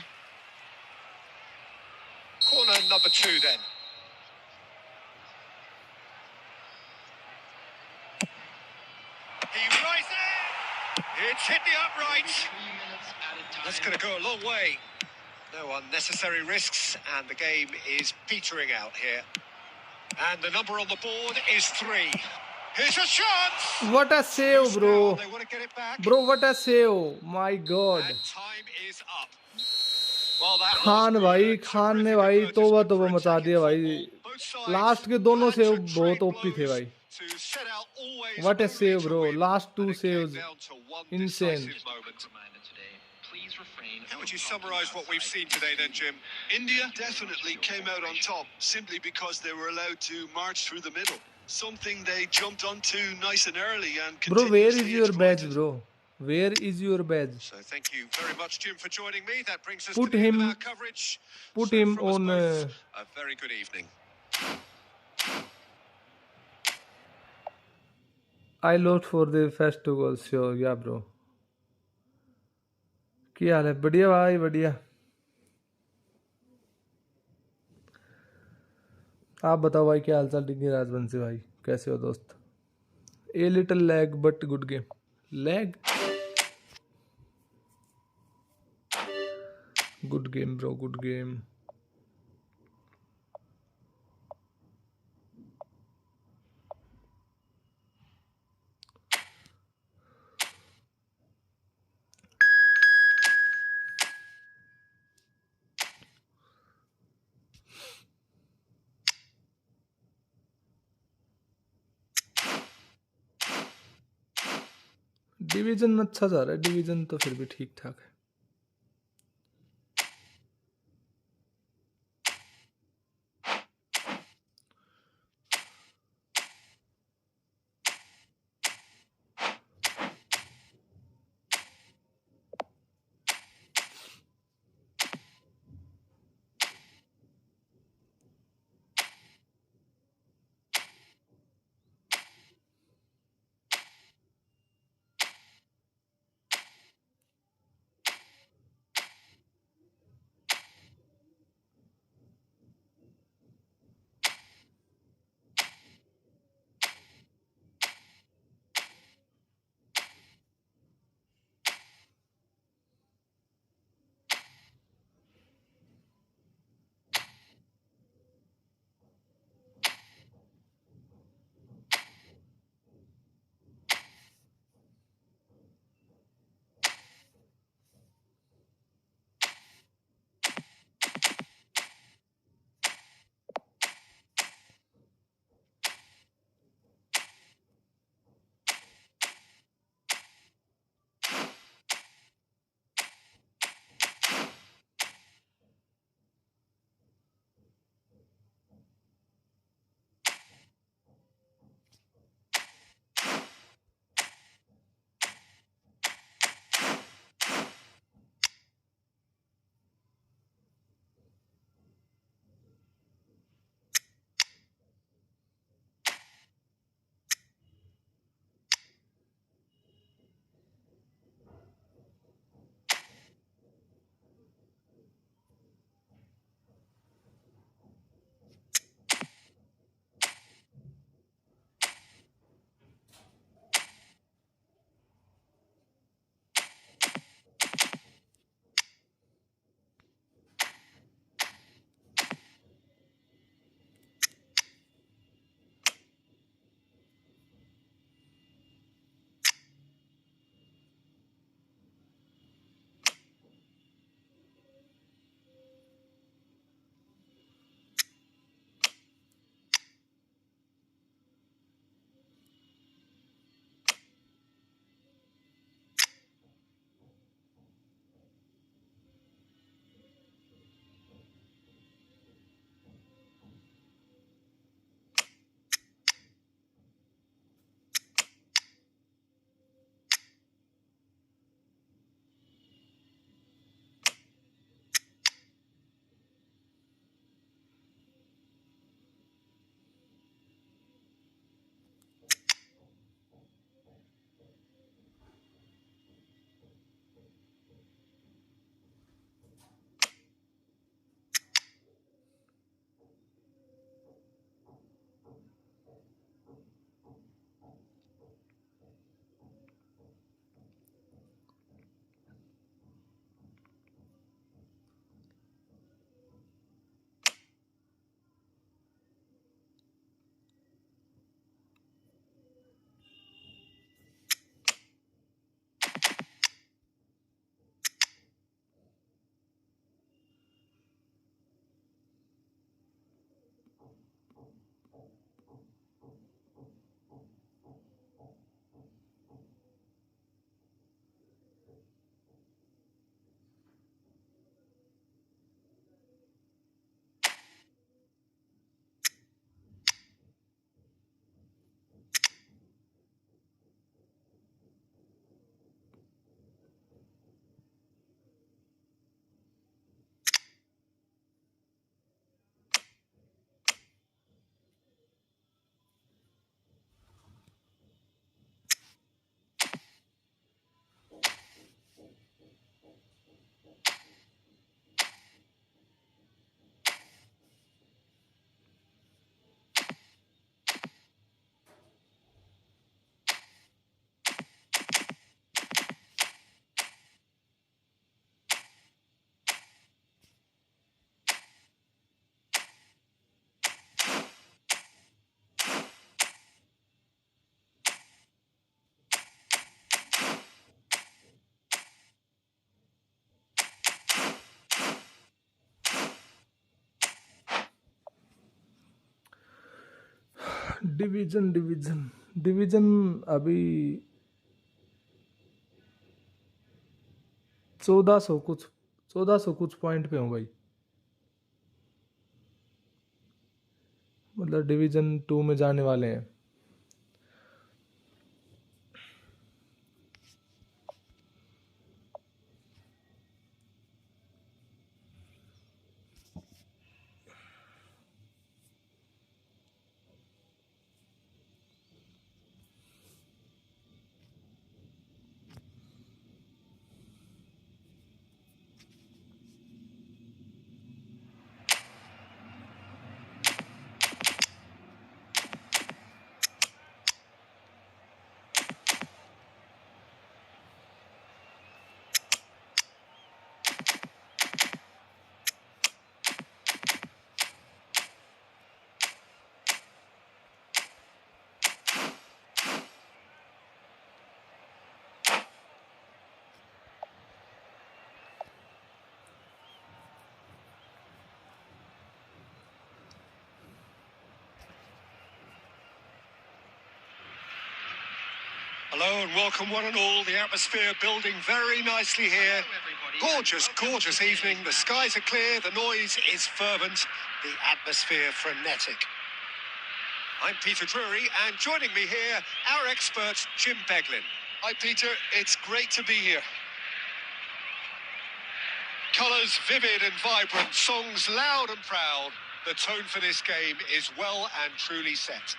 Corner number 2 then. He rises! It's hit the upright. 3 minutes at a time. That's going to go a long way. No unnecessary risks, and the game is petering out here. And the number on the board is 3. Here's a chance! What a save, bro! They want to get it back. Bro, what a save! My God. And time is up. Well, that Khan was भाई good. Khan ने Terrific भाई advertisement तोबा for मचा attacking दिया भाई। football. Both sides last के दोनों had save to बहुत trade ओपी थे blows भाई। to set out always What a only save, to bro. win, Last and 2 it came saves. down to one Insane. decisive moment. Reminder today, please refrain How from would you talking summarise what we've outside seen today then, Jim? India definitely came out on top simply because they were allowed to march through the middle. Something they jumped onto nice and early and Bro, where is continuously your badge, exploited. bro? Where is your badge? So thank you very much, Jim, for joining me. That brings us Put to the end of our him coverage. Put So him from us on. both, a very good evening. I lost for the festival, sure. Yeah, bro. क्या हाल है? बढ़िया भाई, बढ़िया. आप बताओ भाई, क्या हाल चाल? डिग्गी राजवंशी भाई, कैसे हो दोस्त? A little lag but good game. Lag? Good game, bro. Good game. Division अच्छा जा रहा है. डिवीजन तो फिर भी ठीक ठाक है. डिवीजन डिवीजन डिवीजन अभी 1400 कुछ पॉइंट पे हूँ भाई। मतलब डिवीजन 2 में जाने वाले हैं। Hello and welcome one and all. The atmosphere building very nicely here. Gorgeous, gorgeous evening. The skies are clear, the noise is fervent, the atmosphere frenetic. I'm Peter Drury, and joining me here, our expert, Jim Beglin. Hi, Peter. It's great to be here. Colours vivid and vibrant, songs loud and proud. The tone for this game is well and truly set.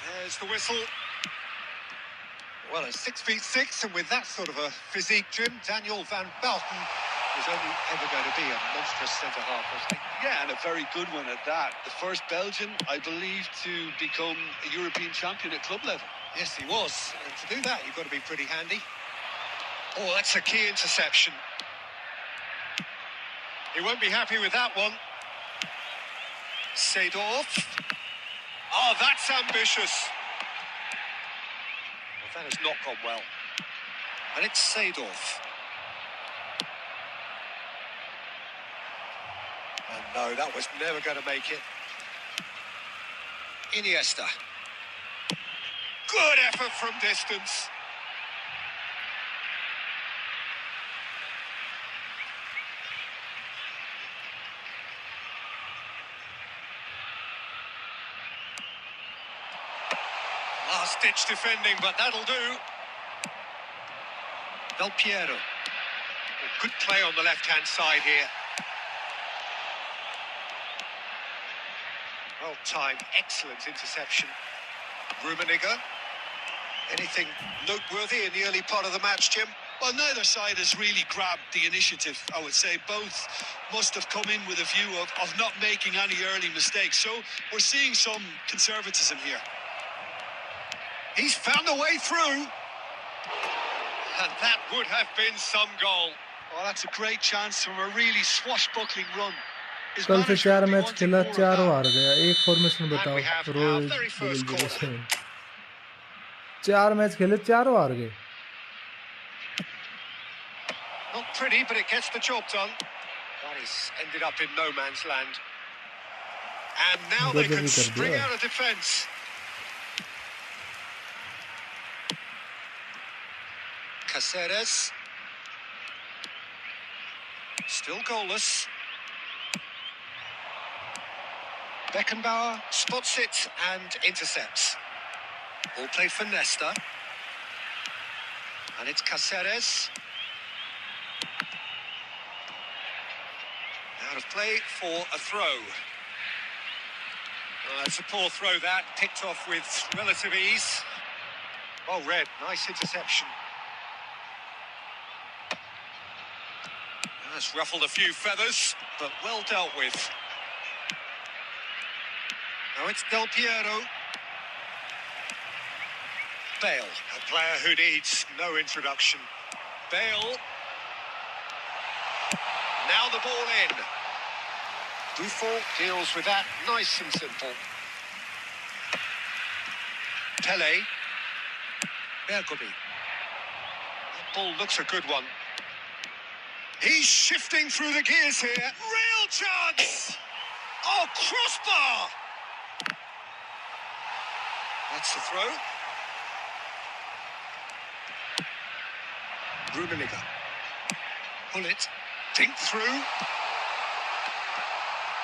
There's the whistle. Well, at 6'6", and with that sort of a physique, Jim, Daniel van Bouten is only ever going to be a monstrous centre-half, wasn't he? Yeah, and a very good one at that. The first Belgian, I believe, to become a European champion at club level. Yes, he was. And to do that, you've got to be pretty handy. Oh, that's a key interception. He won't be happy with that one. Seedorf. Oh, that's ambitious. Well, that has not gone well. And it's Seedorf. And no, that was never going to make it. Iniesta. Good effort from distance. Last-ditch defending, but that'll do. Del Piero. Oh, good play on the left-hand side here. Well timed, excellent interception. Rummenigge. Anything noteworthy in the early part of the match, Jim? Well, neither side has really grabbed the initiative, I would say. Both must have come in with a view of not making any early mistakes. So we're seeing some conservatism here. He's found a way through. And that would have been some goal. Oh, that's a great chance from a really swashbuckling run. His कल से manager 4 will be match wanting खेला, more of चारों that. हार गया। एक formation बताओ। we have our रोज very first corner. 4 match खेले, चारों हार गए। Not pretty, but it gets the job done. That is ended up in no man's land. And now they गजब can ही कर spring दिया। out of defence. Caceres. Still goalless. Beckenbauer spots it and intercepts. Ball played for Nesta. And it's Caceres. Out of play for a throw. It's a poor throw that, picked off with relative ease. Well read, nice interception. That's ruffled a few feathers, but well dealt with. Now it's Del Piero. Bale, a player who needs no introduction. Bale. Now the ball in. Buffon deals with that nice and simple. Pele. Bergomi. That ball looks a good one. He's shifting through the gears here. Real chance! Oh, crossbar! That's the throw. Rummenigge. Pull it. Dink through.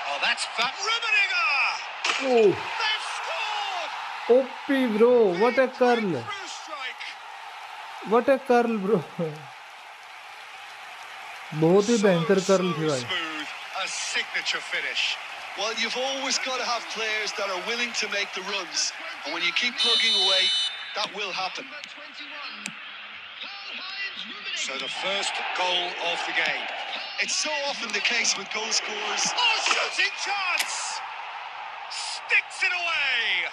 Oh, that's fat. Rummenigge! Oh, They've scored! OP bro, what a curl. Breakthrough strike. What a curl bro. बहुत ही भयंकर curl थी भाई. Smooth, a signature finish. Well, you've always got to have players that are willing to make the runs. And when you keep plugging away, that will happen. So the first goal of the game. It's so often the case with goal scorers. Oh, shooting chance! Sticks it away!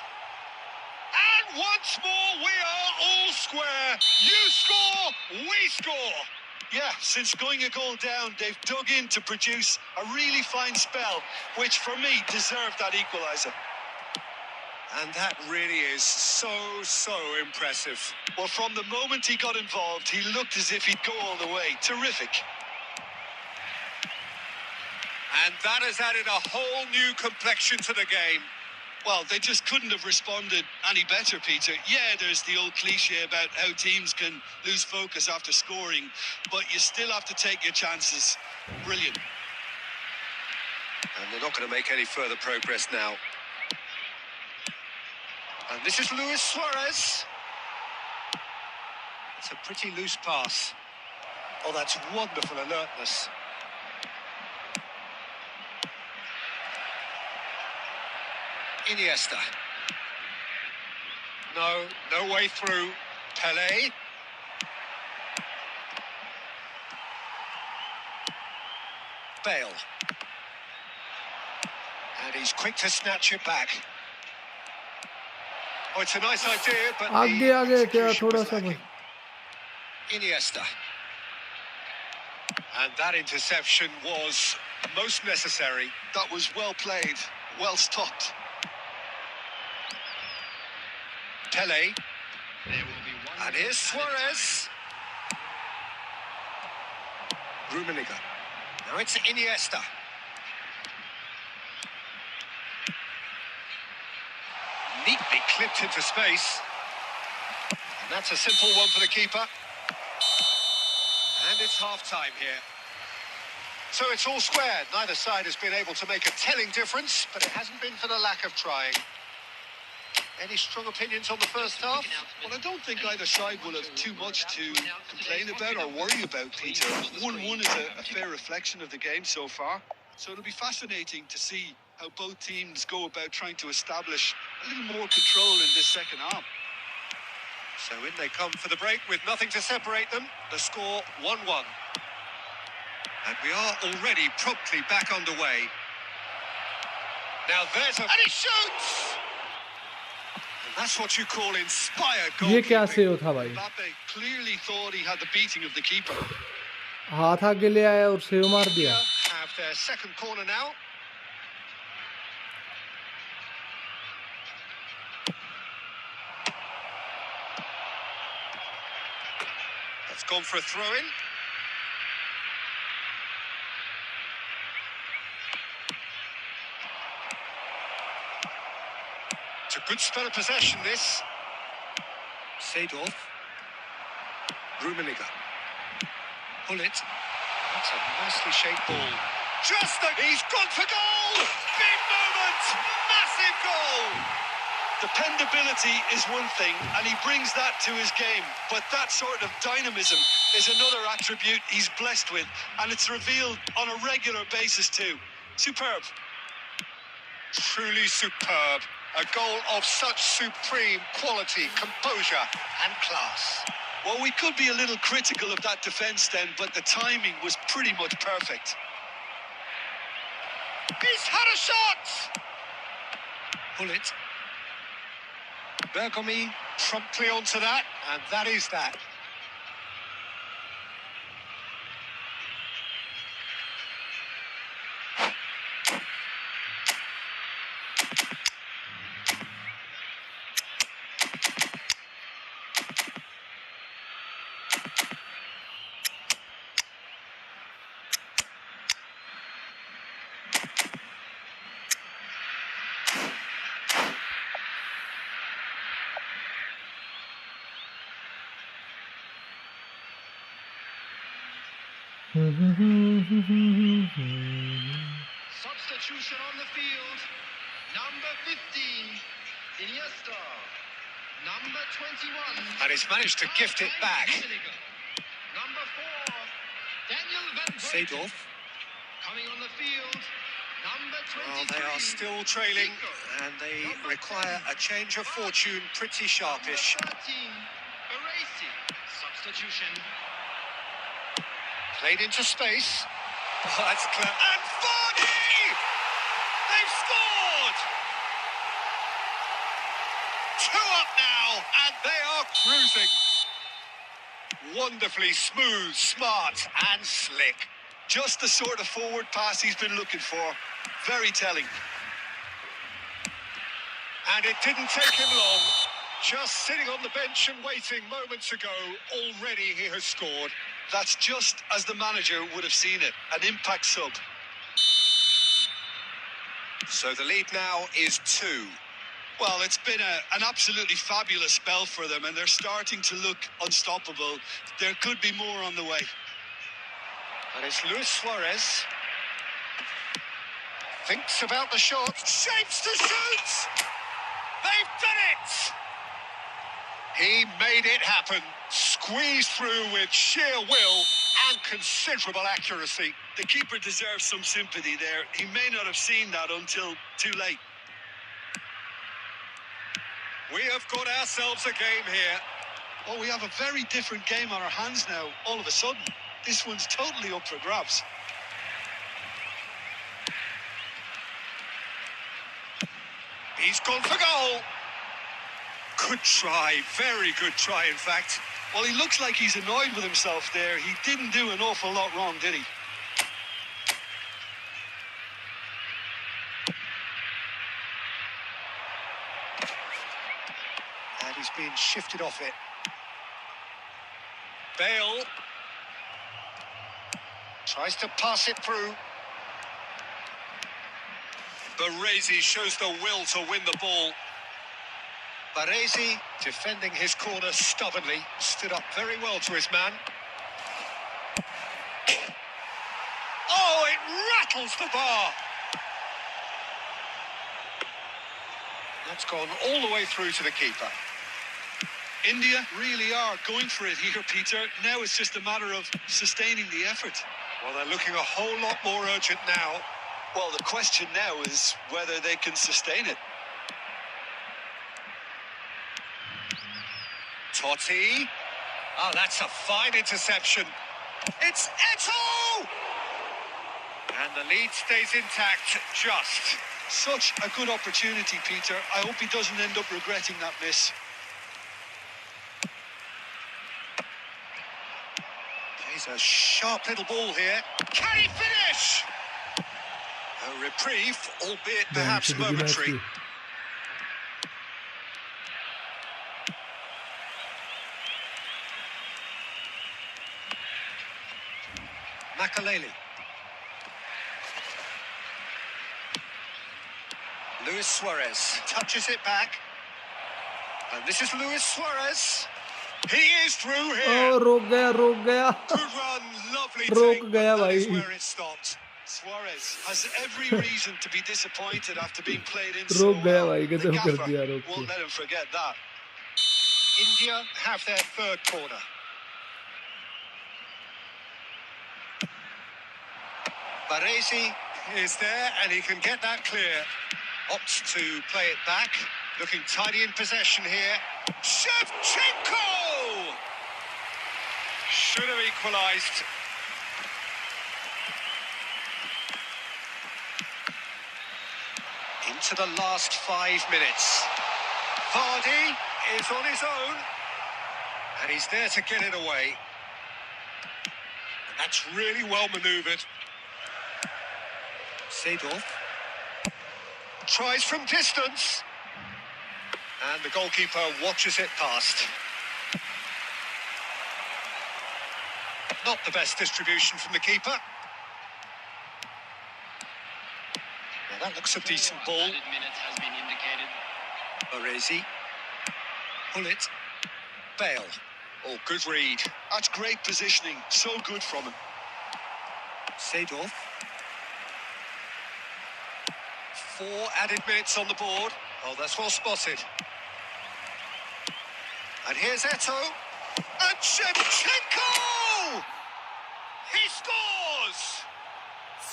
And once more, we are all square. You score, we score. Yeah, since going a goal down, they've dug in to produce a really fine spell, which for me deserved that equaliser. And that really is so impressive. Well, from the moment he got involved, he looked as if he'd go all the way. Terrific. And that has added a whole new complexion to the game. Well, they just couldn't have responded any better, Peter. Yeah, there's the old cliche about how teams can lose focus after scoring, but you still have to take your chances. Brilliant. And they're not going to make any further progress now. And this is Luis Suarez. It's a pretty loose pass. Oh, that's wonderful alertness. Iniesta. No way through. Pele. Bale. And he's quick to snatch it back. Oh, it's a nice idea, but आगे क्या थोड़ा सा बस. Iniesta. And that interception was most necessary. That was well played, well stopped. Pele. And here's Suarez. Rummenigge. Now it's Iniesta. Neatly clipped into space. And that's a simple one for the keeper. And it's half-time here. So it's all squared. Neither side has been able to make a telling difference, but it hasn't been for the lack of trying. Any strong opinions on the first half? Well, I don't think either side will have too much to complain about or worry about, Peter. 1-1 is a fair reflection of the game so far. So it'll be fascinating to see how both teams go about trying to establish a little more control in this second half. So in they come for the break with nothing to separate them. The score 1-1. And we are already promptly back underway. Now there's a... And he shoots! And that's what you call inspired ये क्या goalkeeping. Save था भाई. Mbappe clearly thought he had the beating of the keeper. हाथ आगे ले आया और save मार दिया. Have their second corner now. That's gone for a throw-in. It's a good spell of possession, this. Seedorf. Rummenigge. Pull it. That's a nicely shaped ball. He's gone for goal! Big moment! Massive goal! Dependability is one thing, and he brings that to his game. But that sort of dynamism is another attribute he's blessed with, and it's revealed on a regular basis too. Superb. Truly superb. A goal of such supreme quality, composure and class. Well, we could be a little critical of that defence then, but the timing was pretty much perfect. He's had a shot! Pull it. Bergomi promptly onto that, and that is that. Substitution on the field. Number 15, Iniesta. Number 21. And he's managed to gift it back. Number 4, Daniel Van Seedorf. Coming on the field. Number 23. Well, they are still trailing, and they require a change of fortune pretty sharpish. Number 13, Baresi. Substitution. Played into space. Oh, that's clever. And Vardy! They've scored! 2 up now, and they are cruising. Wonderfully smooth, smart, and slick. Just the sort of forward pass he's been looking for. Very telling. And it didn't take him long. Just sitting on the bench and waiting moments ago, already he has scored. That's just as the manager would have seen it. An impact sub. So the lead now is 2. Well, it's been an absolutely fabulous spell for them, and they're starting to look unstoppable. There could be more on the way. And it's Luis Suarez. Thinks about the shot. Shapes to shoot! They've done it! He made it happen. Squeezed through with sheer will and considerable accuracy. The keeper deserves some sympathy there. He may not have seen that until too late. We have got ourselves a game here. Oh, we have a very different game on our hands now, all of a sudden. This one's totally up for grabs. He's gone for goal. Good try, very good try, in fact. Well, he looks like he's annoyed with himself there. He didn't do an awful lot wrong, did he? And he's been shifted off it. Bale tries to pass it through. Baresi shows the will to win the ball. Baresi defending his corner stubbornly, stood up very well to his man. Oh, it rattles the bar. That's gone all the way through to the keeper. India really are going for it here, Peter. Now it's just a matter of sustaining the effort. Well, they're looking a whole lot more urgent now. Well, the question now is whether they can sustain it. Totti. Oh, that's a fine interception. It's Eto'o! And the lead stays intact, just. Such a good opportunity, Peter. I hope he doesn't end up regretting that miss. He's a sharp little ball here. Can he finish? A reprieve, albeit perhaps momentary. Makaleli. Luis Suarez touches it back. And this is Luis Suarez. He is through O here. रोक गया Good run, lovely रोक take, but गया that is भाई where it stopped. Suarez has every reason to be disappointed after being played in so रोक गया well. भाई The गजब कर gaffer दिया रोक won't के let him forget that. India have their third corner. Baresi is there and he can get that clear. Opts to play it back. Looking tidy in possession here. Shevchenko! Should have equalised. Into the last 5 minutes. Vardy is on his own. And he's there to get it away. And that's really well manoeuvred. Seedorf tries from distance. And the goalkeeper watches it past. Not the best distribution from the keeper. Well, that looks a decent ball. Added minutes has been indicated. Baresi. Pull it. Bale. Oh, good read. That's great positioning. So good from him. Seedorf. 4 added minutes on the board. Oh, that's well spotted. And here's Eto'o. And Shevchenko! He scores!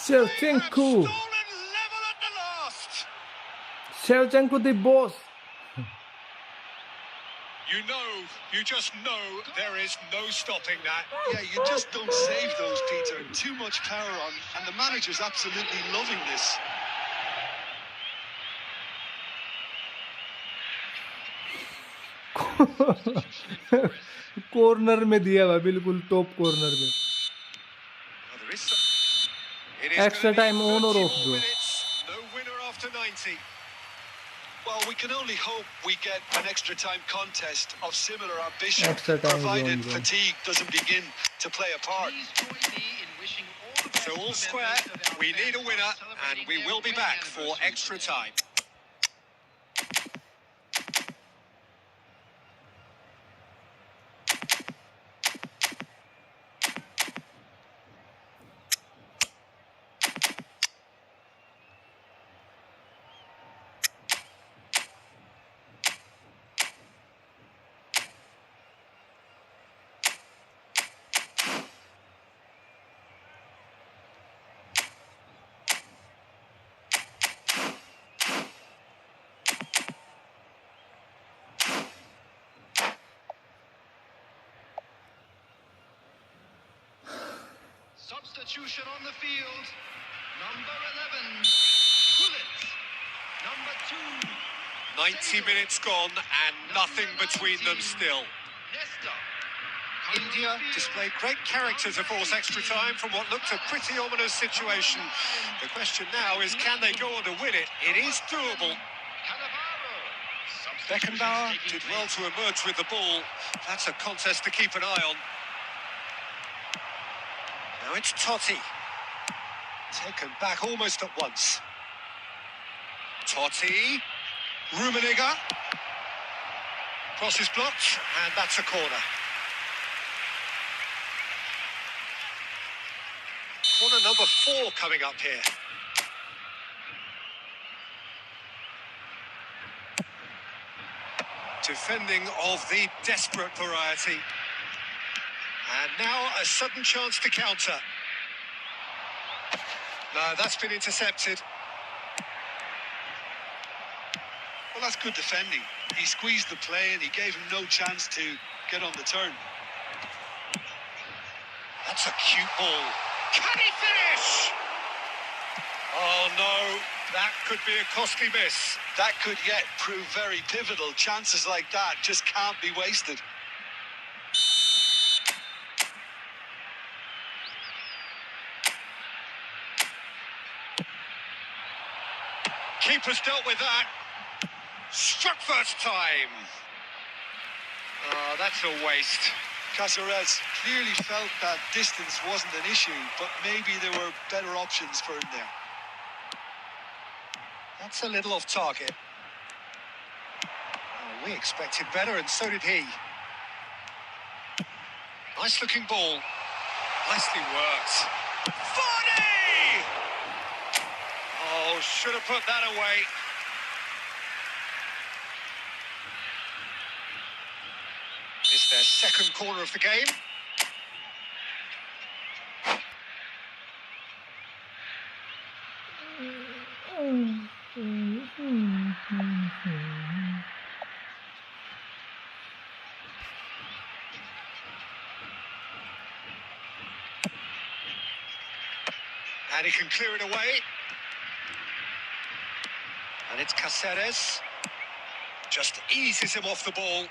Shevchenko Stolen level at the last. Shevchenko the boss You just know there is no stopping that. Yeah, you just don't save those, Peter. Too much power on, and the manager's absolutely loving this. Corner में दिया हुआ बिल्कुल top corner में Well, there is it is Extra gonna be time on or 30 off, more bro? minutes. No winner after 90. Well, we can only hope we get an extra time contest of similar ambition, Extra time provided zone, bro. fatigue doesn't begin to play a part. Please join me in wishing all the best So to all the square, members of our we need a fans winner, celebrating and we their will be wedding back for anniversary extra today. time. Substitution on the field. Number 11, Gullit. Number 2, 90 minutes gone and nothing between them still. Nesta. India displayed great character to force extra time from what looked a pretty ominous situation. The question now is, can they go on to win it? It is doable. Beckenbauer did well to emerge with the ball. That's a contest to keep an eye on. Now it's Totti. Taken back almost at once. Totti. Rummenigge. Cross is blocked, and that's a corner. Corner number 4 coming up here. Defending of the desperate variety. And now a sudden chance to counter. No, that's been intercepted. Well, that's good defending. He squeezed the play and he gave him no chance to get on the turn. That's a cute ball. Can he finish? Oh no, that could be a costly miss. That could yet prove very pivotal. Chances like that just can't be wasted. Keeper's dealt with that. Struck first time. Oh, that's a waste. Caceres clearly felt that distance wasn't an issue, but maybe there were better options for him there. That's a little off target. Oh, we expected better, and so did he. Nice looking ball. Nicely worked. Vardy! Oh, should have put that away. It's their second corner of the game. And he can clear it away. And it's Cáceres. Just eases him off the ball.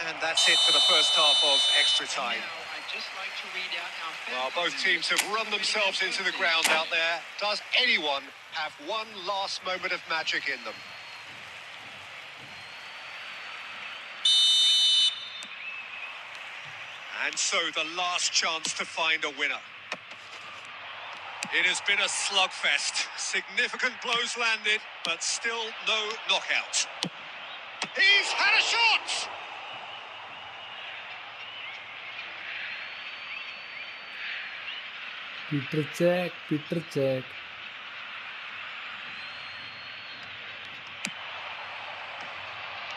And that's it for the first half of extra time. Now, I'd just like to read out our fan Well, both teams have run themselves into the ground out there. Does anyone have one last moment of magic in them? And so the last chance to find a winner. It has been a slugfest. Significant blows landed, but still no knockout. He's had a shot! Peter check.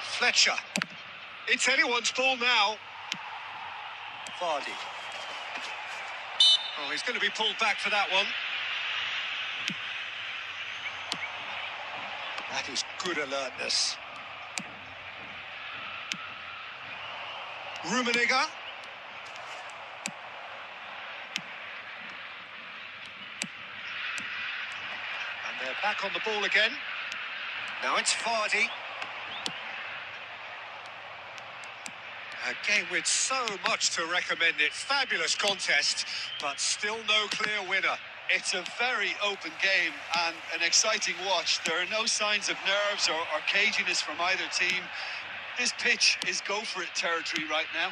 Fletcher. It's anyone's ball now. Vardy. Oh, he's going to be pulled back for that one. That is good alertness. Rummenigge. And they're back on the ball again. Now it's Vardy. A game with so much to recommend it. Fabulous contest, but still no clear winner. It's a very open game and an exciting watch. There are no signs of nerves or caginess from either team. This pitch is go-for-it territory right now.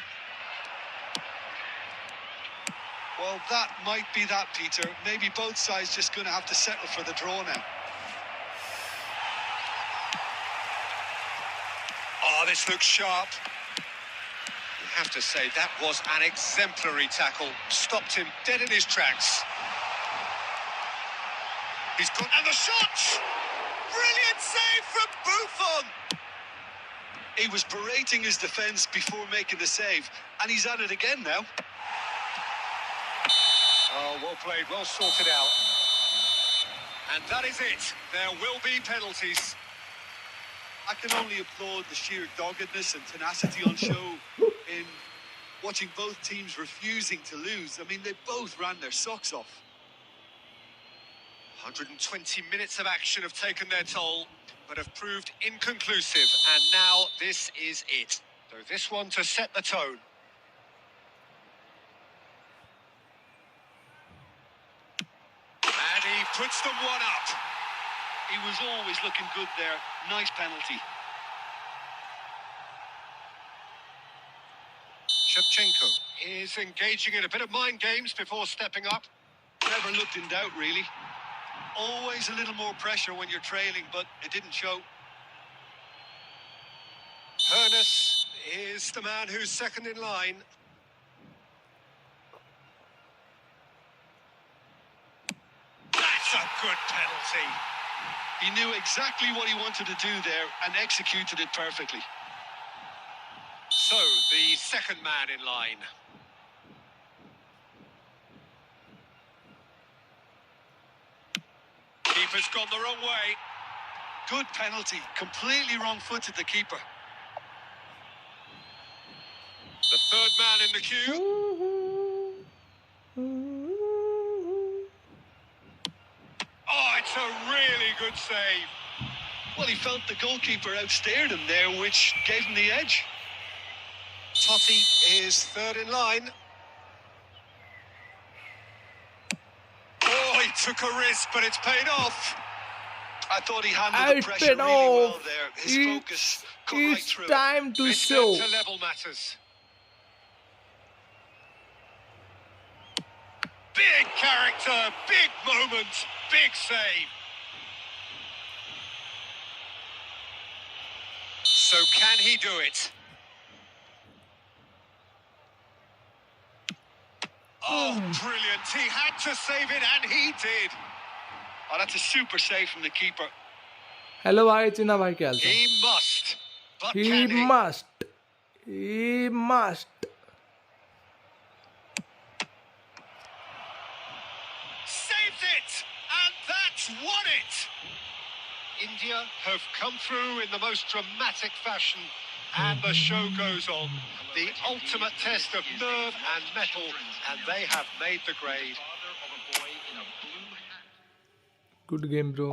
Well, that might be that, Peter. Maybe both sides just going to have to settle for the draw now. Oh, this looks sharp. I have to say, that was an exemplary tackle. Stopped him dead in his tracks. He's got... And the shot! Brilliant save from Buffon! He was berating his defence before making the save, and he's at it again now. Oh, well played, well sorted out. And that is it. There will be penalties. I can only applaud the sheer doggedness and tenacity on show in watching both teams refusing to lose. I mean, they both ran their socks off. 120 minutes of action have taken their toll, but have proved inconclusive. And now this is it. So this one to set the tone. And he puts them one up. He was always looking good there. Nice penalty. Shevchenko is engaging in a bit of mind games before stepping up. Never looked in doubt, really. Always a little more pressure when you're trailing, but it didn't show. Hoeneß is the man who's second in line. That's a good penalty. He knew exactly what he wanted to do there and executed it perfectly. So, the second man in line. Keeper's gone the wrong way. Good penalty. Completely wrong-footed, the keeper. The third man in the queue. Oh, it's a really good save. Well, he felt the goalkeeper outstared him there, which gave him the edge. Totti is third in line. Oh, he took a risk, but it's paid off. I thought he handled the pressure really well there. His focus got right It's through it. time to It's show. to level matters. Big character, big moment, big save. So can he do it? Oh, brilliant. He had to save it, and he did. Oh, that's a super save from the keeper. Hello भाई चिन्ना भाई, क्या हाल चाल? He must. But He can he? must. He must. Saved it! And that's won it! India have come through in the most dramatic fashion, and the show goes on. The ultimate test of nerve and mettle, and they have made the grade. Good game, bro.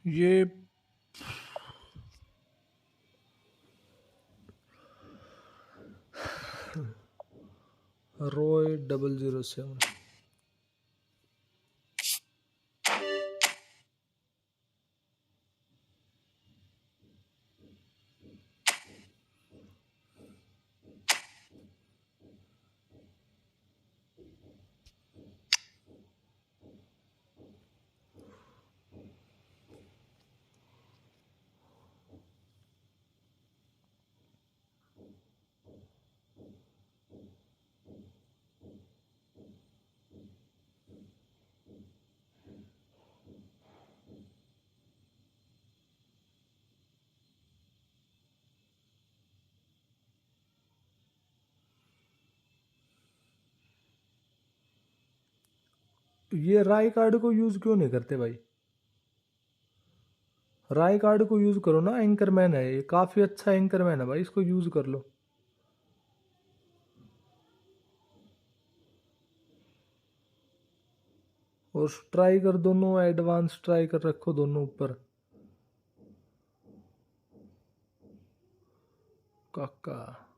ये रॉय 007. ये राय card को use क्यों नहीं करते भाई? राय card को use करो ना, एंकरमैन है ये, काफी अच्छा एंकरमैन है भाई, इसको यूज कर लो. और स्ट्राइकर दोनों एडवांस स्ट्राइकर रखो दोनों ऊपर. काका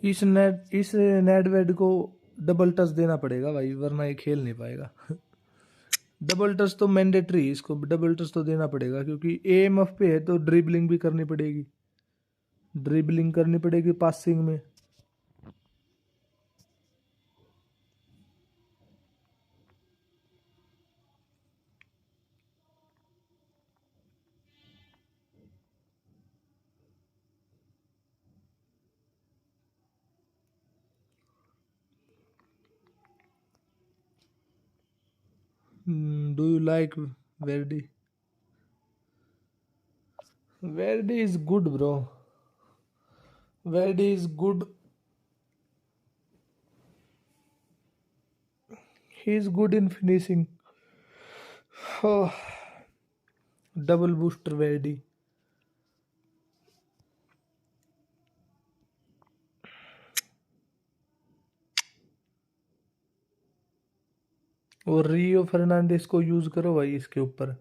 इस नेडवेड को डबल टच देना पड़ेगा भाई, वरना ये खेल नहीं पाएगा. डबल टच तो मैंडेटरी, इसको डबल टच तो देना पड़ेगा क्योंकि एएमएफ पे है तो ड्रिबलिंग भी करनी पड़ेगी, ड्रिबलिंग करनी पड़ेगी पासिंग में। Do you like Vardy? Vardy is good bro, Vardy is good, he is good in finishing. Double booster Vardy. और रियो फर्नांडिस को यूज करो भाई इसके ऊपर,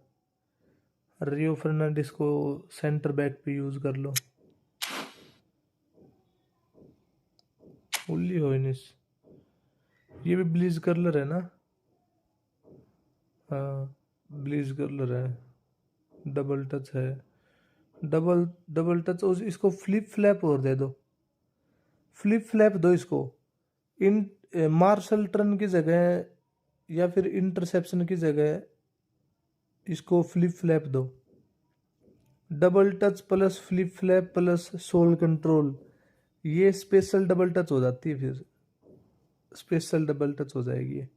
रियो फर्नांडिस को सेंटर बैक पे यूज कर लो। उल्ली होइनिस, ये भी ब्लीज कर्लर है ना? हाँ ब्लीज कर्लर है, डबल टच है, डबल डबल टच। इसको फ्लिप फ्लैप और दे दो, फ्लिप फ्लैप दो इसको, इन मार्शल टर्न की जगह या फिर इंटरसेप्शन की जगह इसको फ्लिप फ्लैप दो। Double touch plus flip flap plus sole control, ये स्पेशल डबल टच हो जाती है, फिर स्पेशल डबल टच हो जाएगी ये।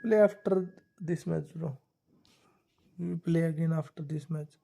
Play after this match, bro. We play again after this match.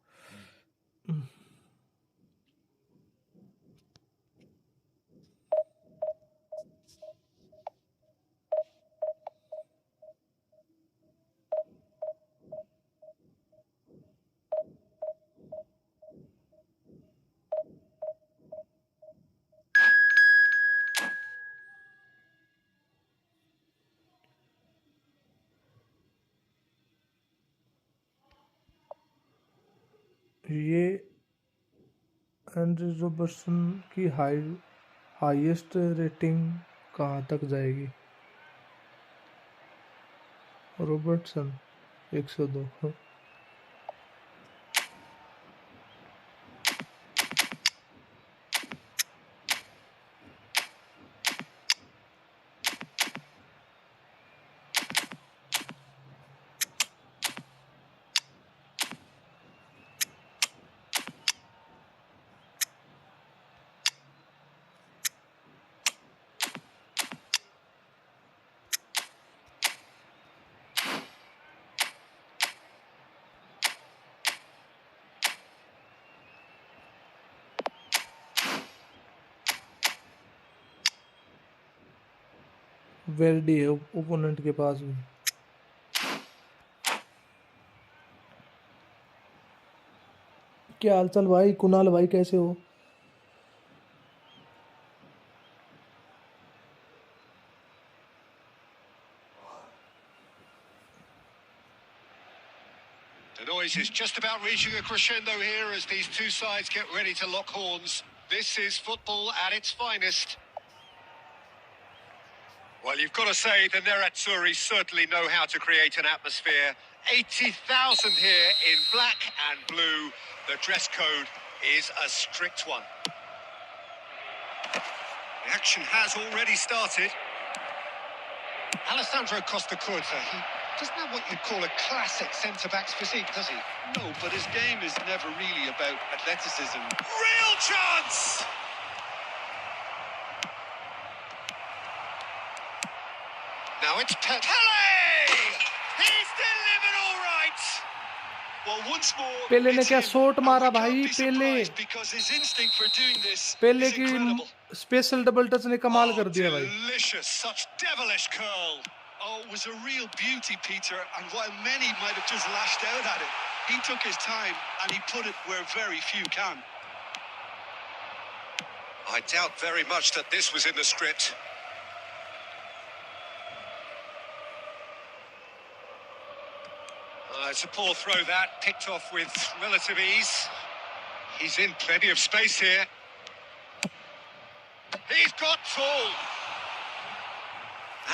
ये एंड्रे रॉबर्टसन की हाईएस्ट रेटिंग कहाँ तक जाएगी? रॉबर्टसन 102। वेर्डी है ओपोनेंट के पास भी। क्या हालचाल भाई? कुणाल भाई कैसे हो? The noise is just about reaching a crescendo here as these two sides get ready to lock horns. This is football at its finest. Well, you've got to say the Nerazzurri certainly know how to create an atmosphere. 80,000 here in black and blue. The dress code is a strict one. The action has already started. Alessandro Costa Curta, Doesn't have what you'd call a classic centre-back's physique, does he? No, but his game is never really about athleticism. Real chance! Now it's Pele! He's delivered all right! Well, once more, पेले ने it's क्या him, shot and मारा we can't भाई be Pele surprised because his instinct for doing this Pele is incredible. की special double touch ने कमाल Oh, कर दिया भाई delicious, such devilish curl. Oh, it was a real beauty, Peter, and while many might have just lashed out at it, he took his time and he put it where very few can. I doubt very much that this was in the script. It's a poor throw that, picked off with relative ease. He's in plenty of space here. He's got full.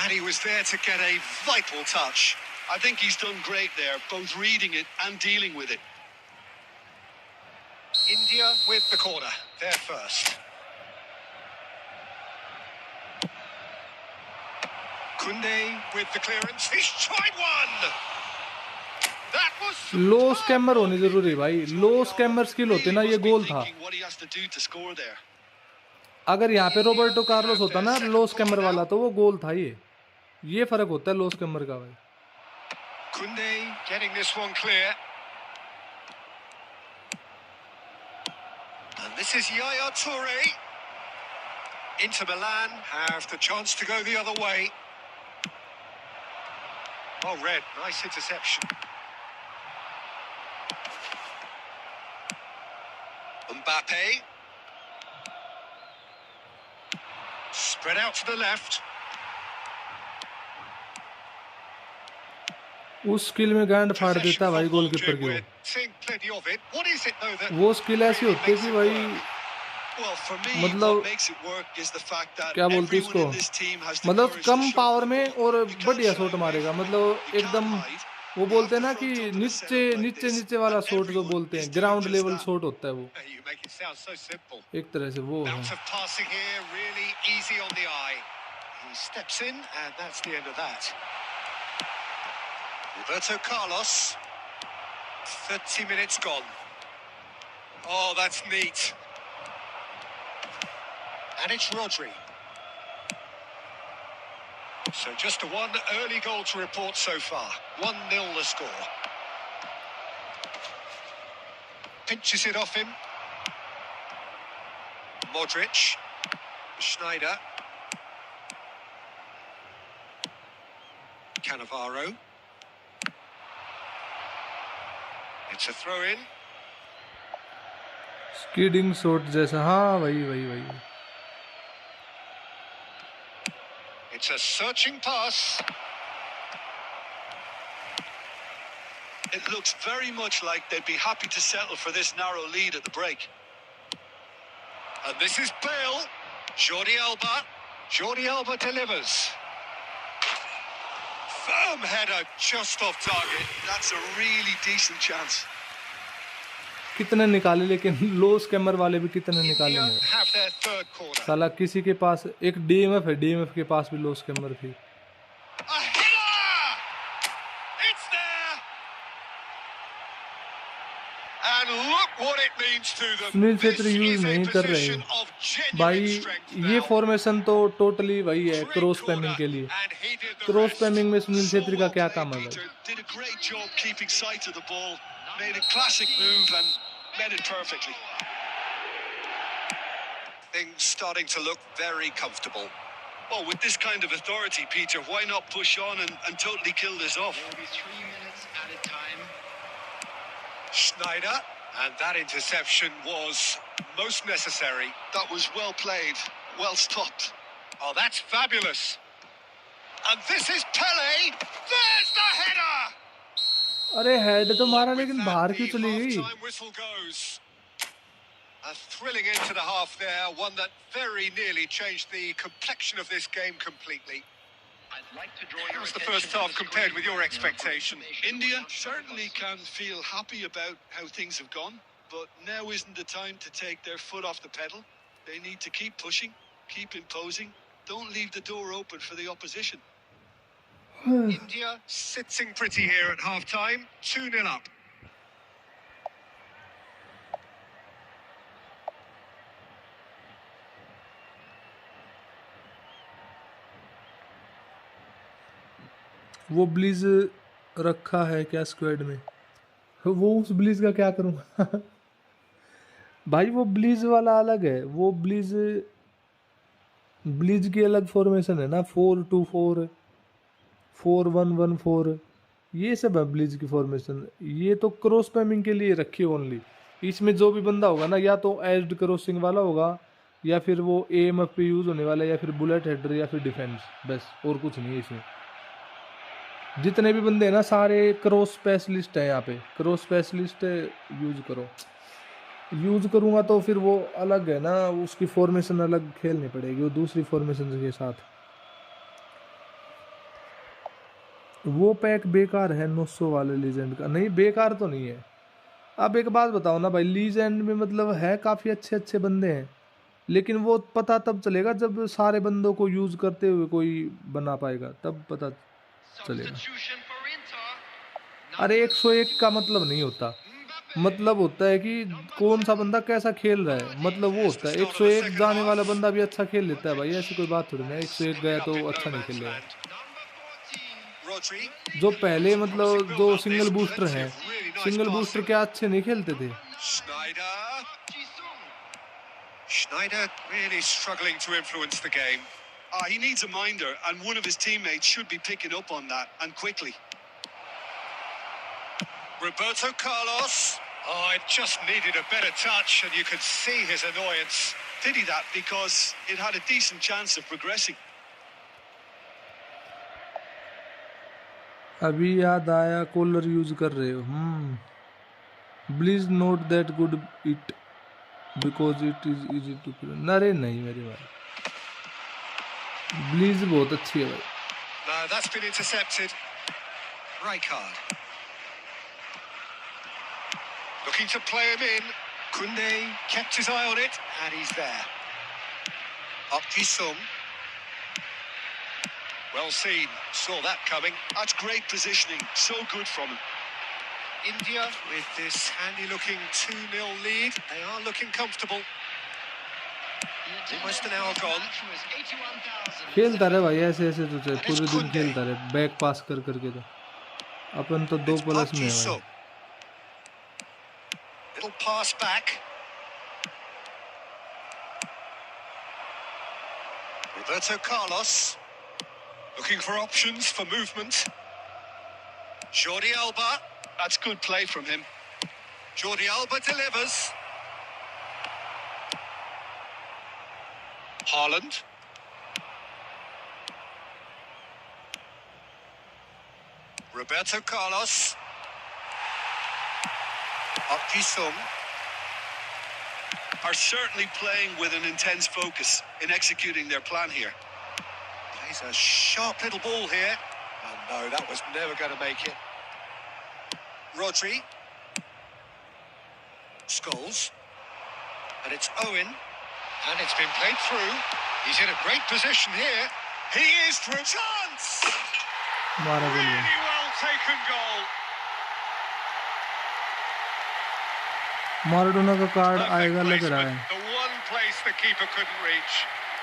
And he was there to get a vital touch. I think he's done great there, both reading it and dealing with it. India with the corner, there first. Kunde with the clearance. He's tried one. That was low scammer होनी जरूरी है भाई लो scammer skill होते ना ये गोल था Thinking what he has to do to score there. अगर यहाँ पे रोबर्टो कार्लोस होता ना लो स्कैमर वाला तो वो गोल था ये फर्क होता है लो स्कैमर का भाई Kunde getting this one clear. And this is Yaya Toure. Inter Milan have the chance to go the other way. Oh, Red, nice interception. Mbappe. Spread out to the left. उस skill में गांड फाड़ देता भाई goalkeeper की Seeing plenty of it. What is it though that वो skill ऐसी होती है कि भाई Well, for me, मतलब what makes it work is the fact that क्या बोलते everyone इसको in this team has the मतलब courage to come show power the में ball. और You can't बढ़िया shy शॉट away. मारेगा You मतलब can't एकदम hide. वो You बोलते हैं have ना to कि front up to the नीचे setup like नीचे this. नीचे वाला And शॉट जो everyone बोलते is हैं doing ground just level that. Shot होता है वो you make it sound so simple. एक तरह से वो है Bounce of passing here, really easy on the eye. He steps in, and that's the end of that. Roberto Carlos. 30 minutes gone. Oh, that's neat. And it's Rodri. So just a one early goal to report so far. 1-0 the score. Pinches it off him. Modric. Schneider. Cannavaro. It's a throw in. Skidding shot जैसा हाँ वही It's a searching pass. It looks very much like they'd be happy to settle for this narrow lead at the break. And this is Bale. Jordi Alba. Jordi Alba delivers. Firm header just off target. That's a really decent chance. कितने निकाले लेकिन लो scammer वाले भी कितने निकाले India हैं have their third corner. साला किसी के पास एक डीएमएफ के पास भी लो स्कैमर थी A header! It's there! And look what it means to them. Sunil This Chhetri use is a नहीं कर रहे position of genuine भाई strength ये now. फॉर्मेशन तो टोटली वही है Great क्रॉस corner, स्पैमिंग के लिए and he did the cross rest. Spamming में सुनील So छेत्री का well क्या played, काम है Peter. भाई Did a great job keeping sight of the ball. Made a classic move and met it perfectly. Things starting to look very comfortable. Well, with this kind of authority, Peter, why not push on and totally kill this off? There will be 3 minutes at a time. Schneider, and that interception was most necessary. That was well played, well stopped. Oh, that's fabulous. And this is Pele. There's the header. अरे head तो मारा With लेकिन that, बाहर the क्यों चली गई half-time whistle goes. A thrilling end to the half there, one that very nearly changed the complexion of this game completely. I'd like to draw your How's the attention first to half the compared screen with your right now for expectation? information India about certainly the can feel happy about how things have gone, but now isn't the time to take their foot off the pedal. They need to keep pushing, keep imposing. Don't leave the door open for the opposition. India sitting pretty here at half-time, 2-0 up. वो ब्लीज रखा है क्या squad में? वो उस ब्लीज का क्या करूँगा? भाई वो ब्लीज वाला अलग है, वो ब्लीज ब्लीज की अलग फॉर्मेशन है ना, 4-2-4, 4-1-1-4, ये सब है ब्लीज की फॉर्मेशन। ये तो क्रॉस पैमिंग के लिए रखी है ओनली। इसमें जो भी बंदा होगा ना, या तो एज्ड क्रॉसिंग वाला होगा, या फिर वो एएमएफ पे यूज होने वाला है, या फिर बुलेट हेडर, या फिर डिफेंस, बस और कुछ नहीं है इसमें। जितने भी बंदे हैं ना सारे क्रॉस स्पेशलिस्ट है यहाँ पे, क्रॉस स्पेशलिस्ट यूज करो। यूज करूँगा तो फिर वो अलग है ना, उसकी फॉर्मेशन अलग खेलनी पड़ेगी, वो दूसरी फॉर्मेशन के साथ। वो पैक बेकार है 900 वाले लीजेंड का। नहीं बेकार तो नहीं है। अब एक बात बताओ ना भाई, लीजेंड में मतलब है काफ़ी अच्छे अच्छे बंदे हैं, लेकिन वो पता तब चलेगा जब सारे बंदों को यूज करते हुए कोई बना पाएगा, तब पता चलेगा। Substitution for Inter. अरे 101 का मतलब नहीं होता, मतलब होता है कि कौन सा बंदा कैसा खेल रहा है, मतलब वो होता है। 101 जाने वाला बंदा भी अच्छा खेल लेता है भाई, ऐसी कोई बात थोड़ी ना 101 गया तो अच्छा नहीं खेलेगा। Number 14. Rodri. जो पहले मतलब जो सिंगल बूस्टर हैं, सिंगल बूस्टर क्या अच्छे नहीं खेलते थे? Schneider. Jisung. Schneider really struggling to influence the game. He needs a minder, and one of his teammates should be picking up on that, and quickly. Roberto Carlos. Oh, it just needed a better touch, and you could see his annoyance. Pity that, because it had a decent chance of progressing. अभी याद आया collar use कर रहे हो। Please note that good it because it is easy to. अरे नहीं मेरे भाई, ब्लीज बहुत अच्छी है भाई। No, that's been intercepted. Rijkaard. Looking to play him in. Kunde kept his eye on it, and he's there. Up Jisung. Well seen. Saw that coming. That's great positioning. So good from him. India with this handy-looking 2-0 lead. They are looking comfortable. Almost an hour gone. खेलता रहे भाई ऐसे ऐसे, तो चाहे पूरे दिन खेलता रहे, बैक पास कर करके। तो अपन तो 2+ में है भाई। Little pass back. Roberto Carlos looking for options for movement. Jordi Alba. That's good play from him. Jordi Alba delivers. Haaland. Roberto Carlos. Up Jisung. Are certainly playing with an intense focus in executing their plan here. Plays a sharp little ball here. Oh no, that was never going to make it. Rodri. Scholes. And it's Owen. And it's been played through. He's in a great position here. He is through. Chance! Really well taken goal. Maradona का card आएगा लग रहा है। The one place the keeper couldn't reach.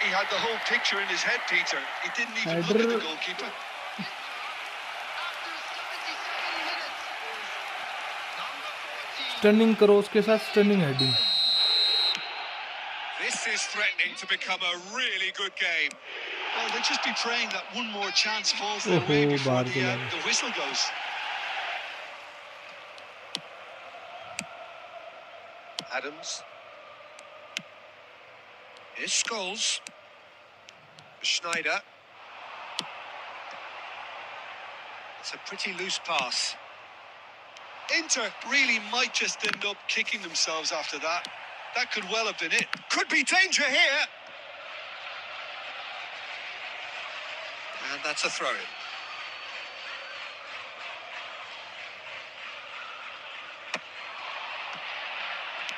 He had the whole picture in his head, Peter. He didn't even look at the goalkeeper. Stunning cross के साथ stunning heading. This is threatening to become a really good game. Well, they'll just be praying that one more chance falls their way before the whistle goes. Adams. Here's Scholes. Schneider. It's a pretty loose pass. Inter really might just end up kicking themselves after that. That could well have been it. Could be danger here. And that's a throw-in.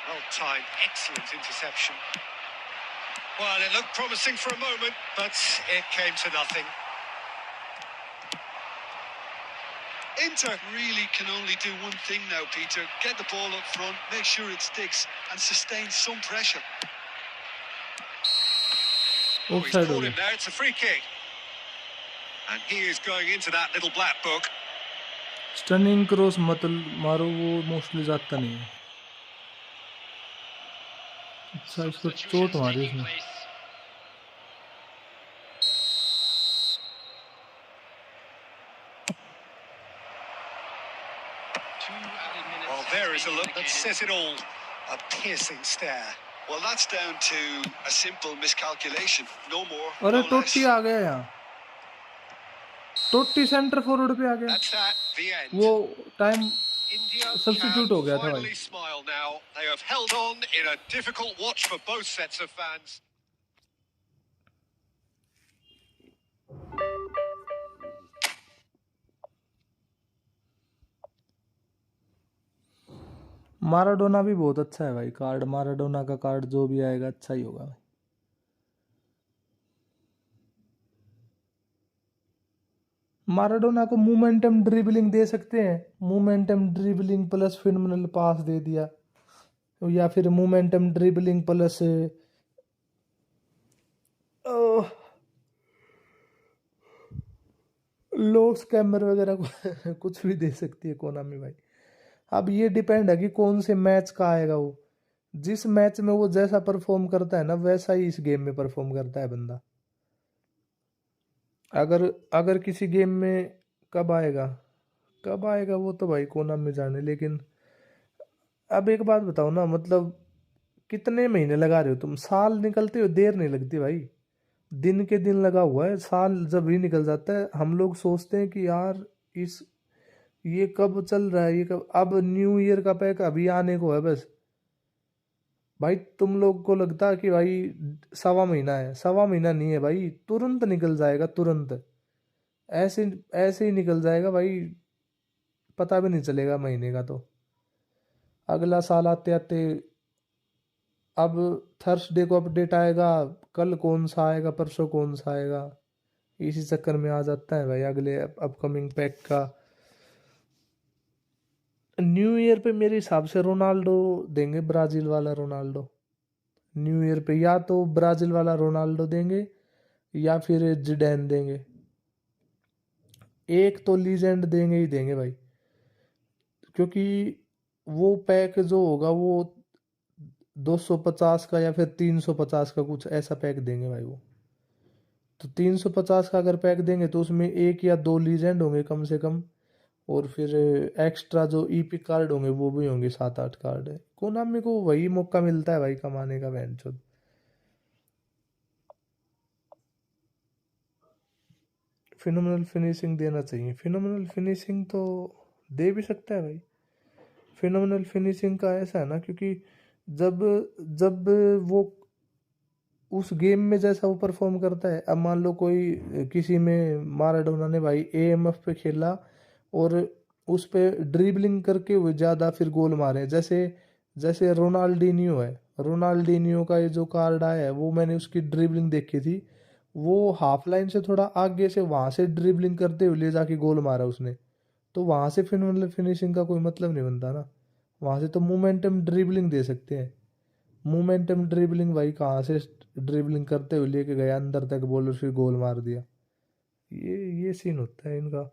Well timed, excellent interception. Well, it looked promising for a moment, but it came to nothing. Inter really can only do one thing now, Peter. Get the ball up front, make sure it sticks, and sustain some pressure. Oh, he's offside हो caught गया। him there. It's a free kick. And he is going into that little black book. Stunning cross मत मारो, वो mostly जाता नहीं है। अच्छा, इसको Substitutions चोट मारी taking उसने। place. Two added minutes. Well, there is a look that says it all. A piercing stare. Well, that's down to a simple miscalculation. No more, अरे no less. टोटी आ गया यहाँ, टोटी सेंटर फॉरवर्ड पे आ गया। That's that, the end. वो time India substitute हो can गया था भाई। finally smile now. They have held on in a difficult watch for both sets of fans. Maradona भी बहुत अच्छा है भाई, कार्ड माराडोना का कार्ड जो भी आएगा अच्छा ही होगा भाई। माराडोना को मोमेंटम ड्रिबलिंग दे सकते हैं, मोमेंटम ड्रिबलिंग प्लस फिनोमिनल पास दे दिया, या फिर momentum dribbling plus low scammer वगैरह कुछ भी दे सकती है कोनामी भाई। अब ये डिपेंड है कि कौन से मैच का आएगा, वो जिस मैच में वो जैसा परफॉर्म करता है ना, वैसा ही इस गेम में परफॉर्म करता है बंदा। अगर अगर किसी गेम में कब आएगा वो तो भाई कोनामी जाने। लेकिन अब एक बात बताओ ना, मतलब कितने महीने लगा रहे हो तुम? साल निकलते हो देर नहीं लगती भाई, दिन के दिन लगा हुआ है। साल जब ही निकल जाता है, हम लोग सोचते हैं कि यार ये कब चल रहा है, ये कब, अब न्यू ईयर का पैक अभी आने को है बस। भाई तुम लोग को लगता है कि भाई 1.25 महीना है, 1.25 महीना नहीं है भाई, तुरंत निकल जाएगा, तुरंत ऐसे ऐसे ही निकल जाएगा भाई, पता भी नहीं चलेगा महीने का। तो अगला साल आते आते अब थर्सडे को अपडेट आएगा, कल कौन सा आएगा, परसों कौन सा आएगा, इसी चक्कर में आ जाता है भाई अगले अपकमिंग पैक का। न्यू ईयर पे मेरे हिसाब से रोनाल्डो देंगे, ब्राजील वाला रोनाल्डो। न्यू ईयर पे या तो ब्राजील वाला रोनाल्डो देंगे या फिर जिडेन देंगे, एक तो लीजेंड देंगे ही देंगे भाई, क्योंकि वो पैक जो होगा वो 250 का या फिर 350 का कुछ ऐसा पैक देंगे भाई वो। तो 350 का अगर पैक देंगे तो उसमें 1 या 2 लीजेंड होंगे कम से कम, और फिर एक्स्ट्रा जो ईपी कार्ड होंगे वो भी होंगे, 7-8 कार्ड है। कोनामी को वही मौका मिलता है भाई कमाने का, वेंचर। फिनोमिनल फिनिशिंग देना चाहिए, फिनोमिनल फिनिशिंग तो दे भी सकता है भाई। फिनोमिनल फिनिशिंग का ऐसा है ना, क्योंकि जब जब वो उस गेम में जैसा वो परफॉर्म करता है, अब मान लो कोई किसी में माराडोना ने भाई एएमएफ पे खेला और उस पे ड्रिबलिंग करके वो ज़्यादा फिर गोल मारे, जैसे जैसे रोनाल्डिनियो है, रोनाल्डिनियो का ये जो कार्ड आया है वो मैंने उसकी ड्रिबलिंग देखी थी, वो हाफ लाइन से थोड़ा आगे से वहाँ से ड्रिबलिंग करते हुए ले जाके गोल मारा उसने। तो वहाँ से फिर मतलब फिनिशिंग का कोई मतलब नहीं बनता ना, वहाँ से तो मोमेंटम ड्रिबलिंग दे सकते हैं। मोमेंटम ड्रिबलिंग भाई कहाँ से ड्रिबलिंग करते हुए लेके गया अंदर तक बॉल और फिर गोल मार दिया, ये सीन होता है इनका।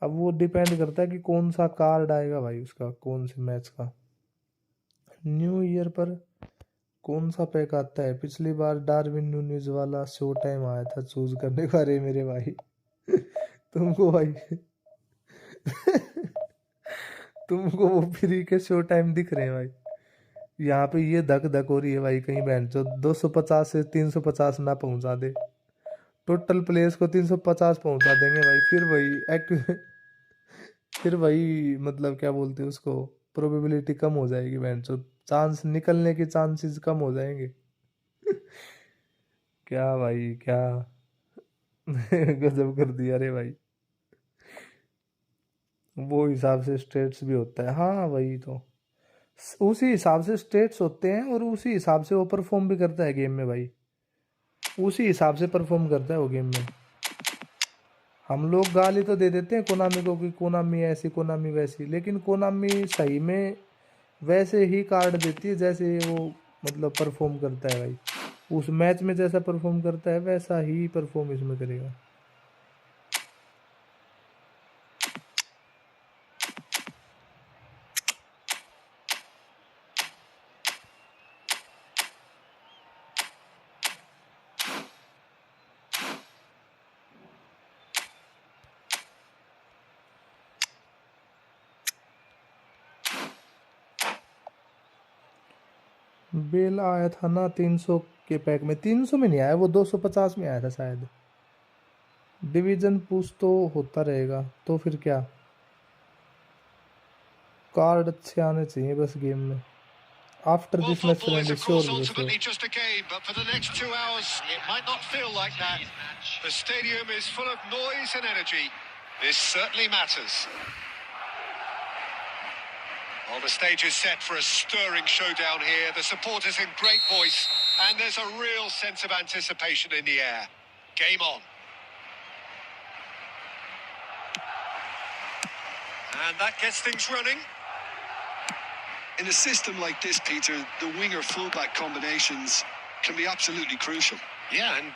अब वो डिपेंड करता है कि कौन सा कार्ड आएगा भाई उसका, कौन से मैच का। न्यू ईयर पर कौन सा पैक आता है? पिछली बार डार्विन न्यूनीज वाला शो टाइम आया था चूज करने का। अरे मेरे भाई तुमको भाई तुमको वो फ्री के शो टाइम दिख रहे हैं भाई, यहाँ पे ये धक धक हो रही है भाई, कहीं बहन जो 250 से 350 ना पहुंचा दे, टोटल प्लेयर्स को 350 पहुंचा देंगे भाई, फिर वही मतलब क्या बोलते हैं उसको, प्रोबेबिलिटी कम हो जाएगी बहन, जो चांस निकलने के चांसेस कम हो जाएंगे। क्या भाई क्या गजब कर दिया रे भाई। वो हिसाब से स्टेट्स भी होता है, हाँ वही तो, उसी हिसाब से स्टेट्स होते हैं और उसी हिसाब से वो परफॉर्म भी करता है गेम में भाई, उसी हिसाब से परफॉर्म करता है वो गेम में। हम लोग गाली तो दे देते हैं कोनामी को कि कोनामी ऐसी कोनामी वैसी, लेकिन कोनामी सही में वैसे ही कार्ड देती है जैसे वो मतलब परफॉर्म करता है भाई। उस मैच में जैसा परफॉर्म करता है वैसा ही परफॉर्म इसमें करेगा। बेल आया था ना 300 के पैक में, 300 में नहीं आया वो, 250 में आया था शायद। डिवीजन पुश तो होता रहेगा, तो फिर क्या, कार्ड अच्छे आने चाहिए बस गेम में। After Well, this match football is friend of sure course bro sure. ultimately just a game, but for the next 2 hours, it might not feel like that. The stadium is full of noise and energy. This certainly matters. Well, the stage is set for a stirring showdown here. The supporters in great voice, and there's a real sense of anticipation in the air. Game on. And that gets things running. In a system like this, Peter, the winger-fullback combinations can be absolutely crucial. Yeah, and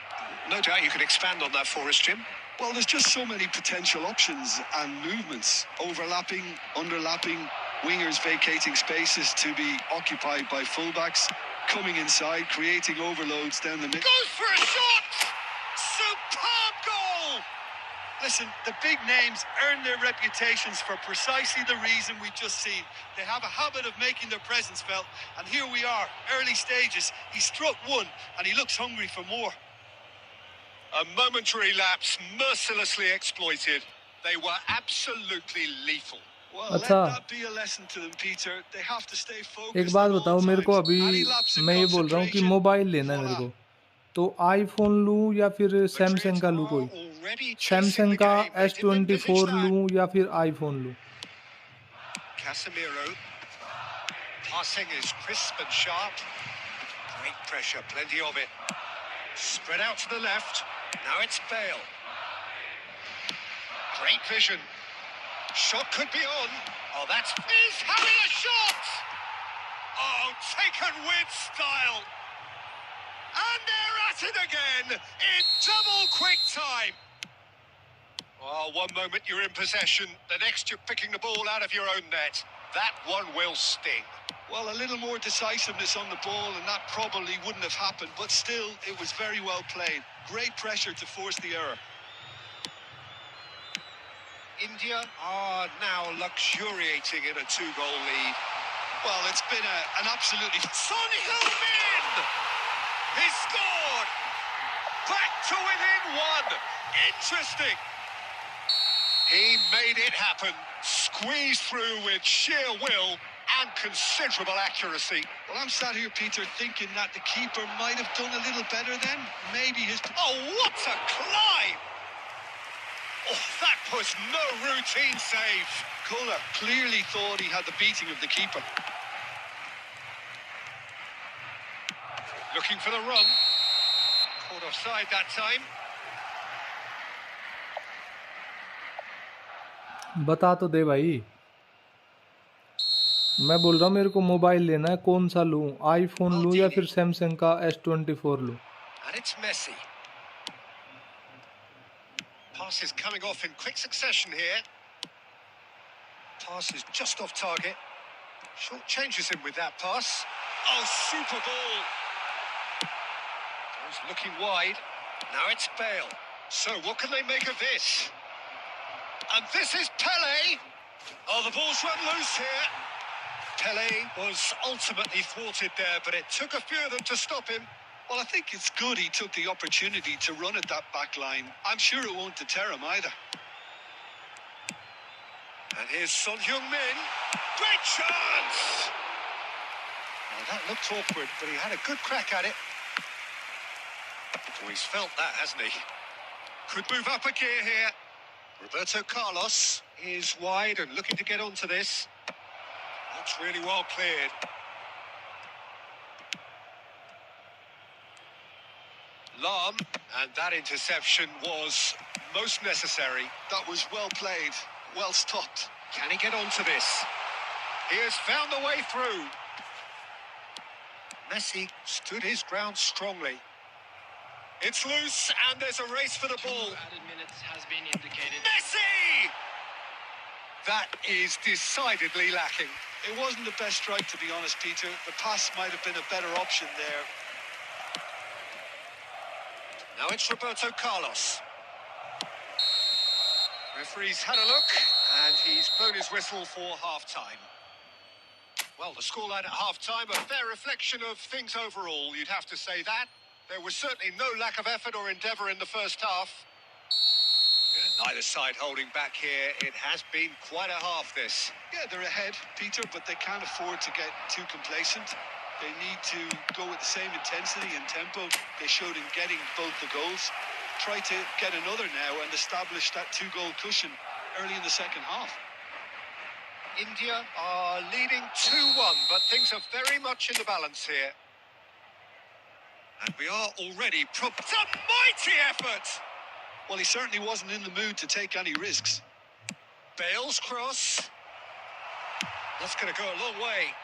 no doubt you can expand on that for us, Jim. Well, there's just so many potential options and movements. Overlapping, underlapping, wingers vacating spaces to be occupied by fullbacks, coming inside, creating overloads down the middle. Goes for a shot! Superb goal! Listen, the big names earn their reputations for precisely the reason we just seen. They have a habit of making their presence felt, and here we are, early stages. He struck one, and he looks hungry for more. A momentary lapse mercilessly exploited. They were absolutely lethal. Well, let अच्छा, that be a lesson to them, Peter. They have to stay एक focused बात at all बताओ मेरे को, times. अभी Any lapse in मैं ये बोल रहा हूँ कि concentration, मोबाइल लेना है मेरे voila. को, तो आईफोन लूँ या फिर सैमसंग का लूँ, कोई Already chasing सैमसंग the का game. They didn't envisage S24 that. लूँ या फिर आईफोन लूँ? Casemiro. Passing is crisp and sharp. Great pressure, plenty of it. Spread out to the left. Now it's Bale. Great vision. Shot could be on. Oh, that's... He's having a shot! Oh, taken with style. And they're at it again in double quick time. Oh, one moment you're in possession, the next you're picking the ball out of your own net. That one will sting. Well, a little more decisiveness on the ball, and that probably wouldn't have happened, but still, it was very well played. Great pressure to force the error. India are now luxuriating in a 2-goal lead. Well, it's been an absolutely... Son Heung-min! He scored! Back to within one! Interesting! He made it happen. Squeezed through with sheer will and considerable accuracy. Well, I'm sat here, Peter, thinking that the keeper might have done a little better then. Maybe his... Oh, what a climb! Oh, that was no routine save. Kohler clearly thought he had the beating of the keeper. Looking for the run. Caught offside that time. बता तो दे भाई, मैं बोल रहा हूँ मेरे को mobile लेना है, कौन सा लूँ, आईफोन लूँ या फिर सैमसंग का S24 लूँ? And it's Messi. Passes coming off in quick succession here. Pass is just off target. Short changes him with that pass. Oh, super ball. Goes looking wide. Now it's Bale. So what can they make of this? And this is Pele. Oh, the ball's run loose here. Pele was ultimately thwarted there, but it took a few of them to stop him. Well, I think it's good he took the opportunity to run at that back line. I'm sure it won't deter him either. And here's Son Heung-min. Great chance! Well, that looked awkward, but he had a good crack at it. Oh, he's felt that, hasn't he? Could move up a gear here. Roberto Carlos is wide and looking to get onto this. That's really well cleared. Lam, and that interception was most necessary. That was well played, well stopped. Can he get onto this? He has found the way through. Messi stood his ground strongly. It's loose, and there's a race for the ball. Added minutes has been indicated. Messi! That is decidedly lacking. It wasn't the best strike, to be honest, Peter. The pass might have been a better option there. Now it's Roberto Carlos. Referee's had a look, and he's blown his whistle for half-time. Well, the scoreline at half-time, a fair reflection of things overall, you'd have to say that. There was certainly no lack of effort or endeavour in the first half. Yeah, neither side holding back here. It has been quite a half, this. Yeah, they're ahead, Peter, but they can't afford to get too complacent. They need to go with the same intensity and tempo they showed in getting both the goals. Try to get another now and establish that two-goal cushion early in the second half. India are leading 2-1, but things are very much in the balance here. And we are already it's a mighty effort! Well, he certainly wasn't in the mood to take any risks. Bale's cross. That's going to go a long way.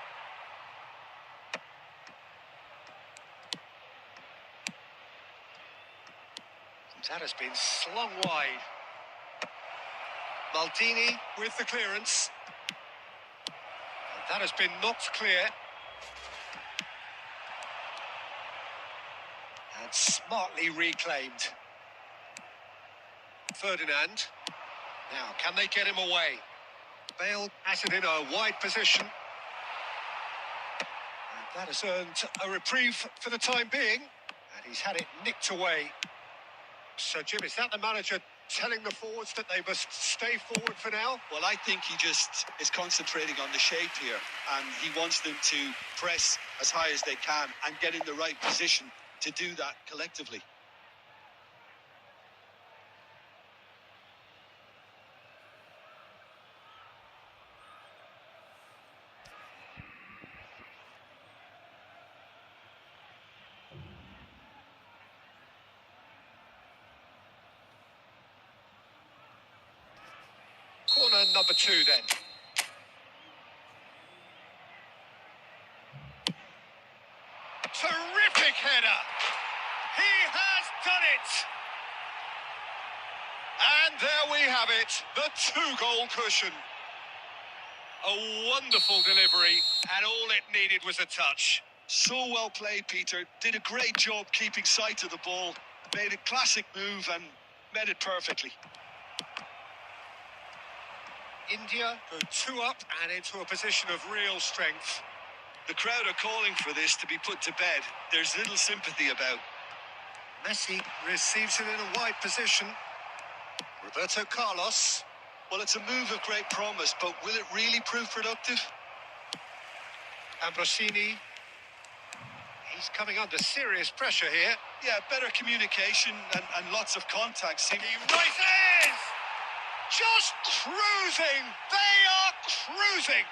That has been slung wide. Maldini with the clearance. And that has been knocked clear. And smartly reclaimed. Ferdinand. Now, can they get him away? Bale has it in a wide position. And that has earned a reprieve for the time being. And he's had it nicked away. So, Jim, is that the manager telling the forwards that they must stay forward for now? Well, I think he just is concentrating on the shape here, and he wants them to press as high as they can and get in the right position to do that collectively. Corner number 2 then. Terrific header. He has done it. And there we have it, the 2-goal cushion. A wonderful delivery, and all it needed was a touch. So well played, Peter. Did a great job keeping sight of the ball. Made a classic move and met it perfectly. India go 2 up and into a position of real strength. The crowd are calling for this to be put to bed. There's little sympathy about. Messi receives it in a wide position. Roberto Carlos. Well, it's a move of great promise, but will it really prove productive? Ambrosini. He's coming under serious pressure here. Yeah, better communication and lots of contacts. He races! Just cruising! They are cruising!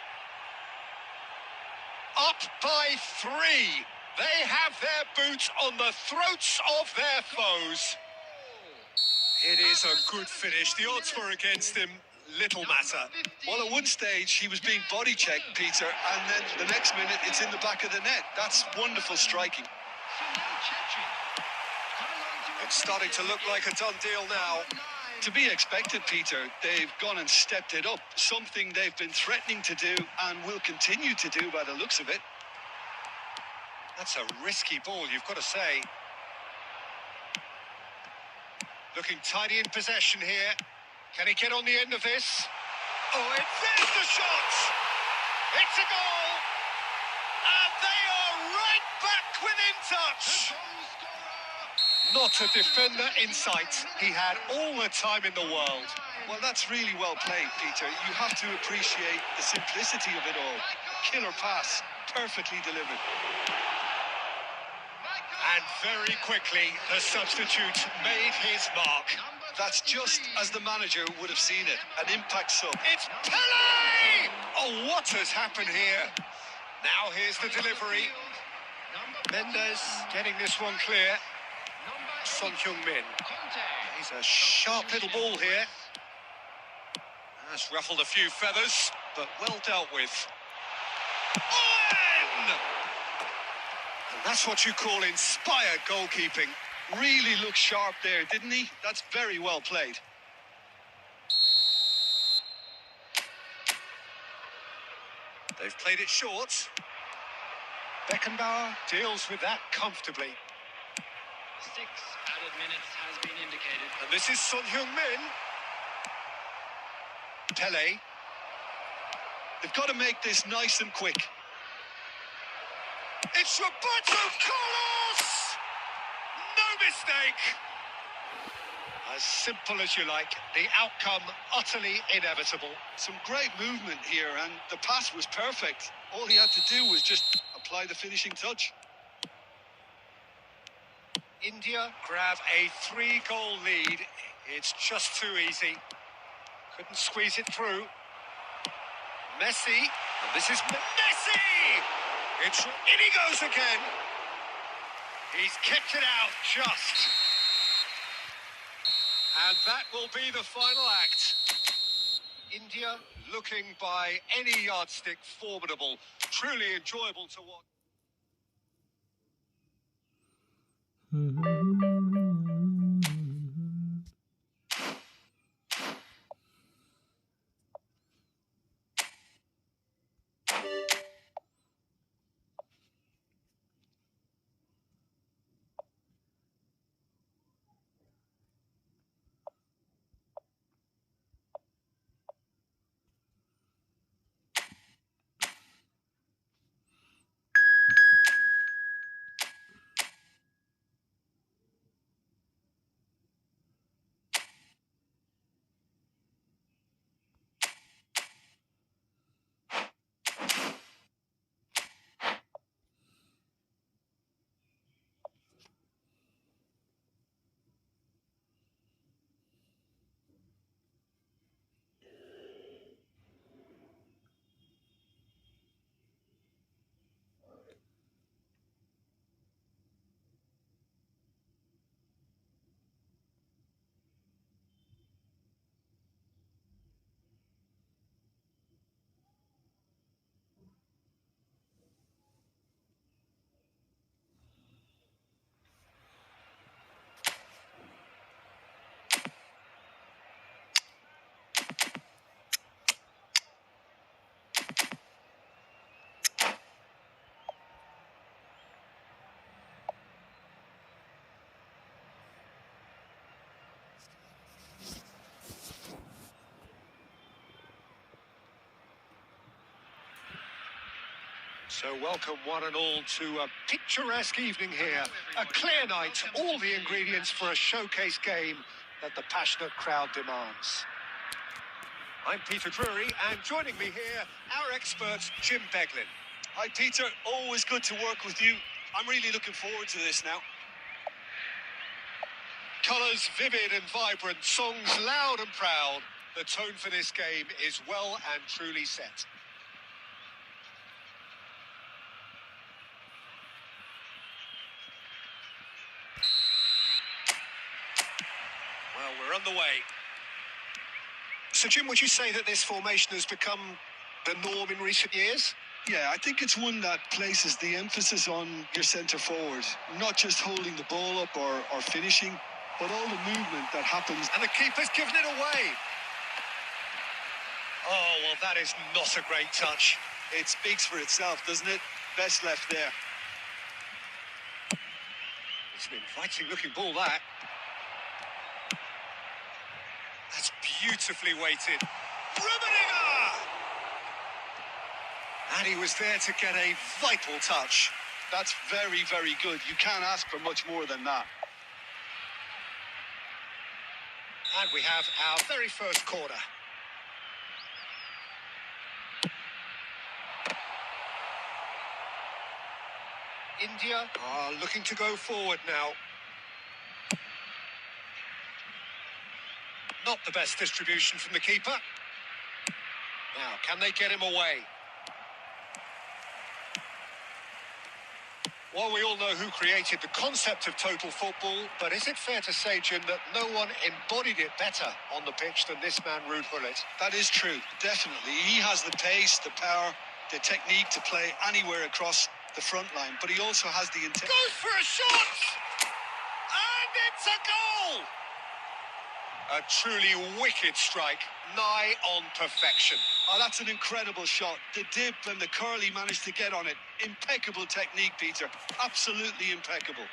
Up by 3. They have their boots on the throats of their foes. It is a good finish. The odds were against him. Little matter. Well, at one stage, he was being body checked, Peter, and then the next minute, it's in the back of the net. That's wonderful striking. It's starting to look like a done deal now. To be expected, Peter. They've gone and stepped it up, something they've been threatening to do and will continue to do by the looks of it. That's a risky ball, you've got to say. Looking tidy in possession here. Can he get on the end of this? Oh, there's the shot! It's a goal! And they are right back within touch! Not a defender in sight. He had all the time in the world. Well, that's really well played, Peter. You have to appreciate the simplicity of it all. Killer pass, perfectly delivered. And very quickly, the substitute made his mark. That's just as the manager would have seen it, an impact sub. It's Pele! Oh, what has happened here? Now here's the delivery. Mendes getting this one clear. Son Heung-min. Conte. He's a sharp little ball here. That's ruffled a few feathers, but well dealt with. Oh, and that's what you call inspired goalkeeping. Really looked sharp there, didn't he? That's very well played. They've played it short. Beckenbauer deals with that comfortably. 6 added minutes has been indicated. And this is Son Heung-min. Pele. They've got to make this nice and quick. It's Roberto Carlos! No mistake! As simple as you like, the outcome utterly inevitable. Some great movement here, and the pass was perfect. All he had to do was just apply the finishing touch. India grab a 3-goal lead. It's just too easy. Couldn't squeeze it through. Messi, and this is Messi! In he goes again. He's kept it out just. And that will be the final act. India looking by any yardstick formidable, truly enjoyable to watch. So welcome one and all to a picturesque evening here. A clear night, all the ingredients for a showcase game that the passionate crowd demands. I'm Peter Drury, and joining me here, our expert, Jim Beglin. Hi, Peter. Always good to work with you. I'm really looking forward to this now. Colours vivid and vibrant, songs loud and proud. The tone for this game is well and truly set. Well, we're on the way. So, Jim, would you say that this formation has become the norm in recent years? Yeah, I think it's one that places the emphasis on your centre forward, not just holding the ball up or finishing, but all the movement that happens. And the keeper's given it away. Oh, well, that is not a great touch. It speaks for itself, doesn't it? Best left there. It's an inviting-looking ball, that. That's beautifully weighted. Rummenigge! And he was there to get a vital touch. That's very, very good. You can't ask for much more than that. And we have our very first corner. India are looking to go forward now. Not the best distribution from the keeper. Now, can they get him away? Well, we all know who created the concept of total football, but is it fair to say, Jim, that no one embodied it better on the pitch than this man, Ruud Gullit? That is true, definitely. He has the pace, the power, the technique to play anywhere across the front line, but he also has the intent. Goes for a shot! And it's a goal! A truly wicked strike, nigh on perfection. Oh, that's an incredible shot. The dip and the curl he managed to get on it. Impeccable technique, Peter. Absolutely impeccable.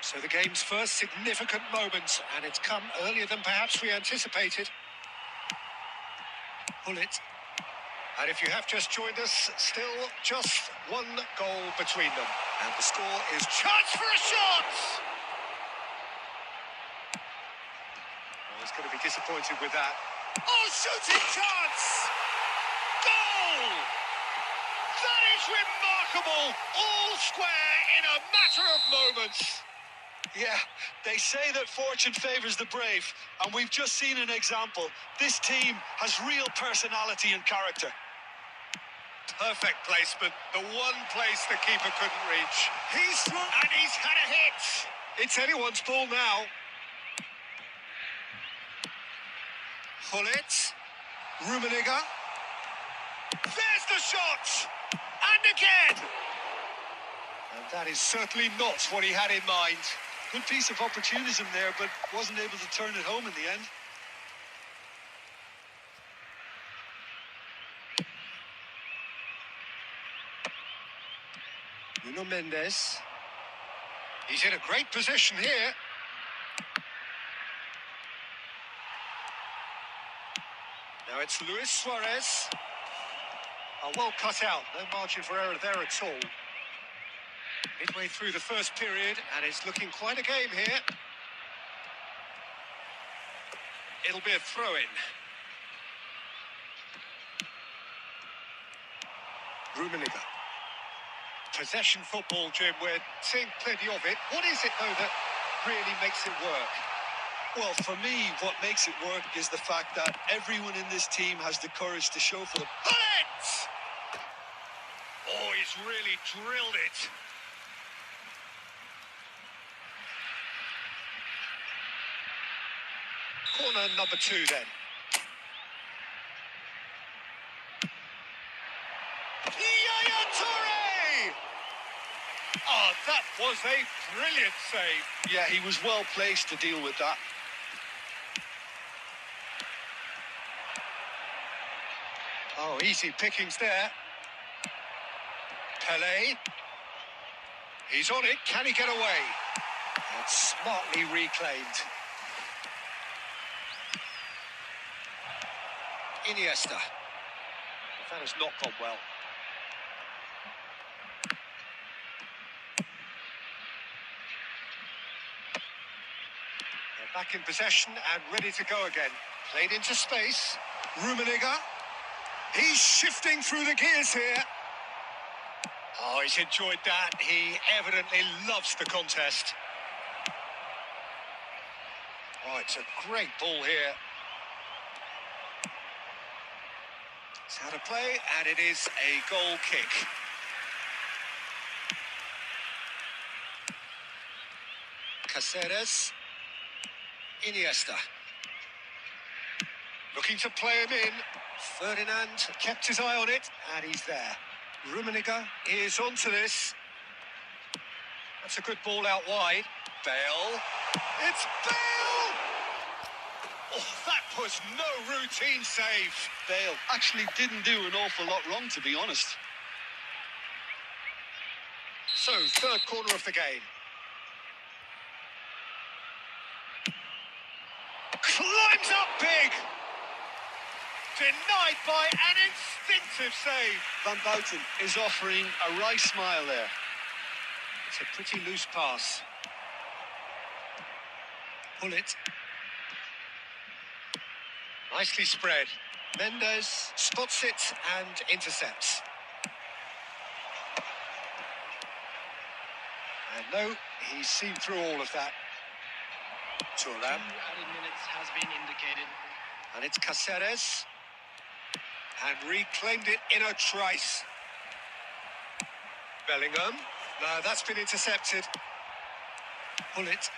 So the game's first significant moment, and it's come earlier than perhaps we anticipated. Gullit. And if you have just joined us, still just one goal between them. And the score is chance for a shot! Oh, he's going to be disappointed with that. Oh, shooting chance! Goal! That is remarkable! All square in a matter of moments. Yeah, they say that fortune favours the brave, and we've just seen an example. This team has real personality and character. Perfect placement, the one place the keeper couldn't reach. He's through, and he's had a hit. It's anyone's ball now. Gullit, Rummenigge. There's the shot, and again. And that is certainly not what he had in mind. Good piece of opportunism there, but wasn't able to turn it home in the end. Nuno Mendes. He's in a great position here. Now it's Luis Suarez. Oh, well cut out. No margin for error there at all. Midway through the first period, and it's looking quite a game here. It'll be a throw-in. Rummenigge. Possession football, Jim, we're seeing plenty of it. What is it, though, that really makes it work? Well, for me, what makes it work is the fact that everyone in this team has the courage to show for them. Gullit! Oh, he's really drilled it. Corner number 2, then. Yaya Toure! Oh, that was a brilliant save. Yeah, he was well placed to deal with that. Oh, easy pickings there. Pelé. He's on it. Can he get away? And smartly reclaimed. Iniesta. That has not gone well. They're back in possession and ready to go again. Played into space. Rummenigge. He's shifting through the gears here. Oh, he's enjoyed that. He evidently loves the contest. Oh, it's a great ball here. It's how to play, and it is a goal kick. Cáceres. Iniesta. Looking to play him in. Ferdinand kept his eye on it, and he's there. Rummenigge is onto this. That's a good ball out wide. Bale. It's Bale! Oh, that was no routine save. Bale actually didn't do an awful lot wrong, to be honest. So, third corner of the game. Climbs up big! Denied by an instinctive save. Van Bouten is offering a right smile there. It's a pretty loose pass. Gullit. Nicely spread. Mendes spots it and intercepts. And no, he's seen through all of that. Thuram. 2 added minutes has been indicated. And it's Cáceres. And reclaimed it in a trice. Bellingham. No, that's been intercepted. Pull it.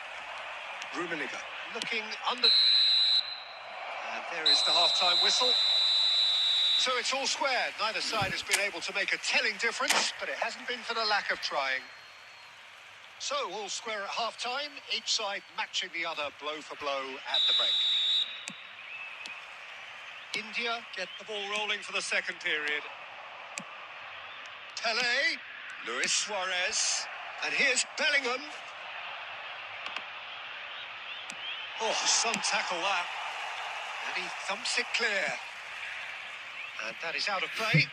Rummenigge looking under. And there is the half-time whistle. So it's all square. Neither side has been able to make a telling difference, but it hasn't been for the lack of trying. So all square at half-time, each side matching the other blow for blow at the break. India get the ball rolling for the second period. Pele, Luis Suarez, and here's Bellingham. Oh, some tackle that. And he thumps it clear. And that is out of play.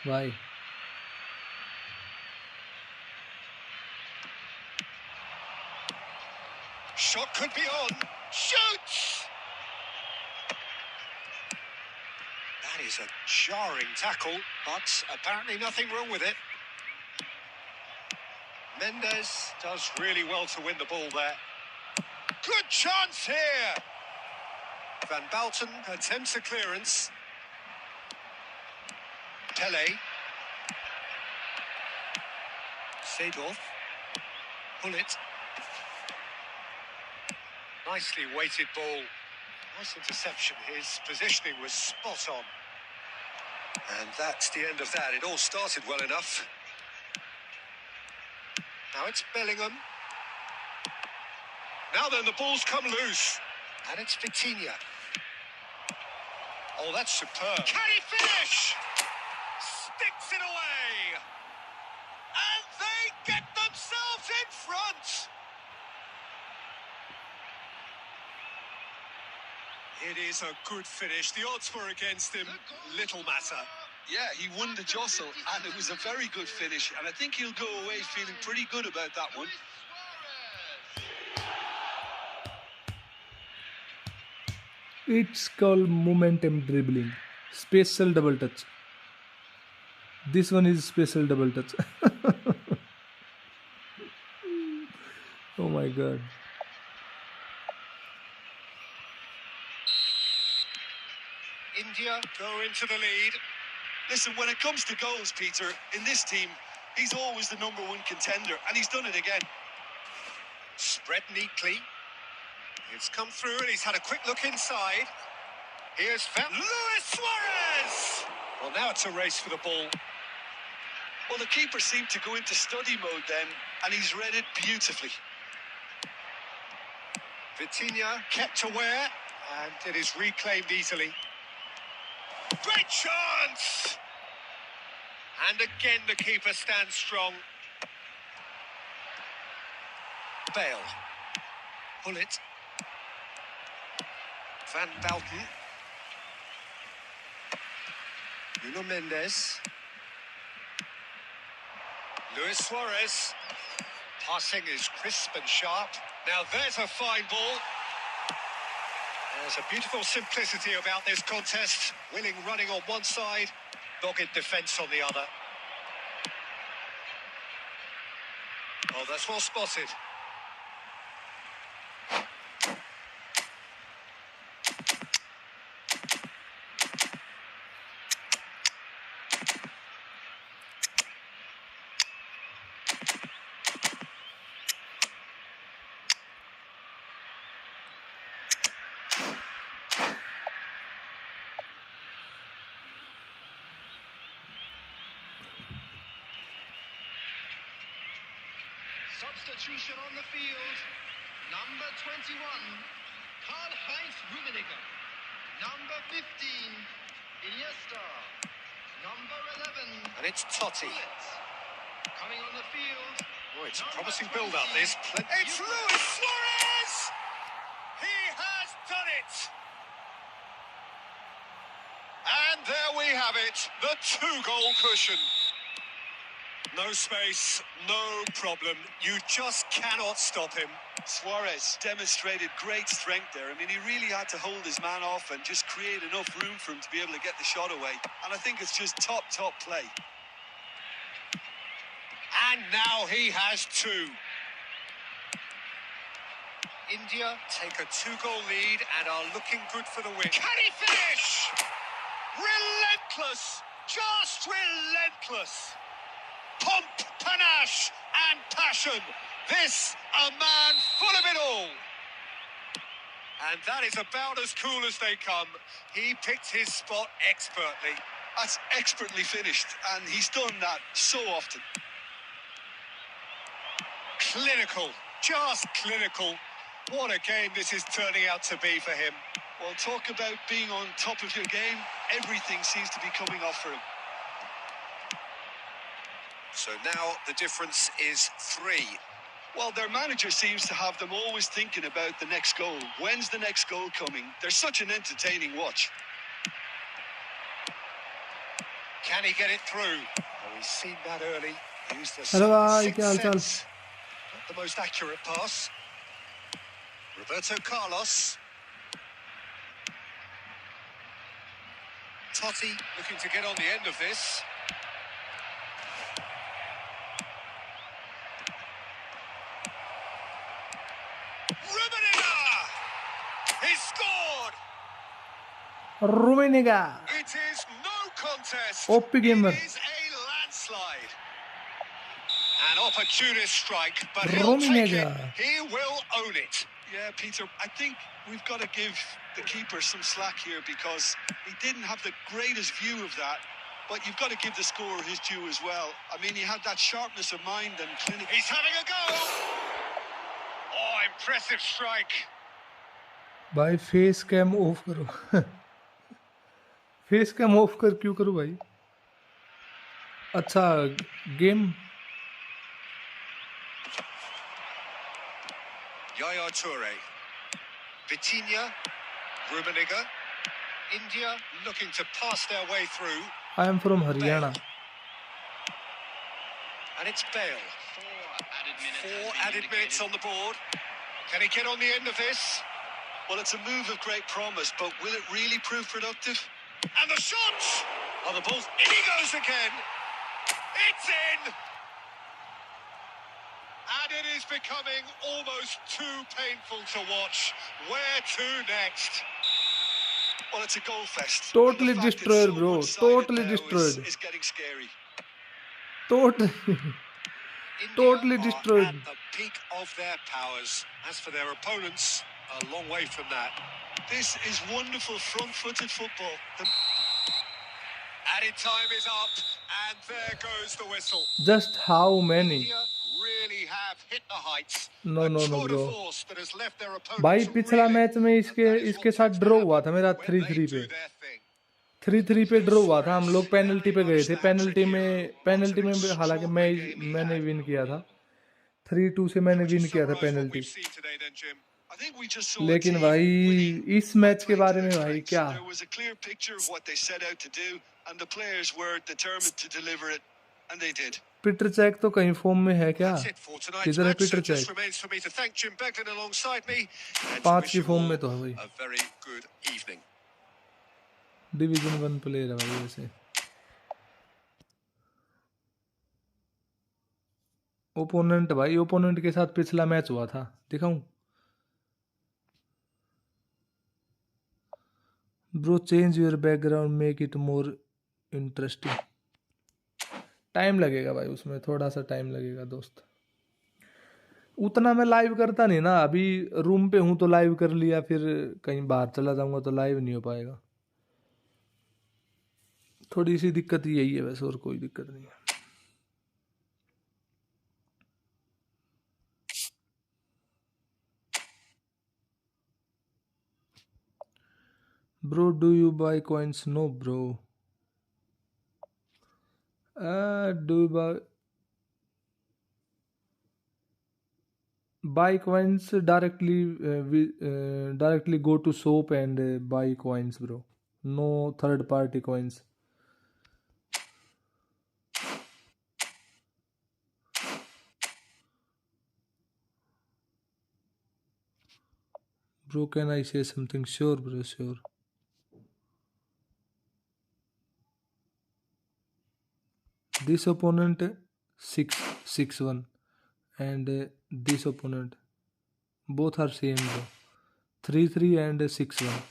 Why? Shot could be on. Shoots! That is a jarring tackle, but apparently nothing wrong with it. Mendes does really well to win the ball there. Good chance here! Van Balten attempts a clearance. Pele. Seedorf. Pull it. Nicely weighted ball. Nice interception. His positioning was spot on. And that's the end of that. It all started well enough. Now it's Bellingham. Now then, the ball's come loose. And it's Vitinha. Oh, that's superb. Can he finish? Sticks it away. And they get themselves in front. It is a good finish. The odds were against him. Little matter. Yeah, he won the jostle, and it was a very good finish. And I think he'll go away feeling pretty good about that one. It's called momentum dribbling. Special double touch. This one is special double touch. Oh my god. India go into the lead. Listen, when it comes to goals, Peter, in this team, he's always the #1 contender, and he's done it again. Spread neatly. It's come through, and he's had a quick look inside. Here's Luis Suarez! Well, now it's a race for the ball. Well, the keeper seemed to go into study mode then, and he's read it beautifully. Vitinha kept aware, and it is reclaimed easily. Great chance! And again, the keeper stands strong. Bale. Pull it. Van Balten. Nuno Mendes. Luis Suarez. Passing is crisp and sharp. Now there's a fine ball. There's a beautiful simplicity about this contest. Willing running on one side, dogged defence on the other. Oh, that's well spotted. Substitution on the field. Number 21, Karl-Heinz Rummenigge. Number 15, Iniesta. Number 11, And it's Totti. Bullets. Coming on the field. Oh, it's a number promising 20, build-up, this. It's Luis Suarez! He has done it! And there we have it, the 2-goal cushion. No space, no problem. You just cannot stop him. Suarez demonstrated great strength there. I mean, he really had to hold his man off and just create enough room for him to be able to get the shot away. And I think it's just top play. And now he has 2. India take a 2-goal lead and are looking good for the win. Can he finish? Relentless! Just relentless. Pomp, panache, and passion. This, a man full of it all. And that is about as cool as they come. He picked his spot expertly. That's expertly finished, and he's done that so often. Clinical, just clinical. What a game this is turning out to be for him. Well, talk about being on top of your game. Everything seems to be coming off for him. So now the difference is 3. Well, their manager seems to have them always thinking about the next goal. When's the next goal coming? They're such an entertaining watch. Can he get it through? Oh, he's seen that early. Used the Hello, bhai, sixth kya hal chal? sense. Not the most accurate pass. Roberto Carlos. Totti looking to get on the end of this. Rummenigge! He scored! Rummenigge. It is no contest. OP gamer. It is a landslide. An opportunist strike, but he'll take Rummenigge. it. He will own it. Yeah, Peter, I think we've got to give the keeper some slack here because he didn't have the greatest view of that. But you've got to give the scorer his due as well. I mean, he had that sharpness of mind and clinic. He's having a go. Oh, impressive strike. भाई face cam of करो face cam of कर क्यों करूं भाई अच्छा game Yaya Toure. Vitinha. Rummenigge. India looking to pass their way through. I am from Haryana And it's Bale. 4 added minutes on the board. Can he get on the end of this? Well, it's a move of great promise, but will it really prove productive? And the shot! On the ball. In he goes again. It's in! And it is becoming almost too painful to watch. Where to next? Well, it's a goal fest. Totally And the fact it's destroyed, so bro. one-sided Totally now destroyed. Is getting scary. Totally India Totally are destroyed. at the peak of their powers. As for their opponents, a long way from that. This is wonderful front-footed football. Added time is up, and there goes the whistle. Just how many India really have hit the heights. No, A no, no, tour de bro. force that has left their opponents भाई पिछला reeling. Match में And that is इसके what साथ tends to draw हुआ happen था मेरा when 3-3 they पे do their thing. 3-3 पे ड्रॉ हुआ था हम लोग पेनल्टी पे गए थे पेनल्टी में हालांकि मैंने विन किया था 3-2 से मैंने विन किया था Summarize what penalty we've seen today then, Jim. I think we just saw a लेकिन team भाई winning इस मैच के बारे में भाई क्या There was a clear picture of what they set out to do, and the players were determined to deliver it, and they did. Peter check तो कहीं फॉर्म में है क्या That's it for tonight's किधर है match. Peter So just check remains for me to thank Jim Beglin alongside me and to 5 wish की you form all में तो है भाई a very good evening. Division 1 player है भाई वैसे ओपोनेंट भाई ओपोनेंट के साथ पिछला मैच हुआ था दिखाऊं bro change your background make it more interesting time लगेगा भाई उसमें थोड़ा सा टाइम लगेगा दोस्त उतना मैं लाइव करता नहीं ना अभी रूम पे हूं तो लाइव कर लिया फिर कहीं बाहर चला जाऊंगा तो लाइव नहीं हो पाएगा थोड़ी सी दिक्कत यही है वैसे और कोई दिक्कत नहीं है Bro, do you buy coins? No, bro. Do you buy coins directly? Directly go to shop and buy coins, bro. No third-party coins. Bro, can I say something? Sure, bro, sure. This opponent 6-6-1 and this opponent both are same bro 3-3 and 6-1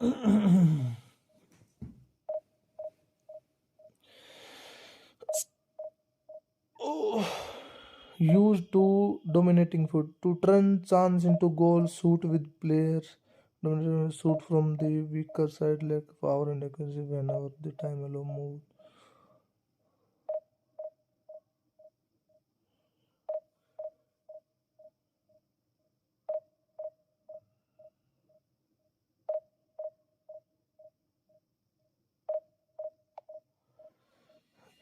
Oh. Used to dominating foot to turn chance into goal, shoot with players, shoot from the weaker side like power and accuracy whenever the time allow move.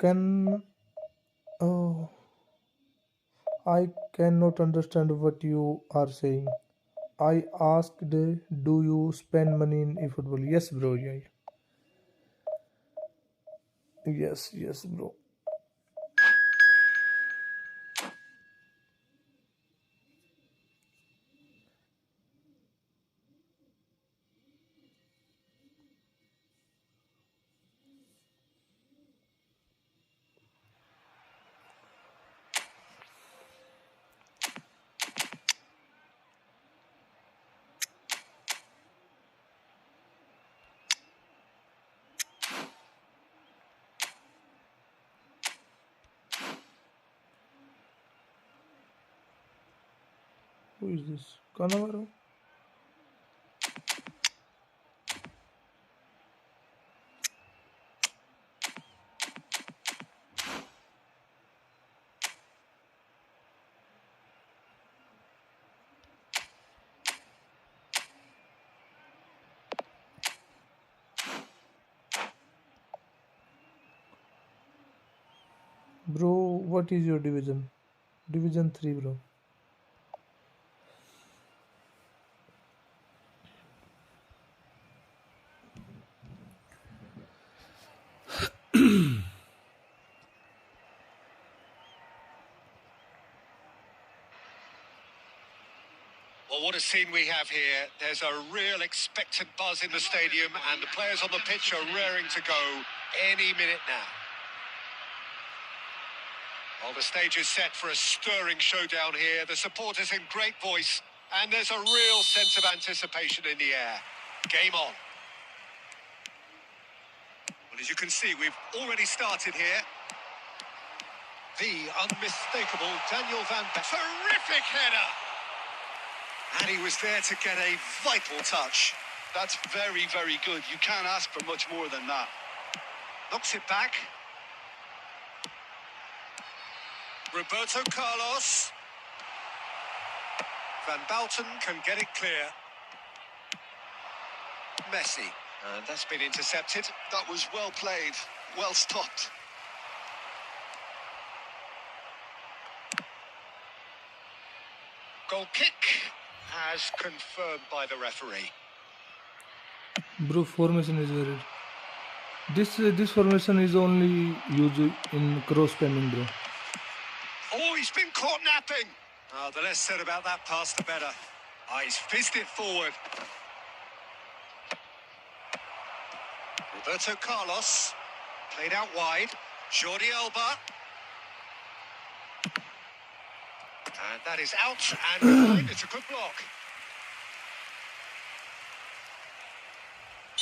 Can oh, I cannot understand what you are saying. I asked, do you spend money in eFootball? Yes, bro. Yeah, yes, yes, bro. Who is this? Kanavaro? Bro, what is your division? Division 3, bro. Well, what a scene we have here. There's a real expectant buzz in the stadium, and the players on the pitch are raring to go any minute now. Well, the stage is set for a stirring showdown here. The supporters in great voice, and there's a real sense of anticipation in the air. Game on. Well, as you can see, we've already started here. The unmistakable Daniel Van Beek. Terrific header! And he was there to get a vital touch. That's very, very good. You can't ask for much more than that. Knocks it back. Roberto Carlos. Van Bouten can get it clear. Messi. And that's been intercepted. That was well played, well stopped. Goal kick as confirmed by the referee. Bro, formation is very. This formation is only used in cross spamming, bro. Oh, he's been caught napping. Oh, the less said about that pass, the better. Oh, he's fizzed it forward. Roberto Carlos. Played out wide. Jordi Alba. And that is out and behind. It's a good block.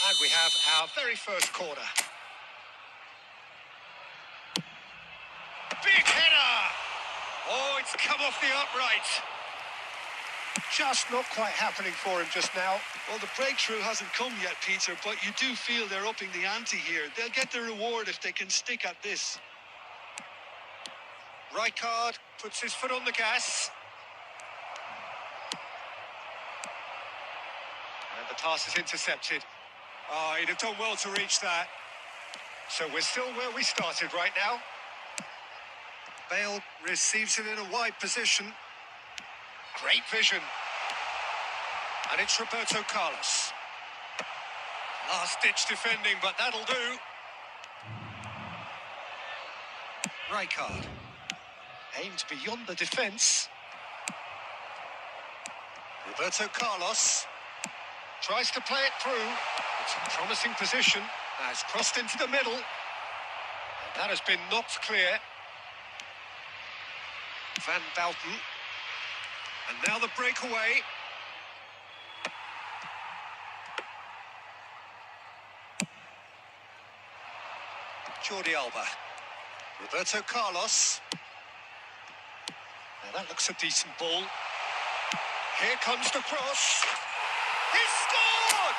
And we have our very first corner. Big header! Oh, it's come off the upright. Just not quite happening for him just now. Well, the breakthrough hasn't come yet, Peter, but you do feel they're upping the ante here. They'll get the reward if they can stick at this. Rijkaard puts his foot on the gas. And the pass is intercepted. Oh, he'd have done well to reach that. So we're still where we started right now. Bale receives it in a wide position. Great vision. And it's Roberto Carlos. Last-ditch defending, but that'll do. Rijkaard. Aimed beyond the defence. Roberto Carlos tries to play it through. It's a promising position. Has crossed into the middle. And that has been knocked clear. Van Bouten. And now the breakaway. Jordi Alba. Roberto Carlos. Now that looks a decent ball. Here comes the cross. He scored!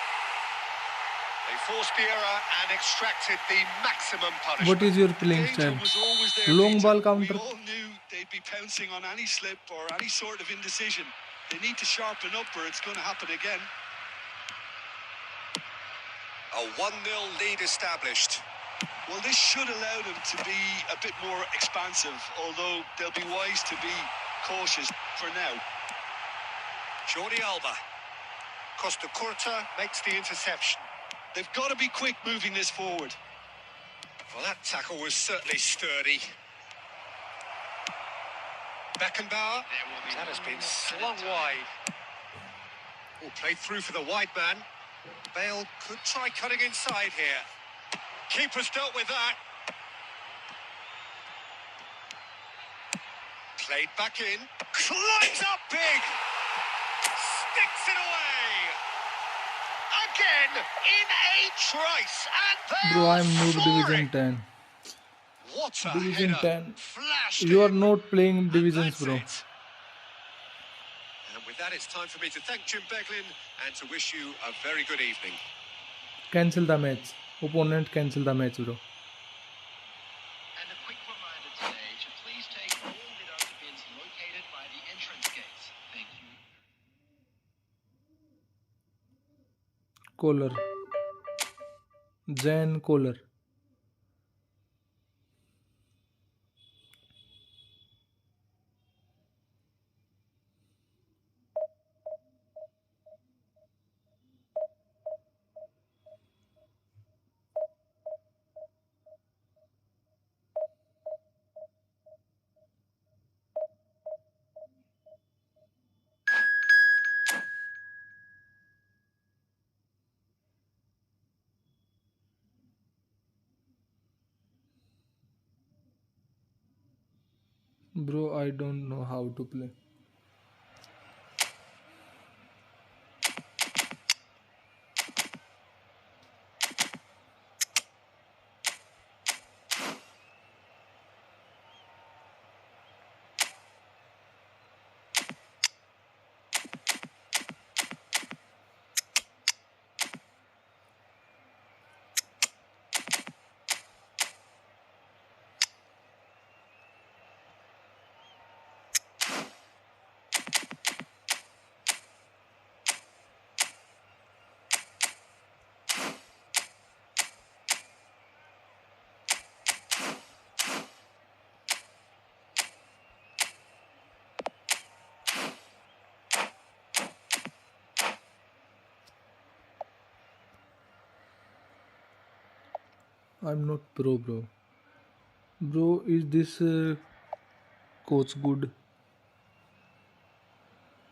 They forced the error and extracted the maximum punishment. What is your playing Danger style? was always there, Long Peter. ball counter. We all knew they'd be pouncing on any slip or any sort of indecision. They need to sharpen up or it's going to happen again. A 1-0 lead established. Well, this should allow them to be a bit more expansive, although they'll be wise to be cautious for now. Jordi Alba. Costa Curta makes the interception. They've got to be quick moving this forward. Well, that tackle was certainly sturdy. Beckenbauer. That has been slung wide. Oh, played through for the wide man. Bale could try cutting inside here. Keeper's dealt with that. Played back in. Climbs up big. Sticks it away. Again in a trice. And they Bro, are I'm noob division soaring. 10. What a Division header. 10. Flashed You are in. not playing And divisions, that's bro. it. And with that, it's time for me to thank Jim Beglin and to wish you a very good evening. Cancel the match. Opponent cancel the match, bro. And a quick reminder today to please take all mid-over bins located by the entrance gates. Thank you. Kohler. Jan Kohler. Bro, I don't know how to play. I'm not pro, bro. Bro, is this coach good?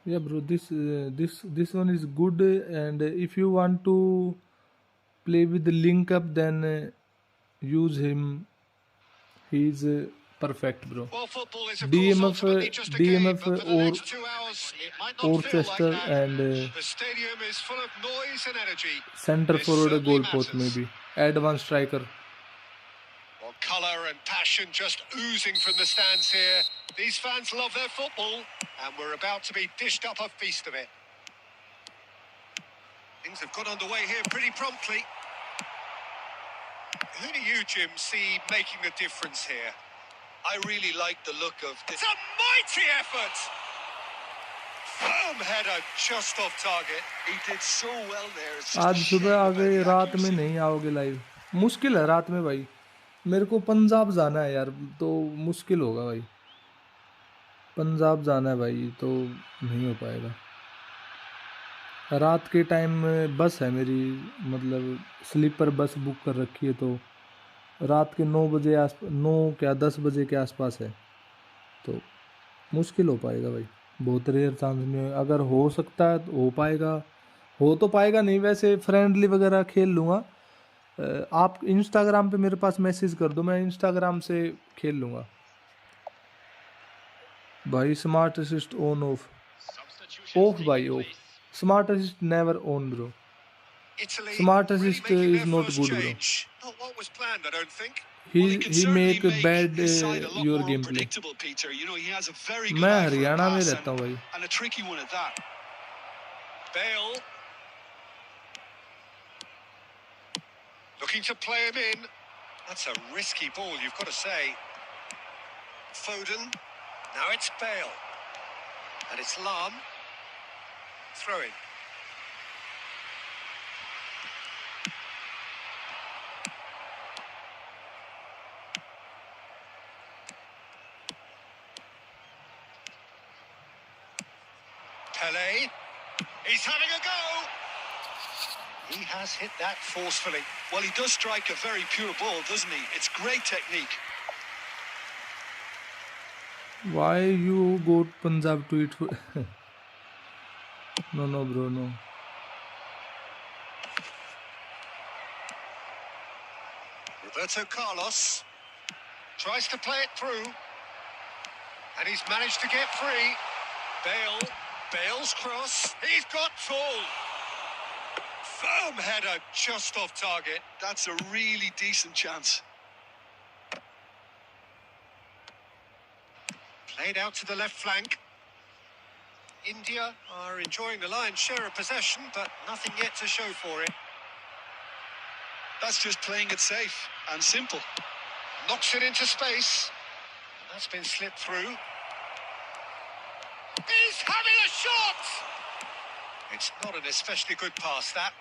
Yeah, bro. This one is good, and if you want to play with the link up, then use him. He's perfect, bro. Well, football is, of course, DMF, ultimately just a game, DMF but for the or next 2 hours, it might not feel like Orchester that. and The stadium is full of noise and energy. center This forward certainly goal post matters. maybe. Add one striker. Well, colour and passion just oozing from the stands here. These fans love their football, and we're about to be dished up a feast of it. Things have got underway here pretty promptly. Who do you, Jim, see making the difference here? I really like the look of It's a mighty effort! Firm header just off target. He did so well there. It's just आज a shame सुबह आ about गए, the रात में accuracy. नहीं आओगे live. मुश्किल है रात में भाई. मेरे को पंजाब जाना है यार, तो मुश्किल होगा भाई. पंजाब जाना है भाई, तो नहीं हो पाएगा. रात के टाइम में बस है मेरी, मतलब स्लीपर बस बुक कर रखी है, तो रात के 9 बजे 10 बजे के आसपास है, तो मुश्किल हो पाएगा भाई. बहुत रेयर चांस में अगर हो सकता है तो हो पाएगा, हो तो पाएगा नहीं. वैसे फ्रेंडली वगैरह खेल लूँगा. आप इंस्टाग्राम पे मेरे पास मैसेज कर दो, मैं इंस्टाग्राम से खेल लूँगा भाई. स्मार्ट असिस्ट ऑन ऑफ भाई, of. Smart assist never on bro. Italy Smart really assist making is their not first good, bro. change. Not what was planned, I don't think. Well, he can he certainly make make bad his side a lot your more gameplay. unpredictable, Peter. You know, he has a very good मैं eye for a Haryana में pass रहता हूँ भाई. and a tricky one at that. Bale. Looking to play him in. That's a risky ball, you've got to say. Foden. Now it's Bale. And it's Lam. Throw in. Pele. He's having a go. He has hit that forcefully. Well, he does strike a very pure ball, doesn't he? It's great technique. Why you go to Punjab to eat food? No, bro, no. Roberto Carlos tries to play it through. And he's managed to get free. Bale. Bale's cross. He's got full. Firm header just off target. That's a really decent chance. Played out to the left flank. India are enjoying the lion's share of possession, but nothing yet to show for it. That's just playing it safe and simple. Knocks it into space. That's been slipped through. He's having a shot! It's not an especially good pass, that.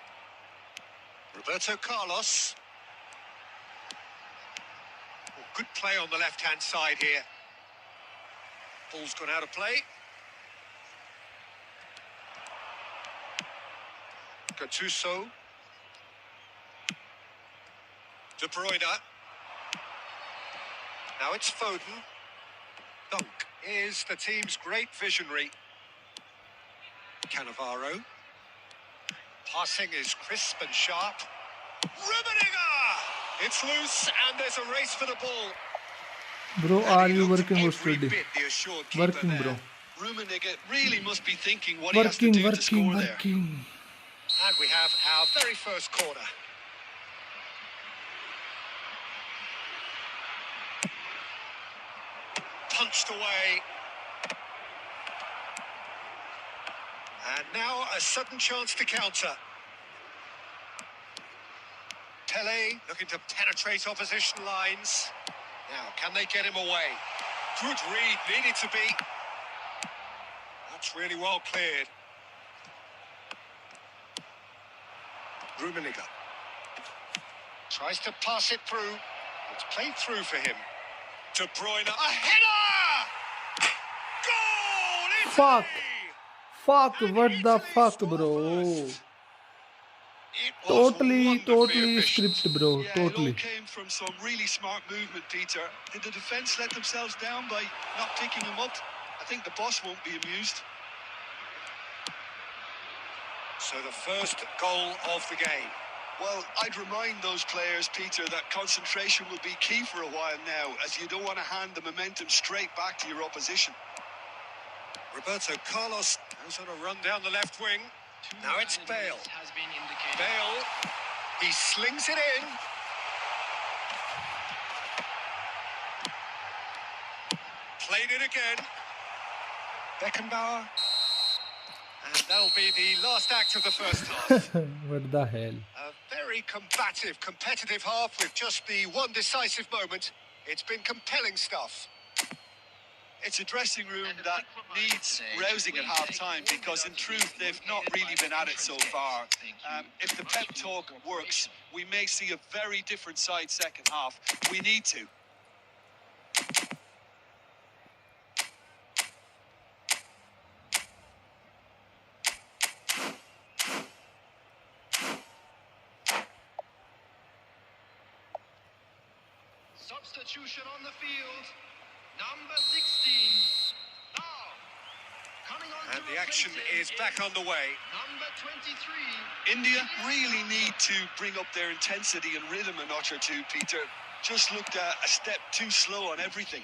Roberto Carlos. Oh, good play on the left-hand side here. Ball's gone out of play. Gattuso. De Bruyne. Now it's Foden. Dunk is the team's great visionary. Cannavaro. Passing is crisp and sharp. Rummenigge! It's loose and there's a race for the ball. Bro, And are he you looked working or every study? bit the assured keeper Working, there. bro. Rummenigge really must be thinking what he has to do to score there. And we have our very first corner. Punched away. And now a sudden chance to counter. Pele looking to penetrate opposition lines. Now, can they get him away? Good read, needed to be. That's really well cleared. Rummenigge tries to pass it through. It's played through for him. De Bruyne, a header! Goal! Italy! Fuck, And what the Italy fuck, score bro? first. It was Totally wonderfully efficient. script, bro. Yeah, it all Totally. came from some really smart movement, Peter. Did the defence let themselves down by not picking him up? I think the boss won't be amused. So the first goal of the game. Well, I'd remind those players, Peter, that concentration will be key for a while now, as you don't want to hand the momentum straight back to your opposition. Roberto Carlos goes on a run down the left wing. Now it's Bale. Has been indicated. Bale, he slings it in. Played it again. Beckenbauer. And that'll be the last act of the first half. What the hell? A very combative, competitive half with just the one decisive moment. It's been compelling stuff. It's a dressing room that needs rousing at half-time because, in truth, they've not really been at it so far. If the pep talk works, we may see a very different side second half. We need to. Substitution on the field. Number 16. Now, coming on And the action is back on the way. Number 23. India really need to bring up their intensity and rhythm a notch or two, Peter. Just looked a step too slow on everything.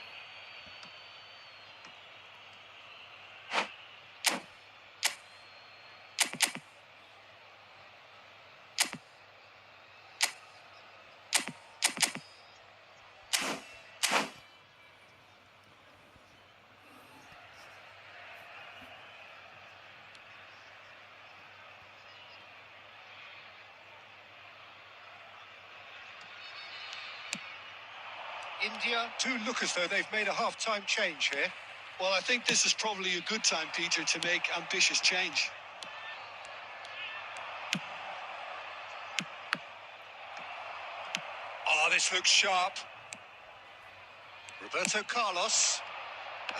India do look as though they've made a half-time change here. Well, I think this is probably a good time, Peter, to make ambitious change. Oh, this looks sharp. Roberto Carlos.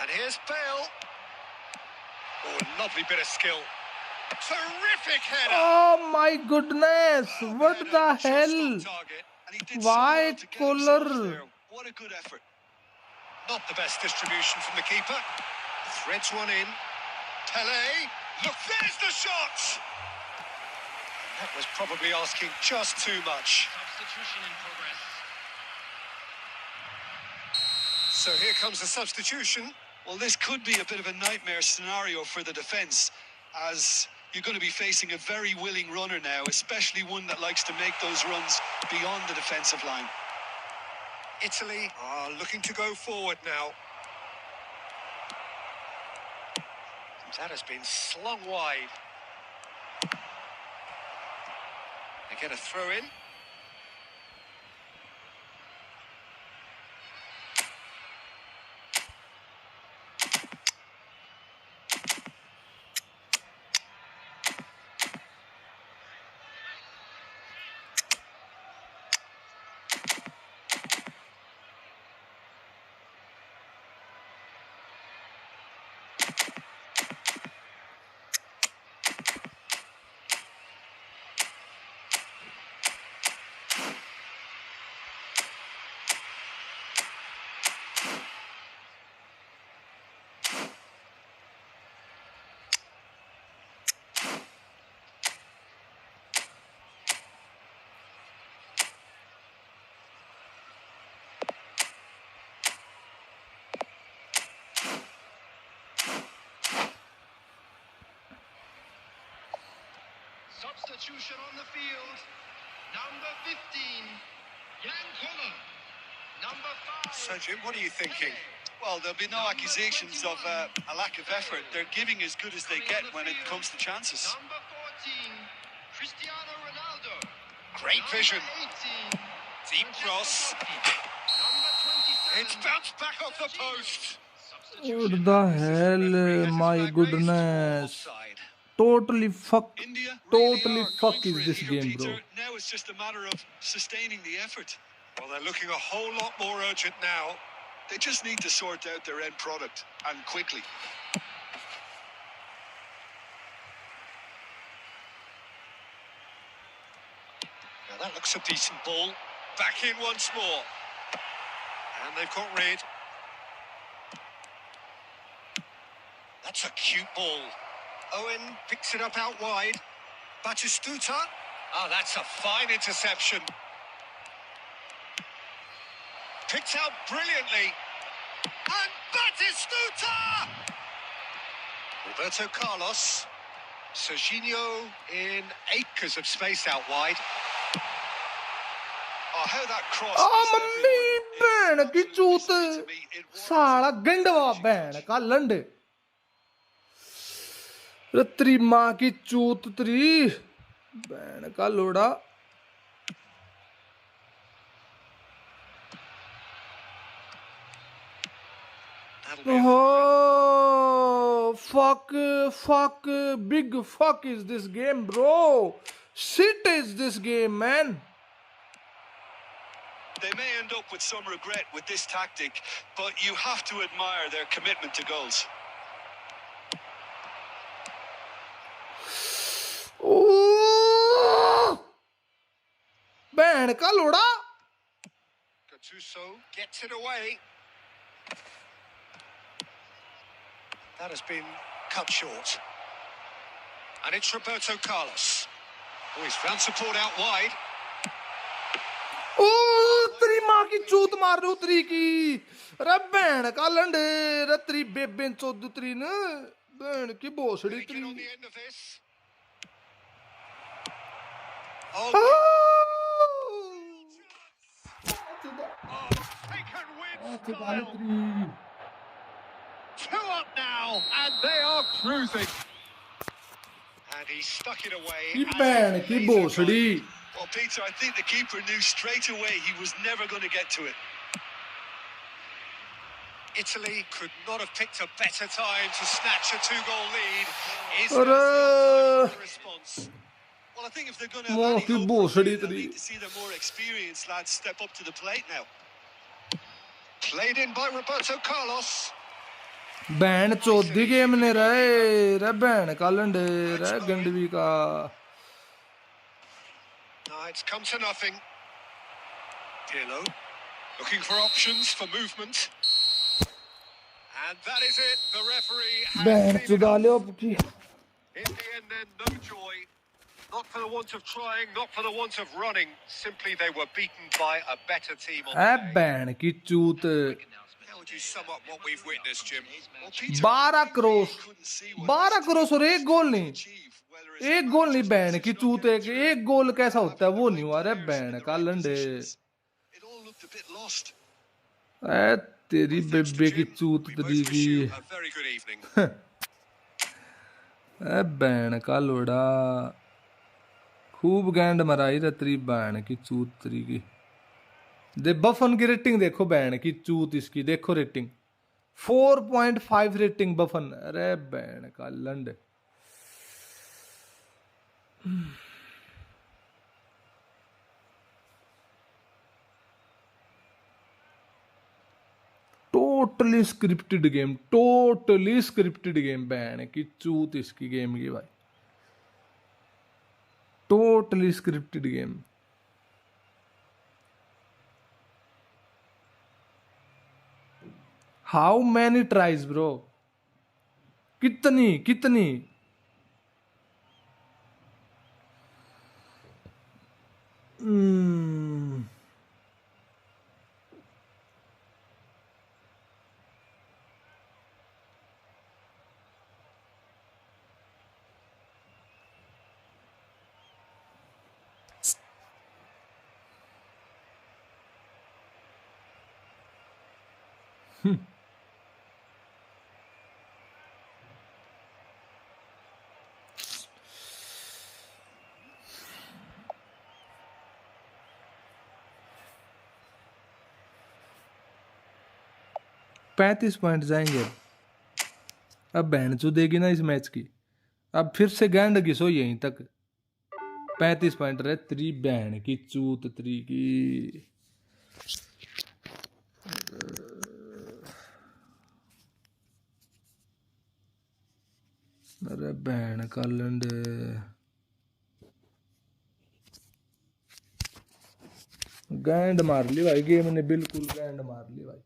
And here's Bale. Oh, lovely bit of skill. Terrific header. Oh my goodness! What the hell? And he did so Why well to get himself Kohler? there. What a good effort. Not the best distribution from the keeper. Threads one in. Pele. Look, there's the shot. That was probably asking just too much. Substitution in progress. So here comes the substitution. Well, this could be a bit of a nightmare scenario for the defence, as you're going to be facing a very willing runner now, especially one that likes to make those runs beyond the defensive line. Italy are looking to go forward now. That has been slung wide. They get a throw in. Substitution on the field. Number 15, Jan Koller. Number 5. So, Jim, what are you thinking? Well, there'll be no accusations of a lack of effort. They're giving as good as they get when it comes to chances. Number 14, Cristiano Ronaldo. Great vision. Number 18, Deep cross. Number 27. It's bounced back off the post. What the hell? My goodness! Totally fuck. India Totally are fuck going is for it this here, game, bro. Peter. Now it's just a matter of sustaining the effort. Well, they're looking a whole lot more urgent now. They just need to sort out their end product, and quickly. Now that looks a decent ball. Back in once more. And they've got rid. That's a cute ball. Owen picks it up out wide. Batistuta. Oh, that's a fine interception. Picked out brilliantly. And Batistuta! Roberto Carlos. Serginho in acres of space out wide. Oh, how that cross. Oh, missed mummy everyone बहन की is चूत absolutely to me. It was साला गंडवा बहन का लंडे रत्री माँ की चूत त्री बहन का लोड़ा That'll be a Oh, fuck, big fuck is this game, bro. Shit is this game, man. They may end up with some regret with this tactic, but you have to admire their commitment to goals. Oh, बहन का लोड़ा Gattuso gets it away. That has been cut short. And it's Roberto Carlos. Oh, he's found support out wide. ओ तेरी माँ की चूत मार रही उतरी की अरे बहन का लंडे रे तेरी बेबे चौध उतरी न बहन की भोसड़ी They get उतरी on the end of this. Oh, they can win style. Two up now, and they are cruising. And he stuck it away. की as बहन if की he's a भोसड़ी Well, Peter, I think the keeper knew straight away he was never going to get to it. Italy could not have picked a better time to snatch a 2-goal lead. Is Ore! there still time for a response? Well, I think if they're going to have Moh any ki hope from bosdi here, they'll teri. need to see their more experienced lads step up to the plate now. Played in by Roberto Carlos. बहन चौथी game ने रहे रे बहन का लंडे रे गंडवी का It's come to nothing. Pirlo looking for options for movement. And that is it. The referee has बहन seen चुदा enough. ले अब की In the end, then, no joy. Not for the want of trying, not for the want of running. Simply, they were beaten by a better team on A the day. बहन की चूत How would you sum up what we've witnessed, Jim? Well, Peter, 12 cross couldn't see what 12 this cross और team एक गोल was नहीं achieve, whether it's एक गोल नहीं manager's बहन की message not चूत getting through, एक गोल कैसा or होता है having वो the नहीं right हुआ रे players बहन in the का right लंडे positions. It all looked a bit lost. ए तेरी Well, thanks to बेबे की Jim. चूत We तरी both wish की you a very good evening. ए बहन का लोड़ा खूब गैंड मराई रे तेरी बहन की चूत तरी की दे बफन की रेटिंग देखो बहन की चूत इसकी देखो रेटिंग 4.5 रेटिंग बफन अरे बहन का लंड टोटली स्क्रिप्टेड गेम बहन की चूत इसकी गेम की भाई totally scripted game how many tries bro कितनी कितनी Hmm. पैंतीस पॉइंट जाएंगे अब बहन देगी ना इस मैच की अब फिर से गैंड घिसो यहीं तक 35 पॉइंट रहे त्री बहन की चूत त्री की अरे बहन का लंडे गैंड मार ली भाई गेम ने बिल्कुल गैंड मार ली भाई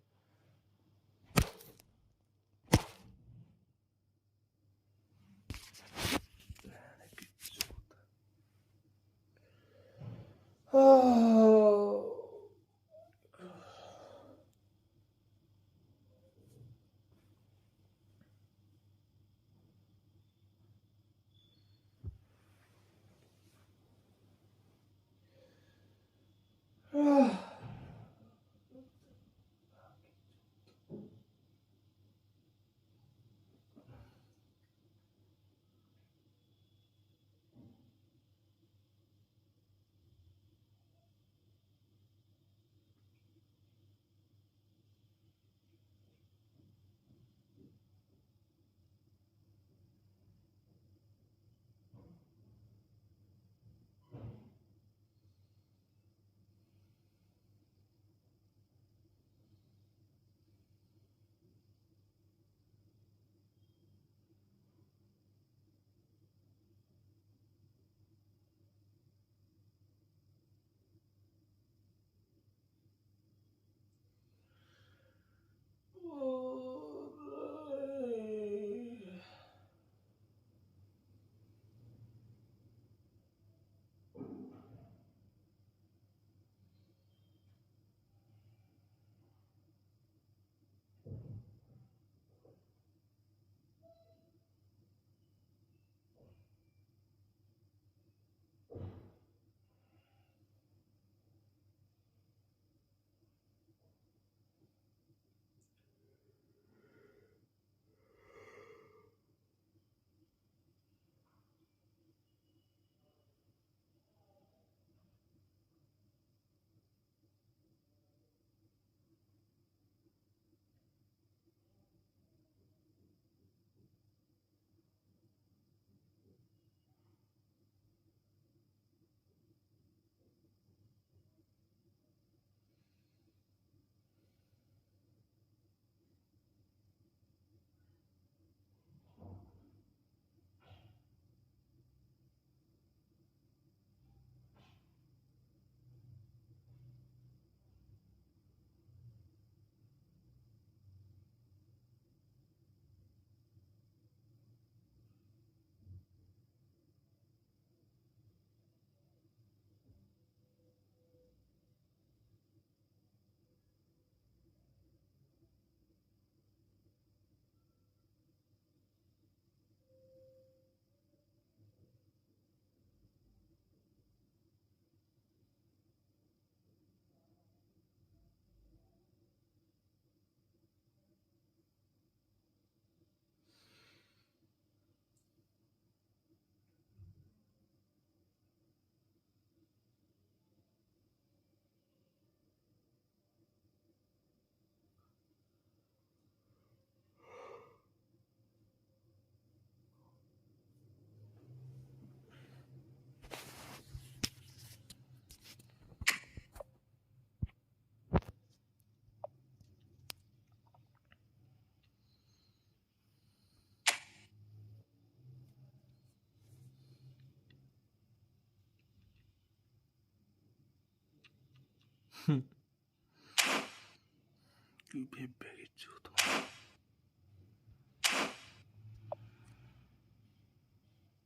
बेबे की चूत।